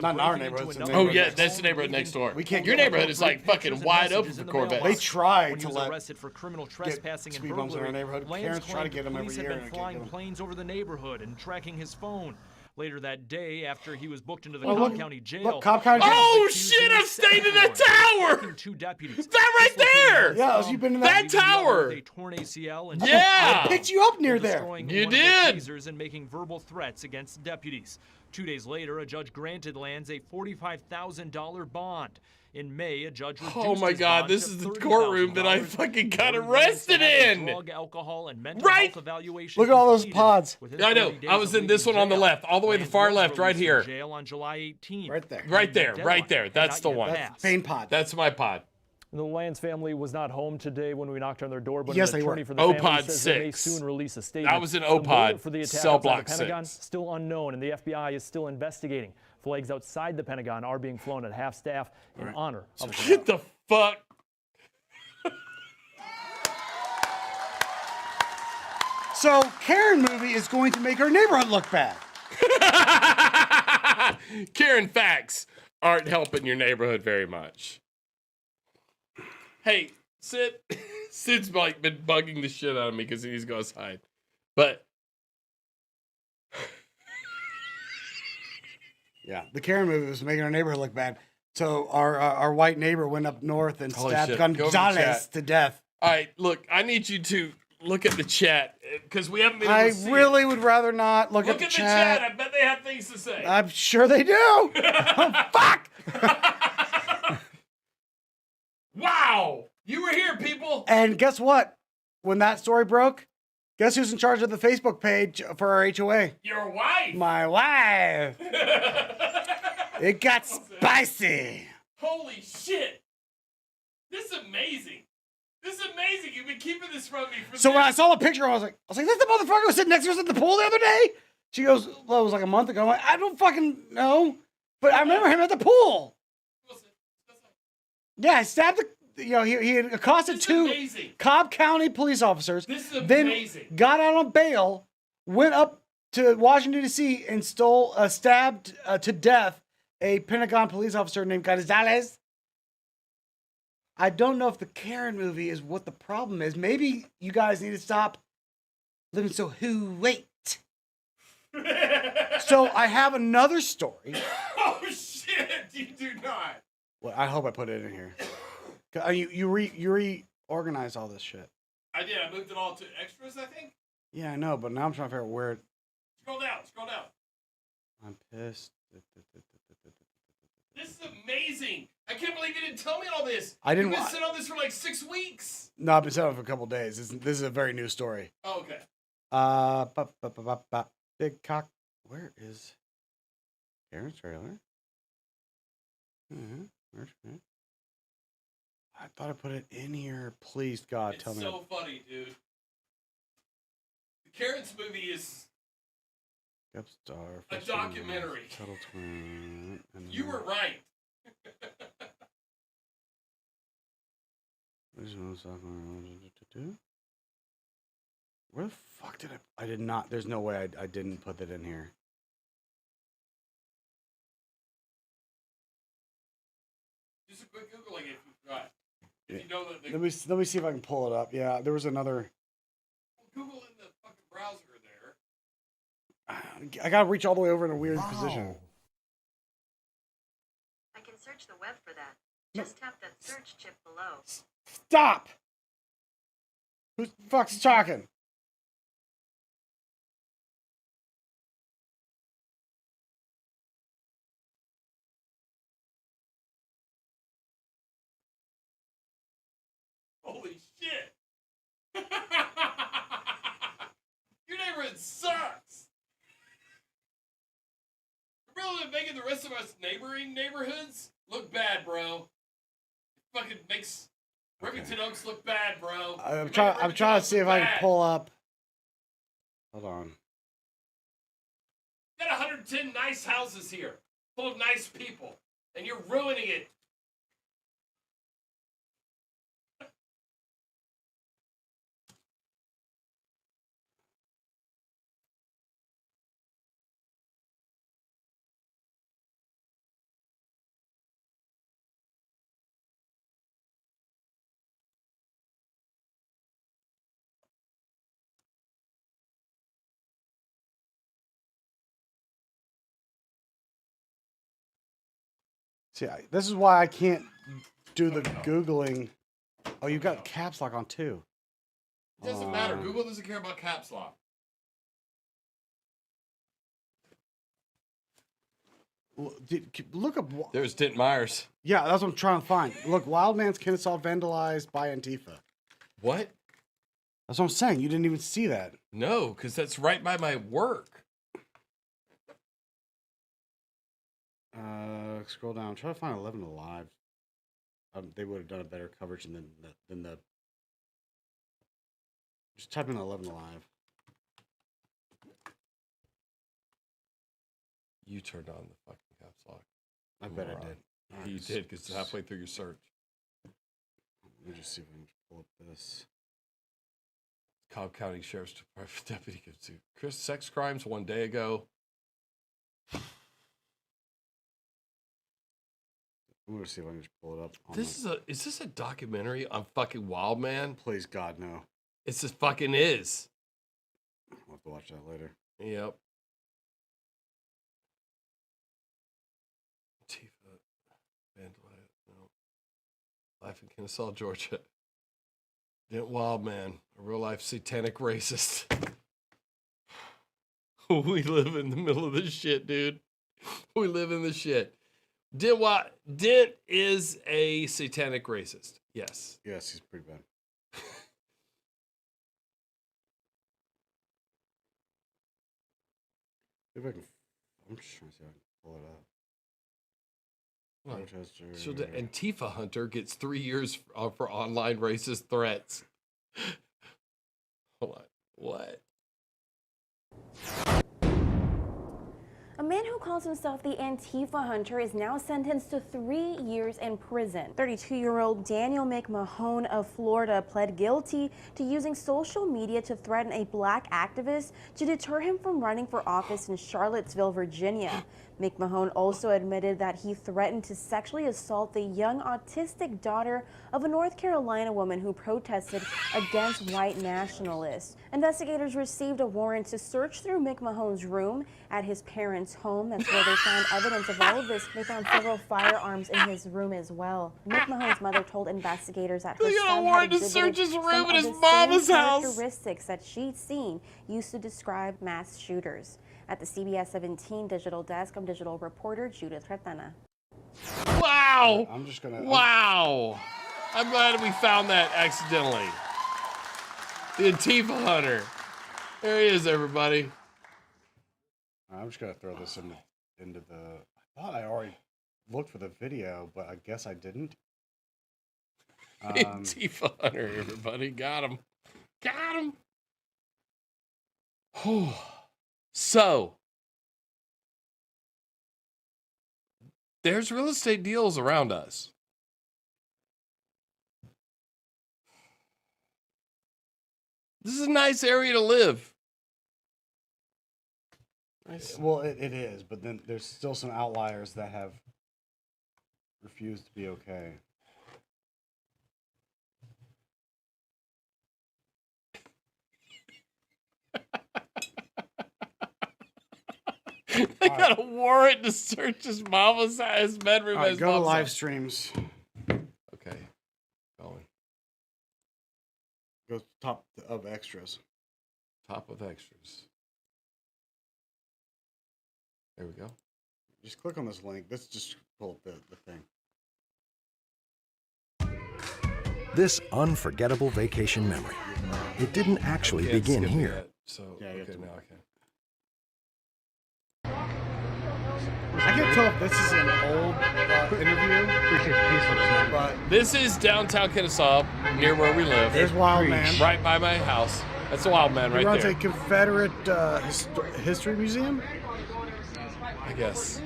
Not in our neighborhood. Oh yeah, that's the neighborhood next door. We can't. Your neighborhood is like fucking wide open for Corvettes. They tried to let arrested for criminal trespassing speed bumps in our neighborhood. Karen's trying to get them every year. Police have been flying planes over the neighborhood and tracking his phone. Later that day, after he was booked into the Cobb County Jail. Oh shit! I've stayed in that tower. 2 deputies. That right there. Yeah, you've been in that tower. They torn ACL and yeah, I picked you up near there. You did. And making verbal threats against deputies. 2 days later, a judge granted Lanz a $45,000 bond. In May, a judge reduced oh my his God, bond this to is the courtroom that I fucking got Lanz arrested had a in. Drug, alcohol, and mental Right. health evaluation Look at all those pods. I know. I was in this one on the left, all the way to the far left, right here. Jail on July 18th. Right there. Right there. Right there. That's the one. Pain pod. That's my pod. The Lands family was not home today when we knocked on their door, but Yes, an they were. attorney for the family OPOD says they may 6. soon release a statement. That was an The OPOD, motive for the attack cell outside block the Pentagon 6. still unknown, and the FBI is still investigating. Flags outside the Pentagon are being flown at half staff in honor of the Get the fuck. So Karen movie is going to make our neighborhood look bad. Karen facts aren't helping your neighborhood very much. Hey, Sid. Sid's like been bugging the shit out of me because he needs to go outside. But yeah, the Karen movie was making our neighborhood look bad. So our white neighbor went up north and Holy stabbed shit. Go over the Gonzalez chat. to death. all right, look, I need you to look at the chat because we haven't been able I to see really it. would rather not look Look at the at chat. I bet they have things to say. I'm sure they do. Oh, fuck! Wow! You were here, people. And guess what? When that story broke, guess who's in charge of the Facebook page for our HOA? Your wife. My wife. It got spicy. Holy shit! This is amazing. This is amazing. You've been keeping this from me for So this. when I saw the picture, I was like, that's the motherfucker who was sitting next to us at the pool the other day? She goes, well, it was like a month ago. I'm like, I don't fucking know. But I remember him at the pool. Yeah, I stabbed he had accosted two amazing. Cobb County police officers. This is then amazing. got out on bail, went up to Washington, D.C. and stabbed to death a Pentagon police officer named Gonzalez. I don't know if the Karen movie is what the problem is. Maybe you guys need to stop living so wait. So I have another story. Oh shit! You do not. Well, I hope I put it in here. You reorganized all this shit. I did. I moved it all to extras, I think. Yeah, I know, but now I'm trying to figure out where it... Scroll down. Scroll down. I'm pissed. This is amazing. I can't believe you didn't tell me all this. I didn't You've been wa- sitting on this for like 6 weeks. No, I've been sitting on it for a couple days. This is a very new story. Oh, okay. Big cock. Where is Karen's trailer? Where's it? I thought I put it in here. Please, God, tell It's me. so funny, dude. The Karen's movie is Star, a documentary. Tuttle Twin. And You were right. Where the fuck did I did not. There's no way I didn't put that in here. Just a quick Googling if you forgot. If Yeah. you know that the Let me see if I can pull it up. Yeah, there was another. Google in the fucking browser there. I gotta reach all the way over in a weird position. I can search the web for that. Just tap that search chip below. Stop! Who the fuck's talking? Holy shit! Your neighborhood sucks. You're really making the rest of us neighboring neighborhoods look bad, bro. It fucking makes Rivington Oaks look bad, bro. I'm trying to see if I can pull up. Hold on. You got 110 nice houses here, full of nice people, and you're ruining it. See, this is why I can't do the Googling. Oh, you got caps lock on too. It doesn't matter. Google doesn't care about caps lock. Look up. There's Dent Myers. Yeah, that's what I'm trying to find. Look, Wild Man's Kennesaw vandalized by Antifa. What? That's what I'm saying. You didn't even see that. No, because that's right by my work. Scroll down. Try to find 11 Alive. they would have done a better coverage than the. Just type in 11 Alive. You turned on the fucking caps lock. I bet I did. You did, because halfway through your search. Let me just see if I can pull up this. Cobb County Sheriff's Department deputy gives to Chris sex crimes 1 day ago. I'm gonna see if I can just pull it up. Is this a documentary on fucking Wild Man? Please God, no. It's just fucking is. I'll have to watch that later. Yep. Tifa. Vandalite. No. Life in Kennesaw, Georgia. Dent Wild Man, a real life satanic racist. We live in the middle of this shit, dude. We live in the shit. Dent is a satanic racist. Yes. Yes, he's pretty bad. If I can, I'm just trying to see if I can pull it up. Rochester. So the Antifa hunter gets 3 years for online racist threats. Hold on. What? A man who calls himself the Antifa hunter is now sentenced to 3 years in prison. 32-year-old Daniel McMahon of Florida pled guilty to using social media to threaten a black activist to deter him from running for office in Charlottesville, Virginia. McMahon also admitted that he threatened to sexually assault the young autistic daughter of a North Carolina woman who protested against white nationalists. Investigators received a warrant to search through McMahon's room at his parents' home. That's where they found evidence of all of this. They found several firearms in his room as well. McMahon's mother told investigators that her son had exhibited some of the same characteristics that she'd seen used to describe mass shooters. At the CBS 17 digital desk, I'm digital reporter Judith Retana. Wow! I'm just gonna. Wow! I'm glad we found that accidentally. The Antifa hunter. There he is, everybody. I'm just gonna throw this into the. I thought I already looked for the video, but I guess I didn't. Antifa hunter, everybody. Got him. Got him. Whew. So, there's real estate deals around us. This is a nice area to live. Nice. Well, it is, but then there's still some outliers that have refused to be okay. They got a warrant to search his mama's his bedroom. All right, his go to mom's live house. streams. Okay, going. Go top of extras. Top of extras. There we go. Just click on this link. Let's just pull up the thing. This unforgettable vacation memory. It didn't actually begin here. Yet, so Yeah, okay, now I can. I can't tell if this is an old interview, but This is downtown Kennesaw, near where we live. there's Wild Man. Right by my house. That's the Wild Man He right runs there. a Confederate history museum. I guess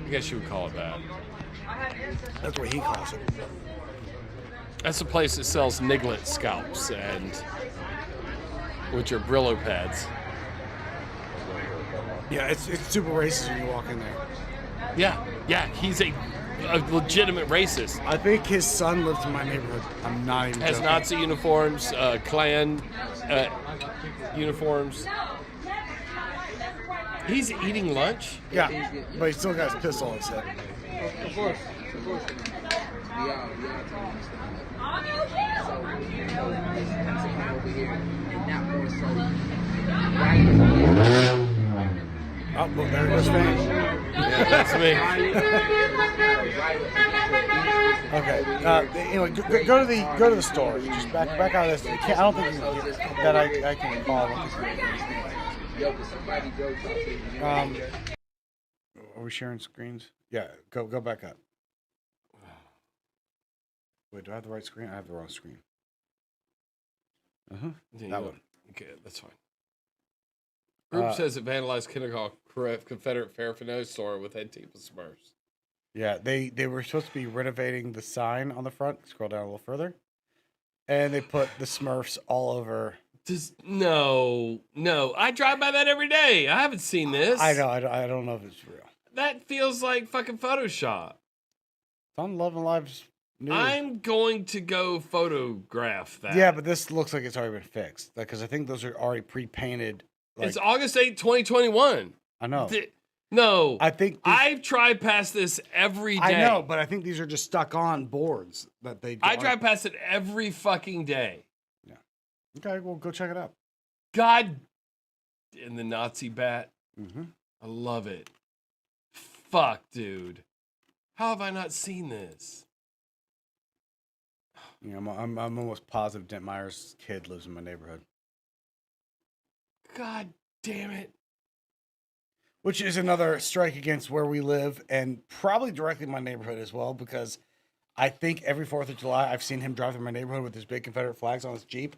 you would call it that. That's what he calls it. That's a place that sells Niglet scalps and which are Brillo pads. Yeah, it's super racist when you walk in there. Yeah, he's a legitimate racist. I think his son lives in my neighborhood. I'm not even Has joking. Nazi uniforms, Klan uniforms. He's eating lunch? Yeah, but he still got his pistol on his head. Of course. Oh, look, there goes Fan. Yeah, that's me. Okay. Anyway, go to the store. Just back out of this. I don't think that I can follow. Are we sharing screens? Yeah. Go back up. Wait, do I have the right screen? I have the wrong screen. Yeah, That one. Okay, that's fine. Group says it vandalized Confederate paraphernalia store with head tape of Smurfs. Yeah, they were supposed to be renovating the sign on the front. Scroll down a little further. And they put the Smurfs all over. No. I drive by that every day. I haven't seen this. I know. I don't know if it's real. That feels like fucking Photoshop. It's on Love and Live's news. I'm going to go photograph that. Yeah, but this looks like it's already been fixed. Because I think those are already pre-painted. It's August 8th, 2021. I know. No. I think I've tried past this every day. I know, but I think these are just stuck on boards that they. I drive past it every fucking day. Yeah. Okay, well, go check it out. God, and the Nazi bat. Mm-hmm. I love it. Fuck, dude. How have I not seen this? You know, I'm almost positive Dent Meyer's kid lives in my neighborhood. God damn it. Which is another strike against where we live and probably directly in my neighborhood as well, because I think every 4th of July I've seen him drive through my neighborhood with his big Confederate flags on his Jeep,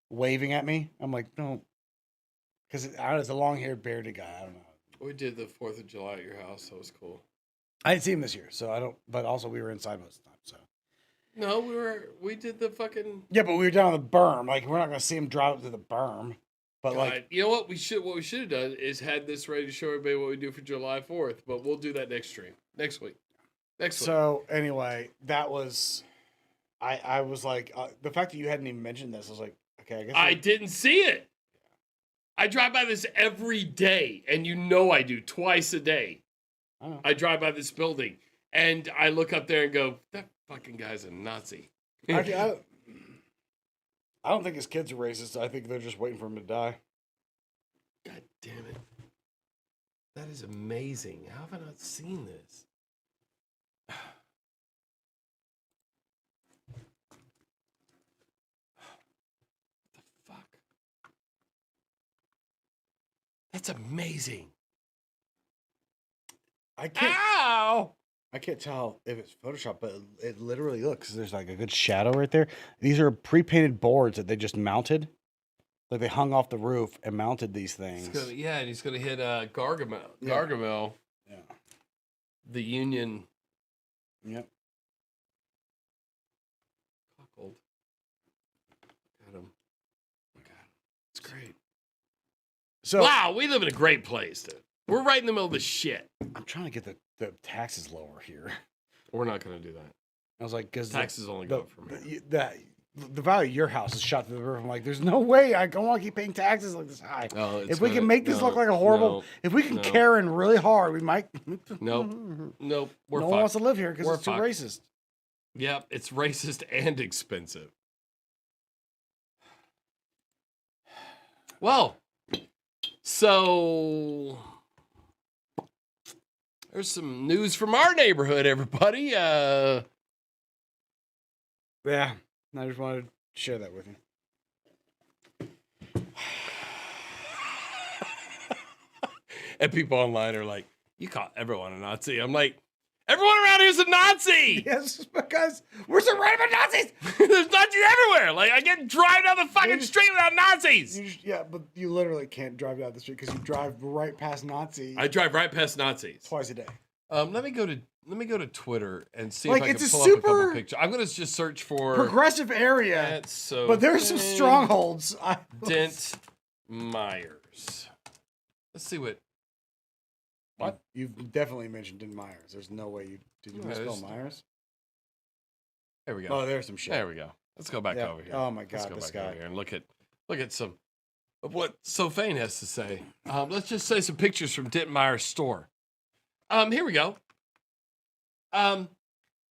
waving at me. I'm like, no. Because it's a long-haired, bearded guy. I don't know. We did the 4th of July at your house. That was cool. I didn't see him this year, so I don't. But also, we were inside most of the time, so. No, we did the fucking. Yeah, but we were down on the berm. Like, we're not going to see him drive up to the berm. But, like. You know what? What we should have done is had this ready to show everybody what we do for July 4th, but we'll do that next stream. Next week. So, anyway, that was. I was like, the fact that you hadn't even mentioned this, I was like, okay, I guess. I didn't see it. I drive by this every day, and you know I do, twice a day. I drive by this building, and I look up there and go, that fucking guy's a Nazi. I don't think his kids are racist. I think they're just waiting for him to die. God damn it. That is amazing. How have I not seen this? That's amazing. I can't tell if it's Photoshop, but it literally looks. There's like a good shadow right there. These are pre-painted boards that they just mounted. Like they hung off the roof and mounted these things. And he's gonna hit Gargamel. Yeah. Gargamel. Yeah. The Union. Yep. Cuckold. Got him. Oh my God. It's great. So wow, we live in a great place, dude. We're right in the middle of the shit. I'm trying to get the taxes lower here. We're not going to do that. I was like, because taxes only go up from here. The value of your house is shot through the roof. I'm like, there's no way I don't want to keep paying taxes like this high. If we can make this look like a horrible, if we can Karen really hard, we might. Nope. No We're one wants to live here because it's too fucked. racist. Yep, it's racist and expensive. Well, so there's some news from our neighborhood, everybody. Yeah, I just wanted to share that with you. And people online are like, you call everyone a Nazi. I'm like, everyone around here is a Nazi. Yes, because we're surrounded by Nazis. There's Nazis everywhere. Like, I can drive down the fucking street without Nazis. Yeah, but you literally can't drive down the street because you drive right past Nazis. I drive right past Nazis. Twice a day. Let me go to Twitter and see Like, if I it's can a pull up a couple super pictures. I'm gonna just search for progressive area, but there's some strongholds. Dent Myers. Let's see what. You've definitely mentioned Dent Myers. There's no way you did you misspell Myers? There we go. Oh, there's some shit. There we go. Let's go back over here. Oh my God, Let's go this back guy. over here and look at some of what Sophane has to say. Let's just say some pictures from Dent Myers' store. Here we go.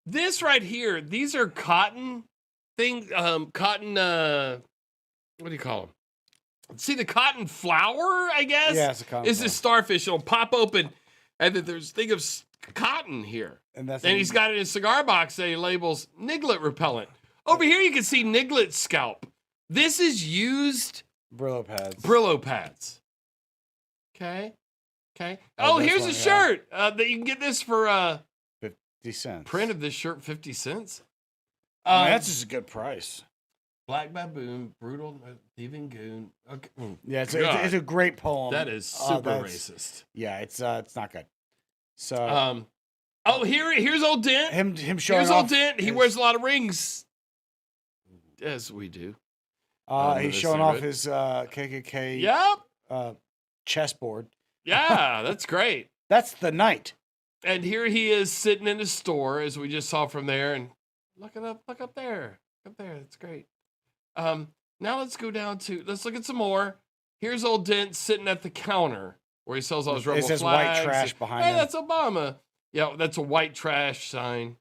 This right here, these are cotton things. Cotton. What do you call them? See the cotton flower, I guess. Yeah, it's a cotton. It's this starfish. It'll pop open, and then there's think of cotton here. And he's got it in a cigar box that he labels niglet repellent. Over here, you can see niglet scalp. This is used Brillo pads. Brillo pads. Okay. Oh, here's a shirt that you can get this for 50 cents. Print of this shirt, 50 cents. That's just a good price. Black baboon, brutal, thieving goon. Okay. Yeah, it's a great poem. That is super racist. Yeah, it's not good. So here's old Dent. Him showing here's off old Dent. He wears a lot of rings, as we do. He's showing off his KKK. Yep. Chessboard. Yeah, that's great. That's the night. And here he is sitting in his store, as we just saw from there. And look up there. Up there. That's great. Now let's go down to, let's look at some more. Here's old Dent sitting at the counter where he sells all his rebel It says flags. white trash behind hey, him. that's Obama. Yeah, that's a white trash sign.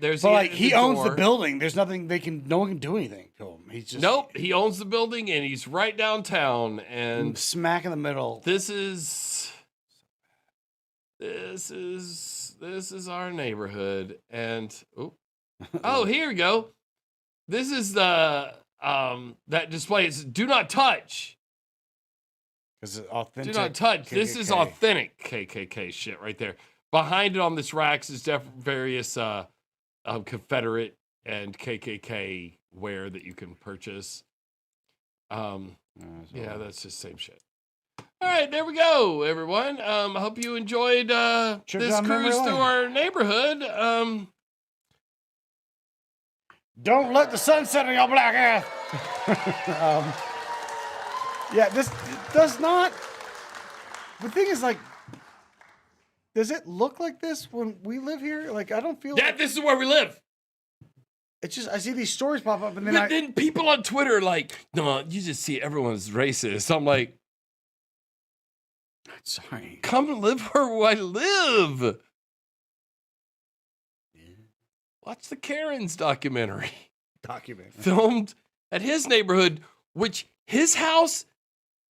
There's But like he owns the building. There's nothing no one can do anything to him. He's just nope. He owns the building and he's right downtown and smack in the middle. This is our neighborhood and oh here we go. This is the that display is do not touch. Because it's authentic. Do not touch. KKK. This is authentic KKK shit right there. Behind it on this racks is various Confederate and KKK wear that you can purchase. Yeah, that's just same shit. All right, there we go, everyone. I hope you enjoyed this cruise through our neighborhood. Don't let the sun set on your black ass. Yeah, this does not. The thing is, like, does it look like this when we live here? Like, I don't feel. Yeah, this is where we live. It's just I see these stories pop up, and then then people on Twitter are like, no, you just see everyone's racist. I'm like, sorry. Come live where I live. Watch the Karens documentary. Filmed at his neighborhood, which his house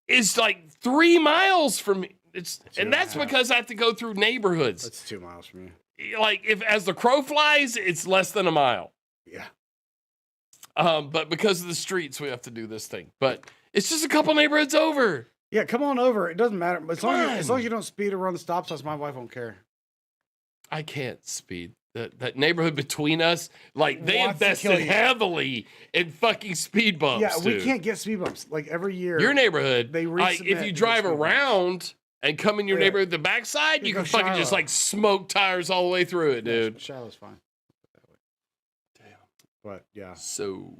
is like 3 miles from me. And that's because I have to go through neighborhoods. That's 2 miles from you. Like if as the crow flies, it's less than a mile. Yeah. But because of the streets, we have to do this thing. But it's just a couple neighborhoods over. Yeah, come on over. It doesn't matter. As long as you don't speed or run the stop signs, my wife won't care. I can't speed. That neighborhood between us, like they Wants to invested kill you. heavily in fucking speed bumps. Yeah, we dude. can't get speed bumps. Like every year. Your neighborhood, They like if resubmit you to drive get speed around and come in your neighborhood, the backside, you go can fucking just Shiloh. like smoke tires all the way through it, dude. Shiloh's fine. Damn. But yeah. So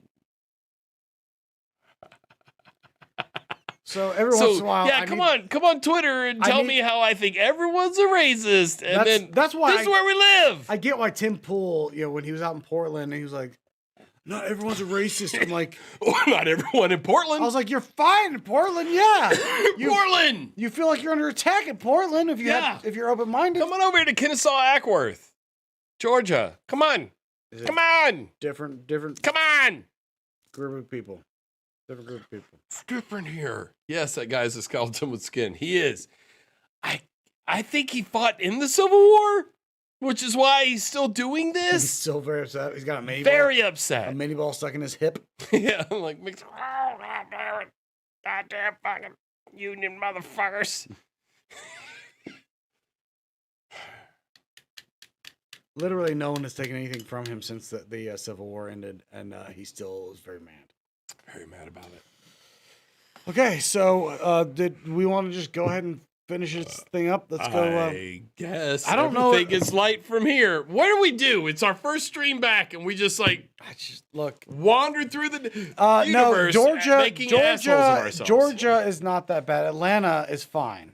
every once in a while, yeah, come on Twitter and tell me how I think everyone's a racist, and that's why this is where we live. I get why Tim Pool, when he was out in Portland, and he was like, "Not everyone's a racist." I'm like, "Not everyone in Portland." I was like, "You're fine in Portland, yeah. Portland. You feel like you're under attack in Portland if you're open minded. Come on over here to Kennesaw, Ackworth, Georgia. Come on, come on. Different. Come on. Group of people. Different group of people. It's different here. Yes, that guy's a skeleton with skin. He is. I think he fought in the Civil War, which is why he's still doing this. He's still very upset. He's got a mini very ball, upset. A mini ball stuck in his hip. Yeah, I'm like, goddamn fucking union motherfuckers. Literally, no one has taken anything from him since the Civil War ended, and he still is very mad. Very mad about it. Okay, so did we want to just go ahead and finish this thing up? Let's go. I guess. I don't know. Everything is light from here. What do we do? It's our first stream back, and we just look wandered through the no, universe, making assholes of ourselves. Georgia is not that bad. Atlanta is fine.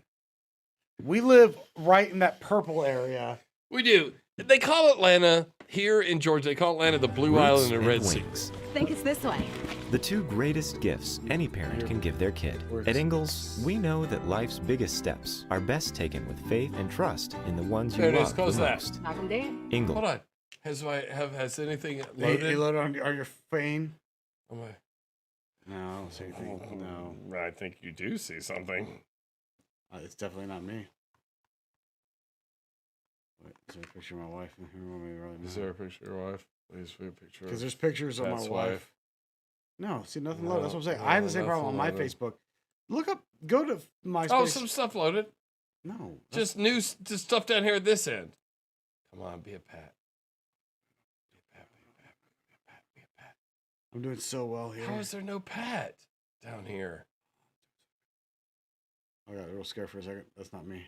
We live right in that purple area. We do. They call Atlanta here in Georgia. They call Atlanta the Blue Island of Red Sea. I think it's this way. The two greatest gifts any parent can give their kid. At Ingalls, we know that life's biggest steps are best taken with faith and trust in the ones you There it is. love Close the that. most. Knock 'em down. Ingalls. Hold on. Has anything They loaded? loaded on your phone? Am I? No, I don't see anything. No. I think you do see something. It's definitely not me. Wait, is there a picture of my wife in here? Is there a picture of your wife? Please put a picture. Because there's pictures of my Pat's wife. No, see nothing No, loaded. That's what I'm saying. no, I have the same problem on my nothing loaded. Facebook. Look up. Go to MySpace. Oh, some stuff loaded. No, Just stuff down here at this end. Come on, be a Pat. I'm doing so well here. How is there no Pat down here? I got real scared for a second. That's not me.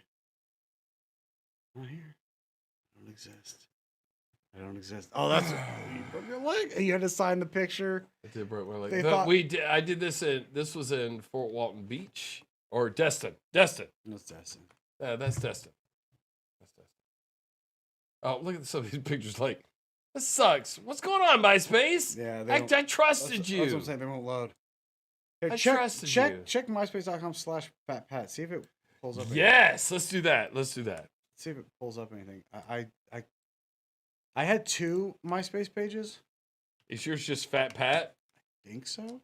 Not here. I don't exist. I don't exist. Oh, that's you broke your leg. You had to sign the picture. I did break my leg. They But thought- we did. I did this in. This was in Fort Walton Beach or Destin. Destin. That's Destin. That's Destin. That's Destin. Oh, look at some of these pictures. Like, this sucks. What's going on, MySpace? Yeah, I trusted you. That's what I'm saying. They won't load. Here, I check myspace.com/PhatPat. See if it pulls up. anything. Yes, let's do that. Let's do that. See if it pulls up anything. I had 2 MySpace pages. Is yours just Fat Pat? I think so.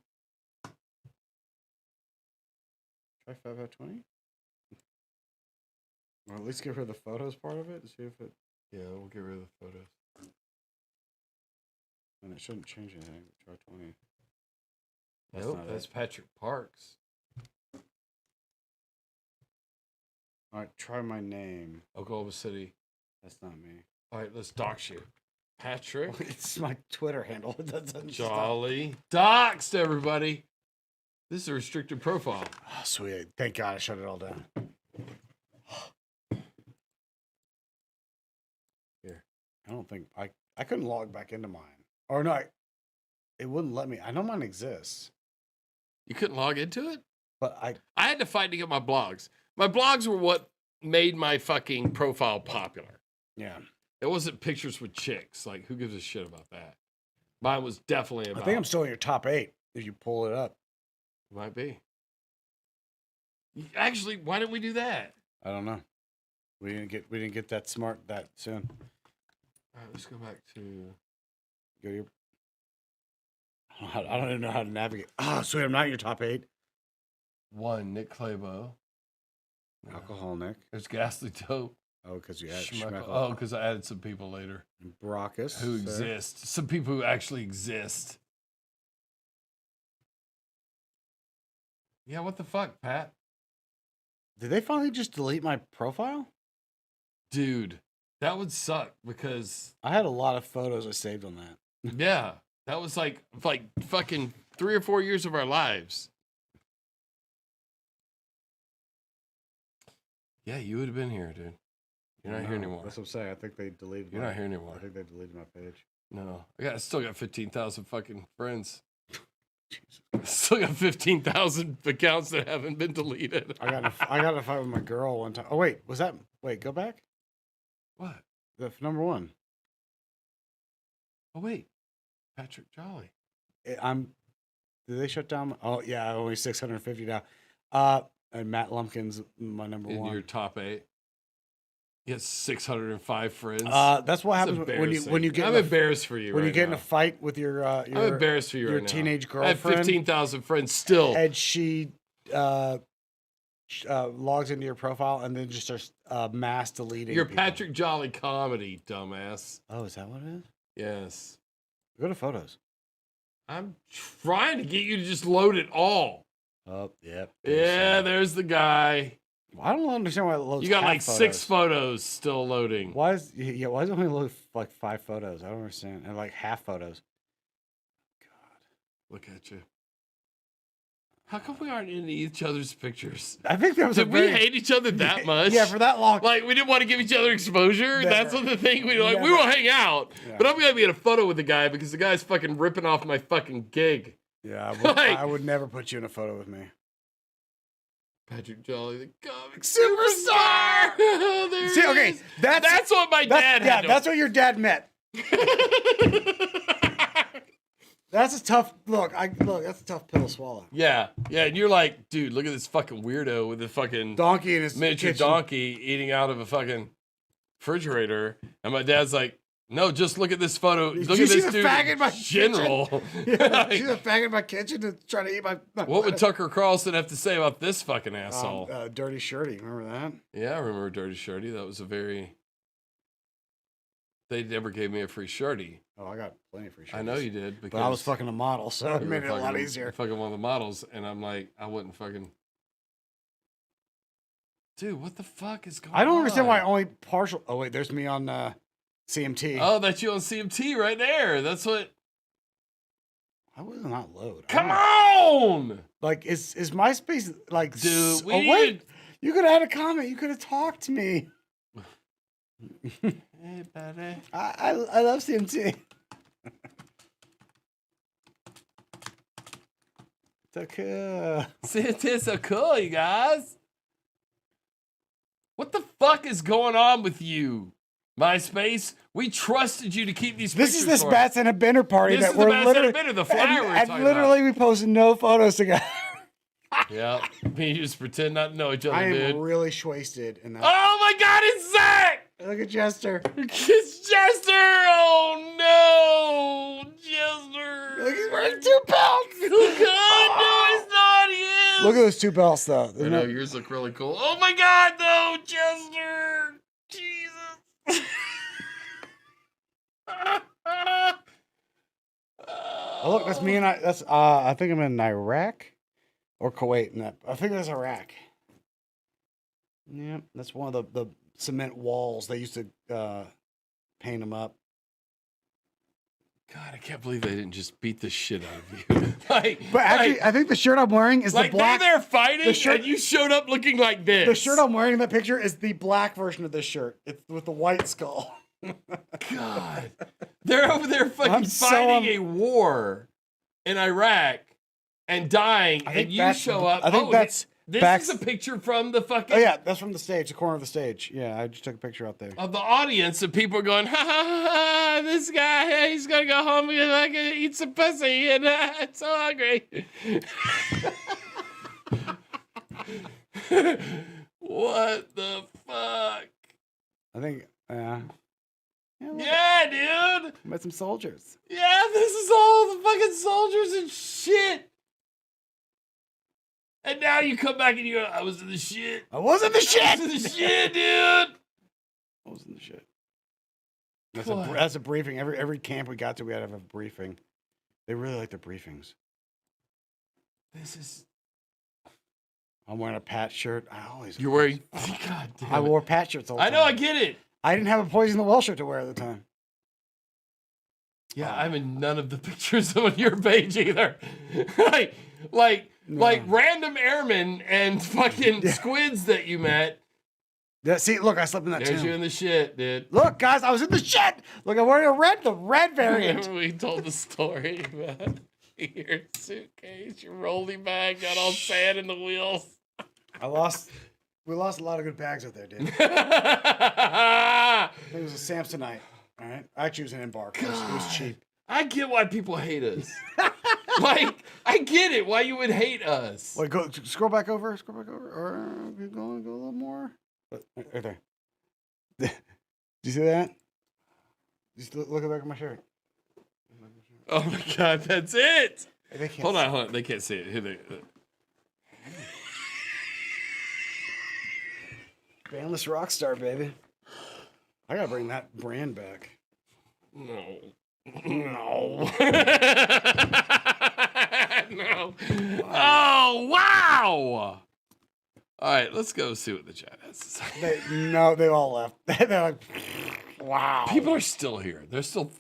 Try FatPat 20. Or at least get rid of the photos part of it and see if it. Yeah, we'll get rid of the photos. And it shouldn't change anything. Try 20. Nope, not that's it. Patrick Parks. All right, try my name. Oklahoma City. That's not me. All right, let's dox you. Patrick. It's my Twitter handle. It doesn't Jolly. Doxed, everybody. This is a restricted profile. Oh, sweet. Thank God I shut it all down. Here. I don't think I couldn't log back into mine. Or no, it wouldn't let me. I know mine exists. You couldn't log into it? But I had to fight to get my blogs. My blogs were what made my fucking profile popular. Yeah. It wasn't pictures with chicks. Like, who gives a shit about that? Mine was definitely about... I think I'm still in your top 8 if you pull it up. Might be. Actually, why didn't we do that? I don't know. We didn't get that smart that soon. All right, let's go back to... Go to your... I don't even know how to navigate. Oh, sweet. I'm not in your top 8. 1, Nick Clabo. Alcohol Nick. There's Ghastly Dope. Oh, because you had Schmeckle. Oh, because I added some people later. Brockus. Who exist. Some people who actually exist. Yeah, what the fuck, Pat? Did they finally just delete my profile? Dude, that would suck because... I had a lot of photos I saved on that. Yeah, that was like fucking 3 or 4 years of our lives. Yeah, you would have been here, dude. You're not here anymore. That's what I'm saying. I think they deleted. You're not here anymore. I think they deleted my page. No, I still got 15,000 fucking friends. Still got 15,000 accounts that haven't been deleted. I got in a fight with my girl one time. Oh wait, was that? Wait, go back. What? The number 1. Oh wait, Patrick Jolly. Did they shut down? Oh yeah, only 650 now. And Matt Lumpkin's my number 1. In your top 8. You got 605 friends. That's what happens when you get. I'm embarrassed for you. When right you get in now. a fight with your I'm embarrassed for you your right teenage now. I have girlfriend. 15,000 friends still. And she logs into your profile and then just starts mass deleting. Your people. Patrick Jolly comedy, dumbass. Oh, is that what it is? Yes. Go to photos. I'm trying to get you to just load it all. Oh, yep. Yeah, there's the guy. Well, I don't understand why it loads. You got half like photos. 6 photos still loading. Why is it only load like 5 photos? I don't understand. And like half photos. Look at you. How come we aren't in each other's pictures? I think there was Did we hate each other that much? Yeah, for that long. Like, we didn't want to give each other exposure? Never. That's what the thing. We like. We Never. will hang out. Yeah. But I'm going to be in a photo with the guy because the guy's fucking ripping off my fucking gig. Yeah, Like- I would never put you in a photo with me. Patrick Jolly, the comic superstar. There See, it okay, is. that's what my dad had. Yeah, to- that's what your dad met. That's a tough look. That's a tough pill to swallow. Yeah, and you're like, dude, look at this fucking weirdo with the fucking Donkey in his miniature kitchen. donkey eating out of a fucking refrigerator. And my dad's like, no, just look at this photo. Did Look you at see this the dude fag in my general. kitchen? Yeah, did you see the fag in my kitchen to try to eat my What would Tucker Carlson have to say about this fucking asshole? Dirty Shirty, remember that? Yeah, I remember Dirty Shirty. That was a very... They never gave me a free shirty. Oh, I got plenty of free shirties. I know you did. Because But I was fucking a model, so it you made were it a lot fucking- easier. Fucking one of the models, and I'm like, I wouldn't fucking... Dude, what the fuck is going on? I don't understand why only partial... Oh, wait, there's me on CMT. Oh, that's you on CMT right there. That's what... How will it not load? Come on! Like, is MySpace like? Dude, we wait. You could have had a comment. You could have talked to me. Hey, buddy. I love CMT. So cool. It's so cool, you guys. What the fuck is going on with you, MySpace? We trusted you to keep these pictures. This is this for Bats and a Bender party This that is the we're Bats literally and a Bender, the flyer we're and talking literally about. we posted no photos together. Yeah, me just pretend not to know each other, I am dude. really wasted in that. Oh my God, it's Zach! Look at Jester. It's Jester! Oh no, Jester! Look, he's wearing 2 belts. Oh God, no, it's not. He is. Look at those 2 belts though. I know yours look really cool. Oh my God, no, Jester! Jesus! Oh, look, that's me and I. That's I think I'm in Iraq or Kuwait. No, I think that's Iraq. Yeah, that's one of the cement walls. They used to paint them up. God, I can't believe they didn't just beat the shit out of you. But actually, I think the shirt I'm wearing is like the black. they're there fighting, the shirt, and you showed up looking like this. The shirt I'm wearing in that picture is the black version of this shirt. It's with the white skull. God, they're over there fucking fighting a war in Iraq and dying, and you show up. I think that's. This is a picture from the fucking. Oh yeah, that's from the stage, the corner of the stage. Yeah, I just took a picture out there of the audience, and people are going, ha ha ha! This guy, he's gonna go home and I can eat some pussy, and I'm so hungry. What the fuck? I think. Yeah, dude. Met some soldiers. Yeah, this is all the fucking soldiers and shit. And now you come back and you go, I was in the shit. I was in the shit. I was in the shit, dude. I was in the shit. That's a briefing. Every camp we got to, we had to have a briefing. They really like their briefings. This is. I'm wearing a Pat shirt. You're wearing. God damn. I wore Pat shirts all the time. I know. I get it. I didn't have a Poison the Well shirt to wear at the time. Yeah, I'm in none of the pictures on your page either. like random airmen and fucking squids that you met. Yeah, see, look, I slept in that There's too. you in the shit, dude. Look, guys, I was in the shit. Look, I'm wearing the red variant. We told the story about your suitcase, your rolling bag, got all sand in the wheels. We lost a lot of good bags out there, dude. It was a Samsonite. All right, actually, it was an Embark. It was cheap. I get why people hate us. Like, I get it. Why you would hate us? Wait, go scroll back over, or go a little more. Right there. Did you see that? Just look at the back of my shirt. Oh my God, that's it. Hey, hold on. They can't see it. Here Bandless rock star, baby. I gotta bring that brand back. No. No. No. Oh, wow. All right, let's go see what the chat has to say. They all left. They're like, wow. People are still here. There's still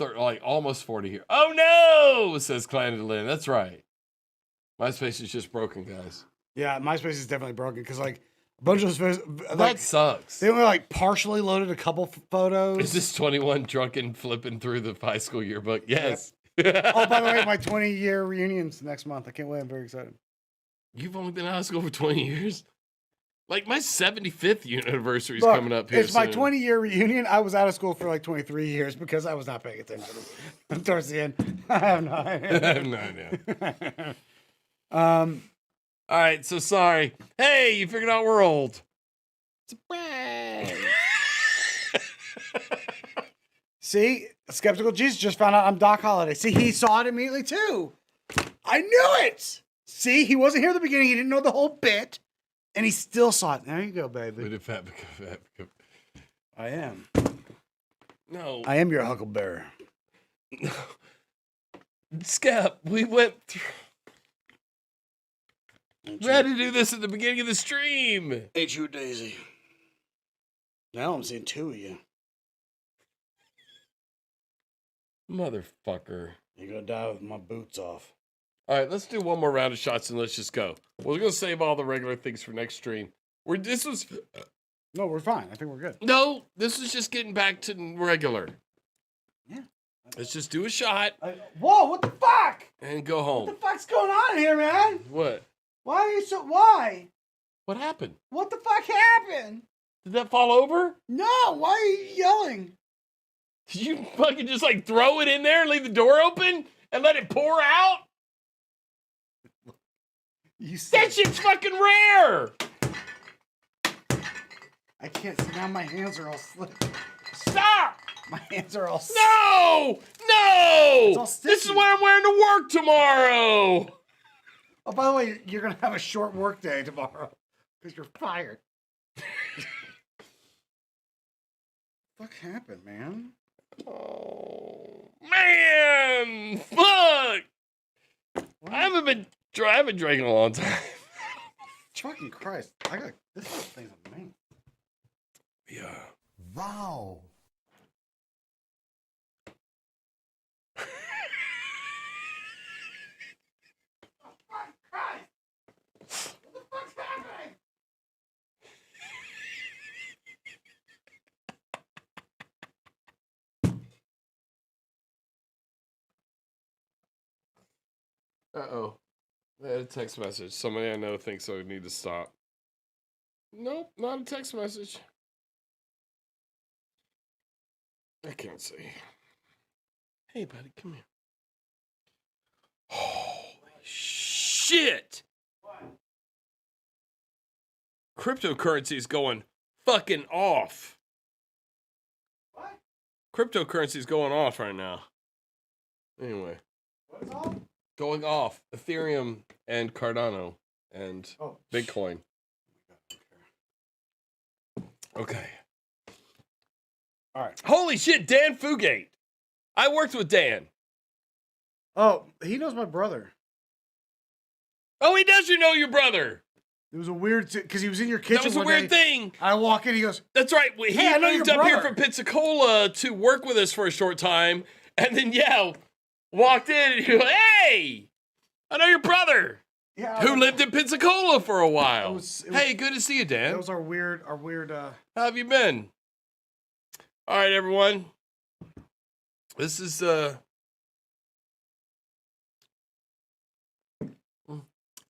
almost 40 here. Oh, no, says Clan to Lynn. That's right. MySpace is just broken, guys. Yeah, MySpace is definitely broken because, like, a bunch of those that sucks. They only, like, partially loaded a couple photos. Is this 21 drunken flipping through the high school yearbook? Yes. Yep. Oh, by the way, my 20-year reunion's next month. I can't wait. I'm very excited. You've only been out of school for 20 years? Like, my 75th anniversary is coming up here It's my soon. 20-year reunion. I was out of school for like 23 years because I was not paying attention towards the end. I have no idea. I have no idea. All right, so sorry. Hey, you figured out we're old. See? Skeptical Jesus just found out I'm Doc Holliday. See, he saw it immediately too. I knew it. See, he wasn't here at the beginning. He didn't know the whole bit. And he still saw it. There you go, baby. Wait, I am. No. I am your Huckleberry. No. Skep, we went through. We had to do this at the beginning of the stream. Ain't you, Daisy? Now I'm seeing two of you. Motherfucker. You're gonna die with my boots off. All right, let's do one more round of shots and let's just go. We're gonna save all the regular things for next stream. No, we're fine. I think we're good. No, this is just getting back to regular. Yeah. Let's just do a shot. Whoa! What the fuck? And go home. What the fuck's going on here, man? What? Why are you so? Why? What happened? What the fuck happened? Did that fall over? No. Why are you yelling? Did you fucking just like throw it in there and leave the door open and let it pour out? That shit's fucking rare. I can't see now. My hands are all slick. Stop! My hands are all. No! No! This is what I'm wearing to work tomorrow. Oh, by the way, you're gonna have a short work day tomorrow because you're fired. What happened, man? Oh man! Fuck! I haven't drank in a long time. Fucking Christ! This thing's amazing. Yeah. Wow. Uh-oh. I had a text message. Somebody I know thinks I need to stop. Nope, not a text message. I can't see. Hey, buddy, come here. Holy shit! What? Cryptocurrency is going fucking off. What? Cryptocurrency is going off right now. Anyway. What's off? Going off. Ethereum and Cardano and Bitcoin. Okay. All right. Holy shit, Dan Fugate. I worked with Dan. Oh, he knows my brother. Oh, he does know your brother. It was a weird because he was in your kitchen. That was a weird thing. I walk in, he goes, "That's right." He hey, I know moved your up here brother." from Pensacola to work with us for a short time, and then walked in and he goes, "Hey, I know your brother." Yeah. Who lived in Pensacola for a while. Hey, good to see you, Dan. That was our weird. How have you been? All right, everyone. This is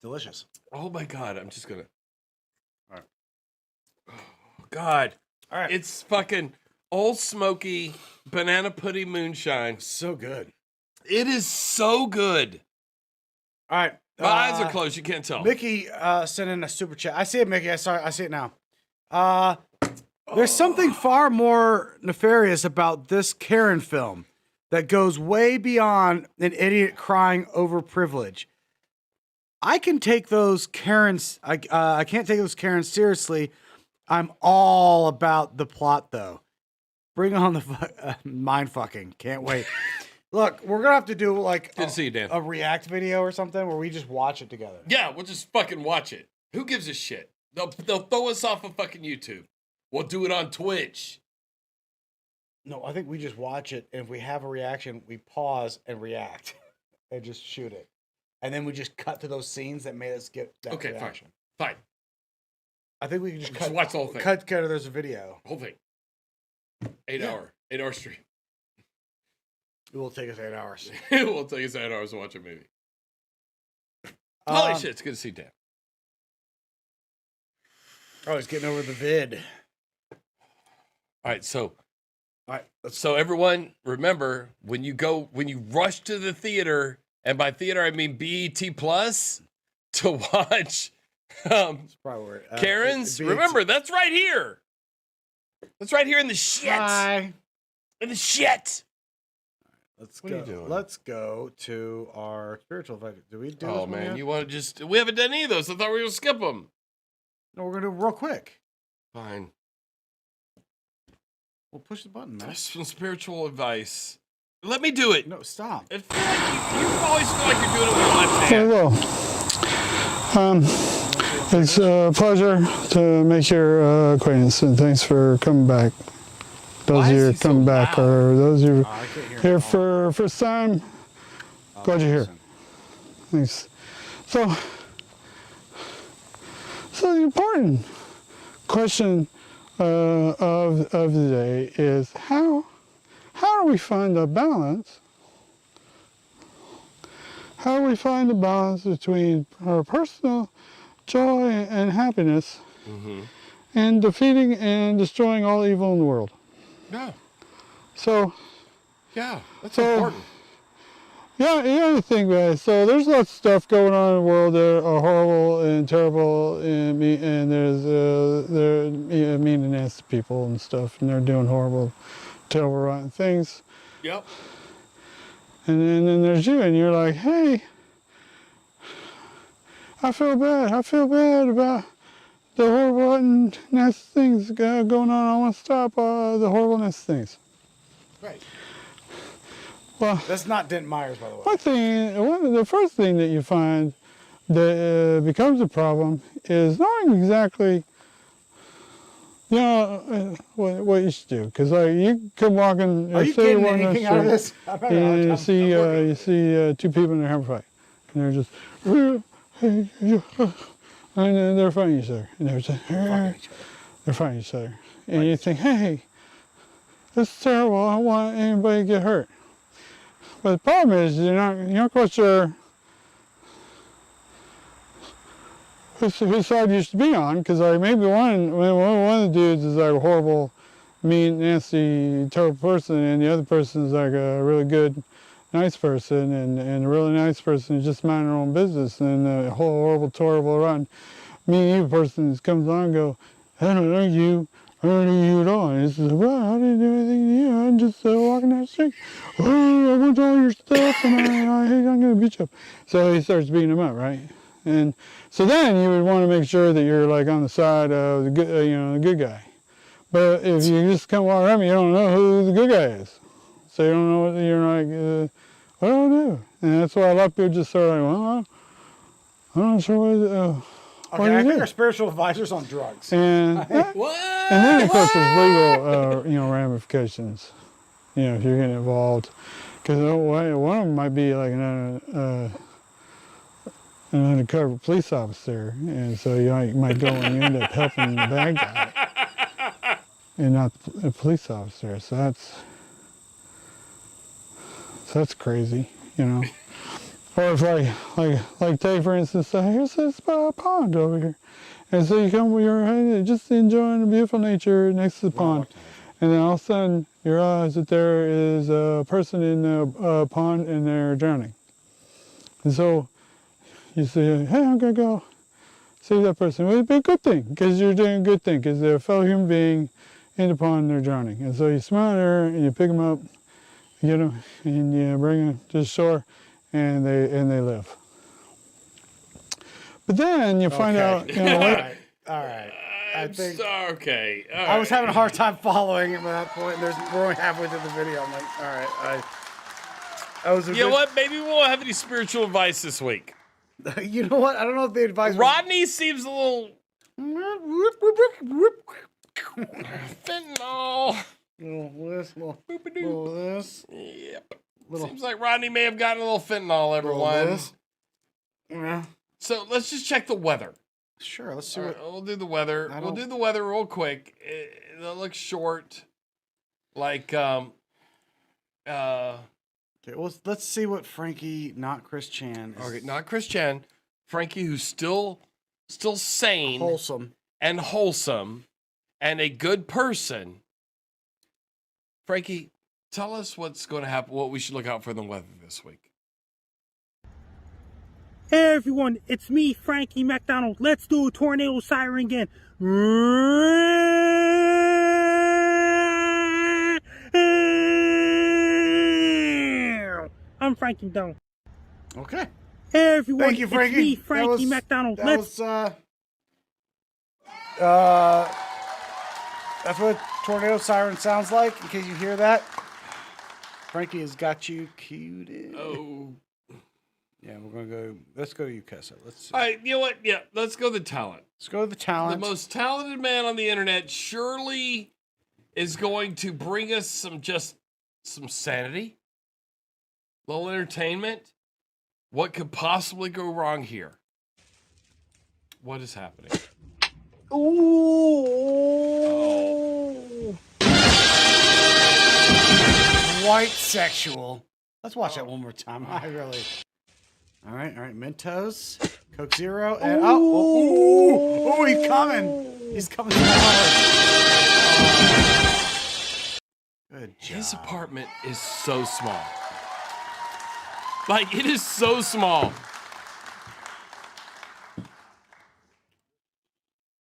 delicious. Oh my God, I'm just gonna. All right. Oh God. All right. It's fucking Old Smoky banana pudding moonshine. So good. It is so good. All right. My eyes are closed. You can't tell. Mickey sent in a super chat. I see it, Mickey. I see it now. There's something far more nefarious about this Karen film that goes way beyond an idiot crying over privilege. I can take those Karens. I can't take those Karens seriously. I'm all about the plot, though. Bring on the mind fucking. Can't wait. Look, we're gonna have to do like Good to see you, Dan. a react video or something where we just watch it together. Yeah, we'll just fucking watch it. Who gives a shit? They'll throw us off of fucking YouTube. We'll do it on Twitch. No, I think we just watch it, and if we have a reaction, we pause and react, and just shoot it, and then we just cut to those scenes that made us get that reaction. Fine. I think we can just watch the whole thing. Cut. There's a video. Whole thing. 8 hour stream. It will take us 8 hours. It will take us 8 hours to watch a movie. Holy shit! It's good to see Dan. Oh, he's getting over the vid. All right, so everyone, remember when you rush to the theater, and by theater I mean BET Plus, to watch Karen's. Remember, that's right here. That's right here in the shit. Hi. In the shit. Let's go. Let's go to our spiritual advice. Do we do? Oh man, you want to just? We haven't done any of those. I thought we were gonna skip them. No, we're gonna do it real quick. Fine. We'll push the button, man. Some spiritual advice. Let me do it. No, stop. I feel like you always feel like you're doing it with your left hand. Hello. It's a pleasure to make your acquaintance, and thanks for coming back. Those of you who come back, or those of you here for first time, glad you're here. Thanks. So the important question of the day is how do we find a balance? How do we find a balance between our personal joy and happiness and defeating and destroying all evil in the world? Yeah. So. Yeah, that's important. Yeah, you know the thing, guys. So there's lots of stuff going on in the world that are horrible and terrible, and they're mean and nasty people and stuff, and they're doing horrible, terrible, rotten things. Yep. And then there's you, and you're like, hey, I feel bad. I feel bad about the horrible, rotten, nasty things going on. I want to stop the horrible, nasty things. Right. Well, that's not Dent Myers, by the way. The first thing that you find that becomes a problem is knowing exactly, what you should do. Because you come walking. Are you getting anything out of this? And you see two people and they're having a fight, and they're just, and they're fighting each other, and they're fighting each other, and you think, hey, this is terrible. I don't want anybody to get hurt. But the problem is you're not quite sure whose side you should be on, because maybe one of the dudes is like a horrible, mean, nasty, terrible person, and the other person is like a really good, nice person, and a really nice person is just minding their own business, and the whole horrible, terrible, rotten, mean, evil person comes on and go, I don't know you. I don't know you at all. And he says, well, I didn't do anything to you. I'm just walking down the street. Oh, I want all your stuff, and I'm going to beat you up. So he starts beating him up, right? And so then you would want to make sure that you're like on the side of the good, the good guy. But if you just come walking around, you don't know who the good guy is. So you don't know what you're like. What do I do? And that's why a lot of people just start like, well, I'm not sure what. Okay, I think our spiritual advisor's on drugs. And what? And then of course there's legal, ramifications. If you're getting involved, because one of them might be like an undercover police officer, and so you might go and you end up helping the bad guy, and not a police officer. So that's crazy, Or if like take for instance, here's this pond over here, and so you come with your just enjoying the beautiful nature next to the pond, and then all of a sudden you realize that there is a person in the pond and they're drowning, and so you say, hey, I'm gonna go save that person. Well, it'd be a good thing because you're doing a good thing because they're a fellow human being in the pond and they're drowning, and so you swim out there and you pick them up, you get them, and you bring them to the shore. And they live. But then you find out, All right. I think. Okay. All right. I was having a hard time following at that point. We're only halfway through the video. I'm like, all right. You know what? Maybe we won't have any spiritual advice this week. You know what? I don't know if the advice. Rodney seems a little. Fentanyl. Little this. Yep. Seems like Rodney may have gotten a little fentanyl, everyone. Yeah. So let's just check the weather. Sure, let's see we'll do the weather. We'll do the weather real quick. It'll look short. Like, Okay, well, let's see what Frankie, not Chris Chan. Okay, not Chris Chan. Frankie, who's still sane. Wholesome. And wholesome. And a good person. Frankie, tell us what's going to happen, what we should look out for in the weather this week. Hey everyone, it's me, Frankie McDonald. Let's do a tornado siren again. I'm Frankie McDonald. Okay. Hey everyone, Thank you, Frankie. It's me, Frankie McDonald. That's what a tornado siren sounds like, in case you hear that. Frankie has got you cued in. Oh. Yeah, let's go to you, Kessa. Let's see. All right, you know what? Yeah, let's go to the talent. Let's go to the talent. The most talented man on the internet surely is going to bring us some sanity, a little entertainment, What could possibly go wrong here? What is happening? Ooh. White sexual. Let's watch that one more time. I really. All right. Mentos, Coke Zero, and oh, he's coming. He's coming hard. Good job. His apartment is so small. Like, it is so small.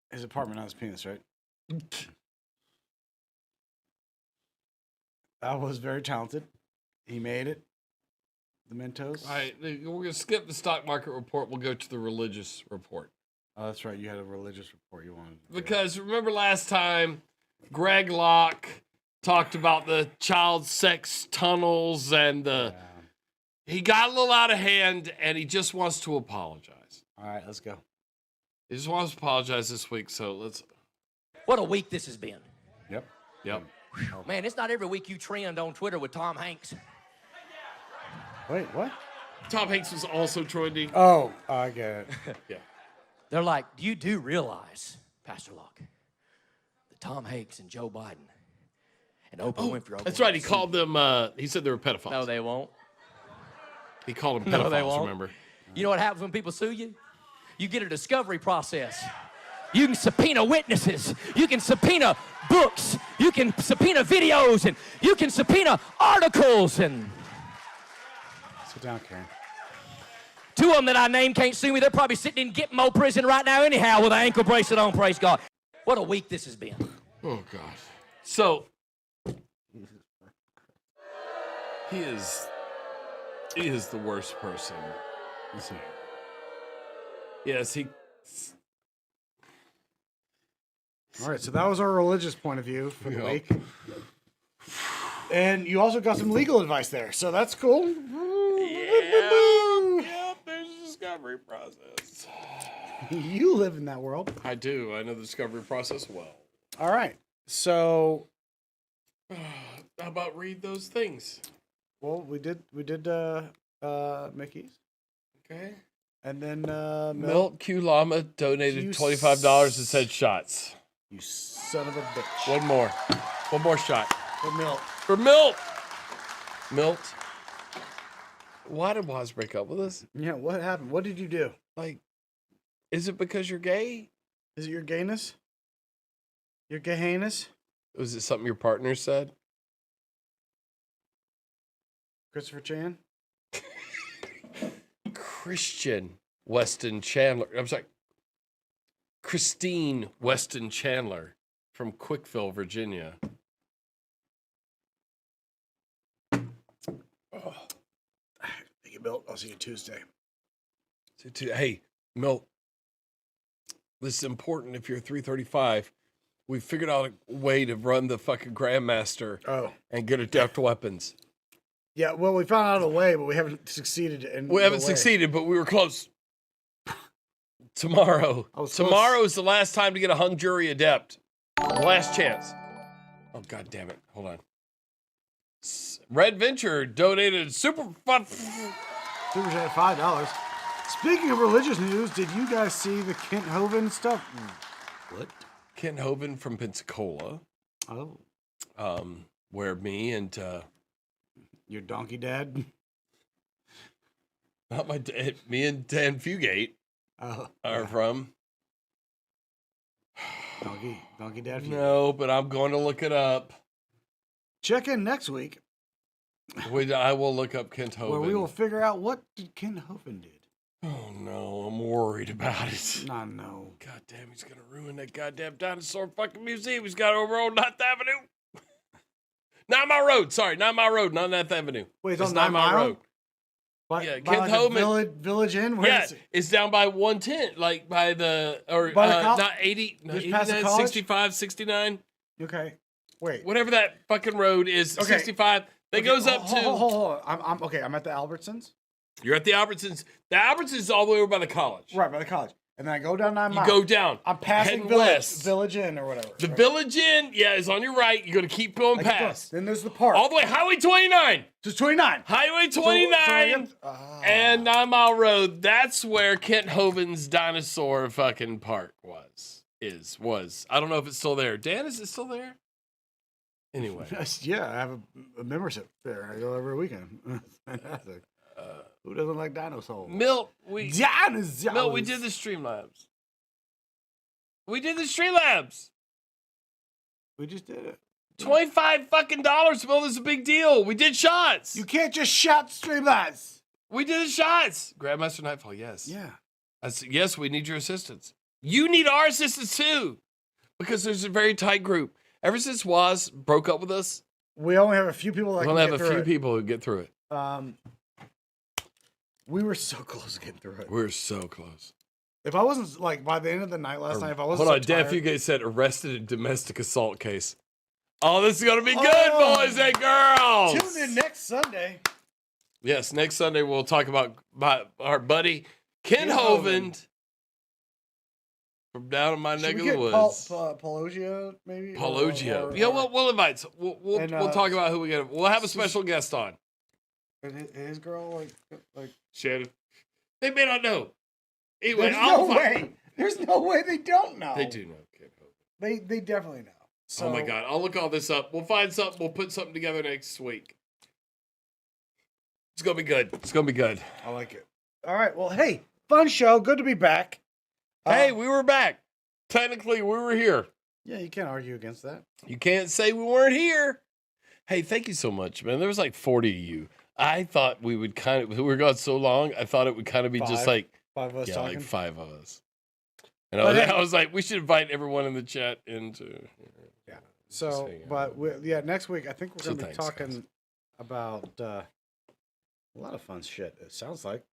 His apartment, not his penis, right? That was very talented. He made it. The Mentos. All right, we're going to skip the stock market report. We'll go to the religious report. Oh, that's right. You had a religious report you wanted to do. Because remember last time, Greg Locke talked about the child sex tunnels and the... Yeah. He got a little out of hand, and he just wants to apologize. All right, let's go. He just wants to apologize this week, so let's... What a week this has been. Yep. Man, it's not every week you trend on Twitter with Tom Hanks. Wait, what? Tom Hanks was also trending. Oh, I get it. Yeah. They're like, you do realize, Pastor Locke, that Tom Hanks and Joe Biden and Oprah Winfrey... That's right, he called them... he said they were pedophiles. No, they won't. He called them pedophiles, no, they won't. Remember? You know what happens when people sue you? You get a discovery process. You can subpoena witnesses. You can subpoena books. You can subpoena videos. And you can subpoena articles. And sit down, Karen. Two of them that I named can't sue me. They're probably sitting in Gitmo prison right now anyhow with an ankle bracelet on, praise God. What a week this has been. Oh, gosh. So, he is the worst person. Listen. Yes, he... All right, so that was our religious point of view for the week. And you also got some legal advice there, so that's cool. Yep, there's a discovery process. You live in that world. I do. I know the discovery process well. All right, so... How about read those things? Well, we did Mickey's. Okay. And then Milt Q Llama donated $25 and said shots. You son of a bitch. One more shot. For Milt. For Milt. Milt. Why did Waz break up with us? Yeah, what happened? What did you do? Like, is it because you're gay? Is it your gayness? Your gayness? Was it something your partner said? Christopher Chan? Christian Weston Chandler. I'm sorry. Christine Weston Chandler from Quickville, Virginia. Oh. Thank you, Milt. I'll see you Tuesday. Hey, Milt. This is important if you're 335. We figured out a way to run the fucking Grandmaster and get adept weapons. Yeah, well, we found out a way, but we haven't succeeded. We haven't succeeded, but we were close. Tomorrow is the last time to get a hung jury adept. Last chance. Oh, God damn it. Hold on. Red Venture donated super chat $5. Speaking of religious news, did you guys see the Kent Hovind stuff? What? Kent Hovind from Pensacola. Oh. Where me and... your donkey dad? Not my dad. Me and Dan Fugate are from. Donkey dad? Fugate. No, but I'm going to look it up. Check in next week. I will look up Kent Hovind. Where we will figure out what Kent Hovind did. Oh, no. I'm worried about it. No. God damn, he's going to ruin that goddamn dinosaur fucking museum he's got over on 9th Avenue. 9 Mile Road. Sorry, 9 Mile Road, not 9th Avenue. Wait, it's on 9 Mile Road? Yeah, Kent Hovind. Village Inn? Where is it? It's down by 110, like by the, or not 80, no, 89, 65, 69. Okay, wait. Whatever that fucking road is, 65, that goes up to. Hold on. I'm at the Albertsons. You're at the Albertsons. The Albertsons is all the way over by the college. Right, by the college. And then I go down 9 You miles. go down. I'm passing heading west. Village Inn or whatever. The Village Inn, yeah, is on your right. You're going to keep going past. Then there's the park. All the way, Highway 29. Just 29. Highway 29 and 9 Mile Road. That's where Kent Hovind's dinosaur fucking park was. I don't know if it's still there. Dan, is it still there? Anyway. Yeah, I have a membership there. I go every weekend. Fantastic. Who doesn't like dinosaurs? Milt, we did the Streamlabs. We just did it. $25 fucking dollars, Milt. This is a big deal. We did shots. You can't just shot Streamlabs. We did the shots. Grandmaster Nightfall, yes. Yeah. Yes, we need your assistance. You need our assistance too, because there's a very tight group. Ever since Waz broke up with us, we only have a few people that we only have a few people who get through it. We were so close to getting through it. We're so close. If I wasn't like by the end of the night last night, if I wasn't hold on, so tired, Def, you guys said arrested in domestic assault case. Oh, this is gonna be good, boys and girls. Tune in next Sunday. Yes, next Sunday we'll talk about our buddy Ken Hovind from down in my neck of the woods. Palogia, maybe. Palogia. Yeah, we'll invite. We'll talk about who we get. We'll have a special guest on. And his girl, like Shannon. They may not know. Anyway, There's no way they don't know. They do know. They definitely know. So, oh my God! I'll look all this up. We'll find something. We'll put something together next week. It's gonna be good. It's gonna be good. I like it. All right. Well, hey, fun show. Good to be back. Hey, we were back. Technically, we were here. Yeah, you can't argue against that. You can't say we weren't here. Hey, thank you so much, man. There was like 40 of you. I thought we would we were gone so long. I thought it would kind of be just like 5 of us talking. like 5 of us. And I was like, we should invite everyone in the chat into. Yeah. So, but next week I think we're going to be talking about a lot of fun shit. It sounds like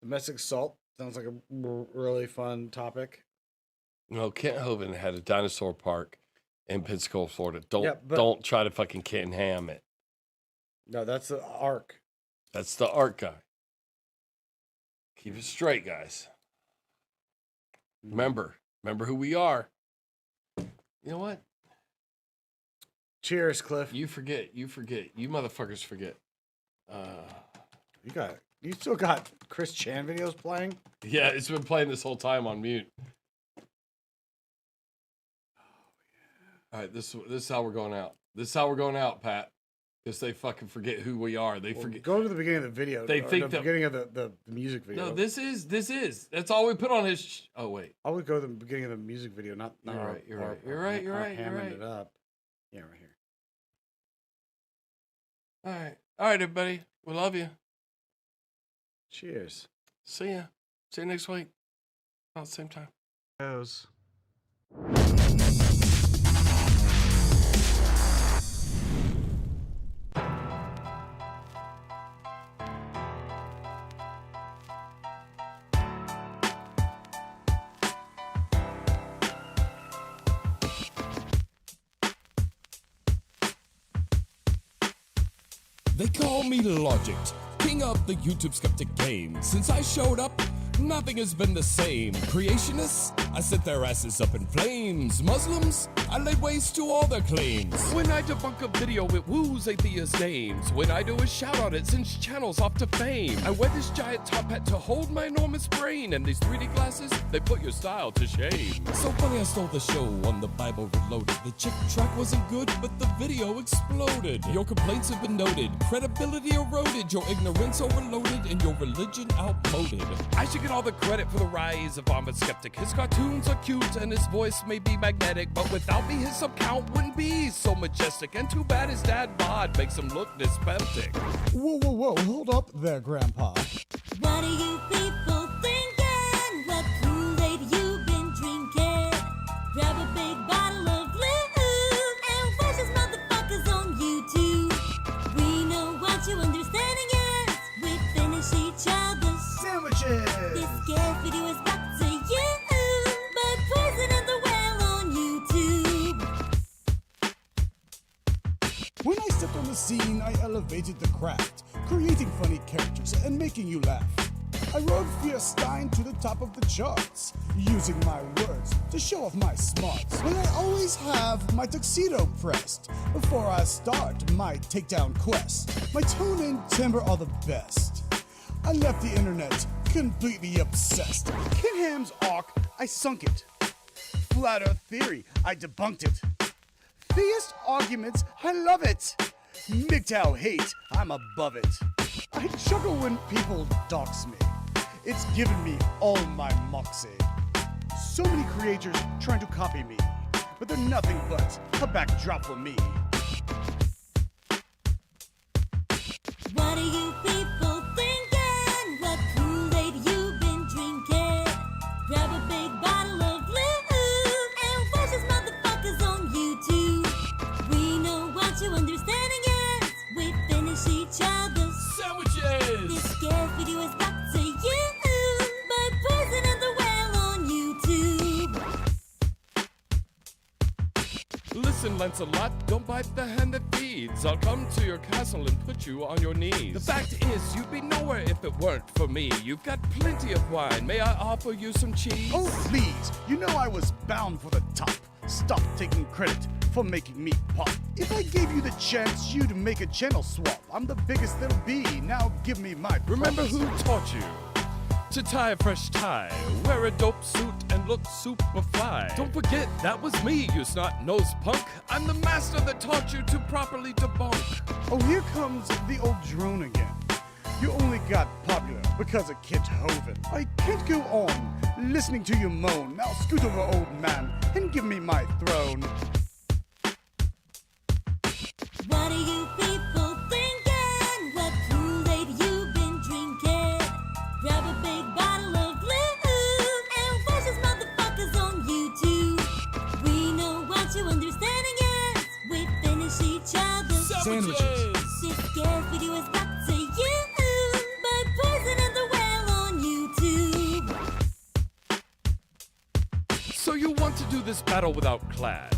domestic assault sounds like a really fun topic. No, Kent Hovind had a dinosaur park in Pensacola, Florida. Don't try to fucking Ken Ham it. No, that's the ARC. That's the ARC guy. Keep it straight, guys. Remember who we are. You know what? Cheers, Cliff. You forget. You motherfuckers forget. You still got Chris Chan videos playing? Yeah, it's been playing this whole time on mute. All right, this is how we're going out. This is how we're going out, Pat. Because they fucking forget who we are. They forget. Go to the beginning of the video. They think the beginning of the music video. No, this is. That's all we put on his. Oh wait. I would go to the beginning of the music video, not. You're right. You're right. Hamming it up. Yeah, right here. All right, everybody. We love you. Cheers. See ya. See you next week. About the same time. Goes. They call me Logic, king of the YouTube skeptic game. Since I showed up, nothing has been the same. Creationists, I set their asses up in flames. Muslims, I lay waste to all their claims. When I debunk a video, it woos atheist names. When I do a shout out, it sends channels off to fame. I wear this giant top hat to hold my enormous brain, and these 3D glasses, they put your style to shame. So funny I stole the show on the Bible Reloaded. The chick track wasn't good, but the video exploded. Your complaints have been noted, credibility eroded, your ignorance overloaded, and your religion outmoded. I should get all the credit for the rise of I'm a skeptic. His cartoons are cute and his voice may be magnetic, but without me his sub count wouldn't be so majestic. And too bad his dad bod makes him look dyspeptic. Whoa, hold up there, Grandpa. What are you people thinking? What Kool-Aid you been drinking? Grab a big bottle of lube and watch these motherfuckers on YouTube. We know what you understanding is. We finish each other's sandwiches. This gas video is back to you, but poison of the well on YouTube. When I stepped on the scene, I elevated the craft, creating funny characters and making you laugh. I rode Fierstein to the top of the charts, using my words to show off my smarts. But I always have my tuxedo pressed before I start my takedown quest. My tone and timbre are the best. I left the internet completely obsessed. Ken Ham's arc, I sunk it. Flat Earth theory, I debunked it. Theist arguments, I love it. MGTOW hate, I'm above it. I chuckle when people dox me. It's given me all my moxie. So many creators trying to copy me, but they're nothing but a backdrop for me. What are you people thinking? What Kool-Aid you been drinking? Grab a big bottle of lube and watch these motherfuckers on YouTube. We know what your understanding is. We finish each other's sandwiches. This scared video is brought to you by Poison and the Whale on YouTube. Listen, Lancelot, don't bite the hand that feeds. I'll come to your castle and put you on your knees. The fact is, you'd be nowhere if it weren't for me. You've got plenty of wine. May I offer you some cheese? Oh, please, you know I was bound for the top. Stop taking credit for making me pop. If I gave you the chance, you'd make a channel swap. I'm the biggest there'll be. Now give me my props. Remember who taught you to tie a fresh tie, wear a dope suit, and look super fly. Don't forget, that was me, you snot-nosed punk. I'm the master that taught you to properly debunk. Oh, here comes the old drone again. You only got popular because of Kit Hovind. I can't go on listening to you moan. Now scoot over, old man, and give me my throne. What are you people thinking? What Kool-Aid you been drinking? Grab a big bottle of lube and watch these motherfuckers on YouTube. We know what your understanding is. We finish each other's Sandwiches. This scared video is brought to you by Poison and the Whale on YouTube. So you want to do this battle without class?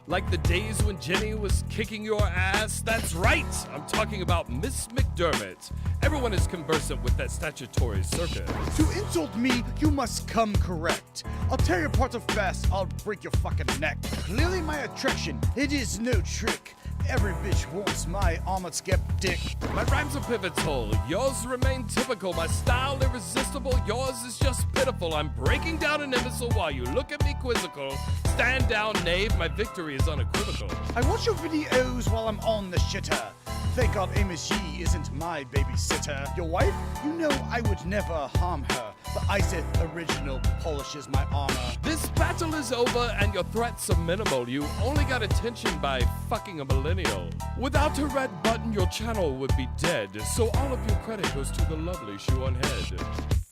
Like the days when Jenny was kicking your ass? That's right! I'm talking about Miss McDermott. Everyone is conversant with that statutory circuit. To insult me, you must come correct. I'll tear your parts off fast, I'll break your fucking neck. Clearly my attraction, it is no trick. Every bitch wants my armored skeptic. My rhymes are pivotal, yours remain typical. My style irresistible, yours is just pitiful. I'm breaking down an imbecile while you look at me quizzical. Stand down, knave, my victory is unequivocal. I watch your videos while I'm on the shitter. Thank God Amos Yee isn't my babysitter. Your wife? You know I would never harm her. The Iset original polishes my armor. This battle is over and your threats are minimal. You only got attention by fucking a millennial. Without a red button, your channel would be dead. So all of your credit goes to the lovely shoe on head.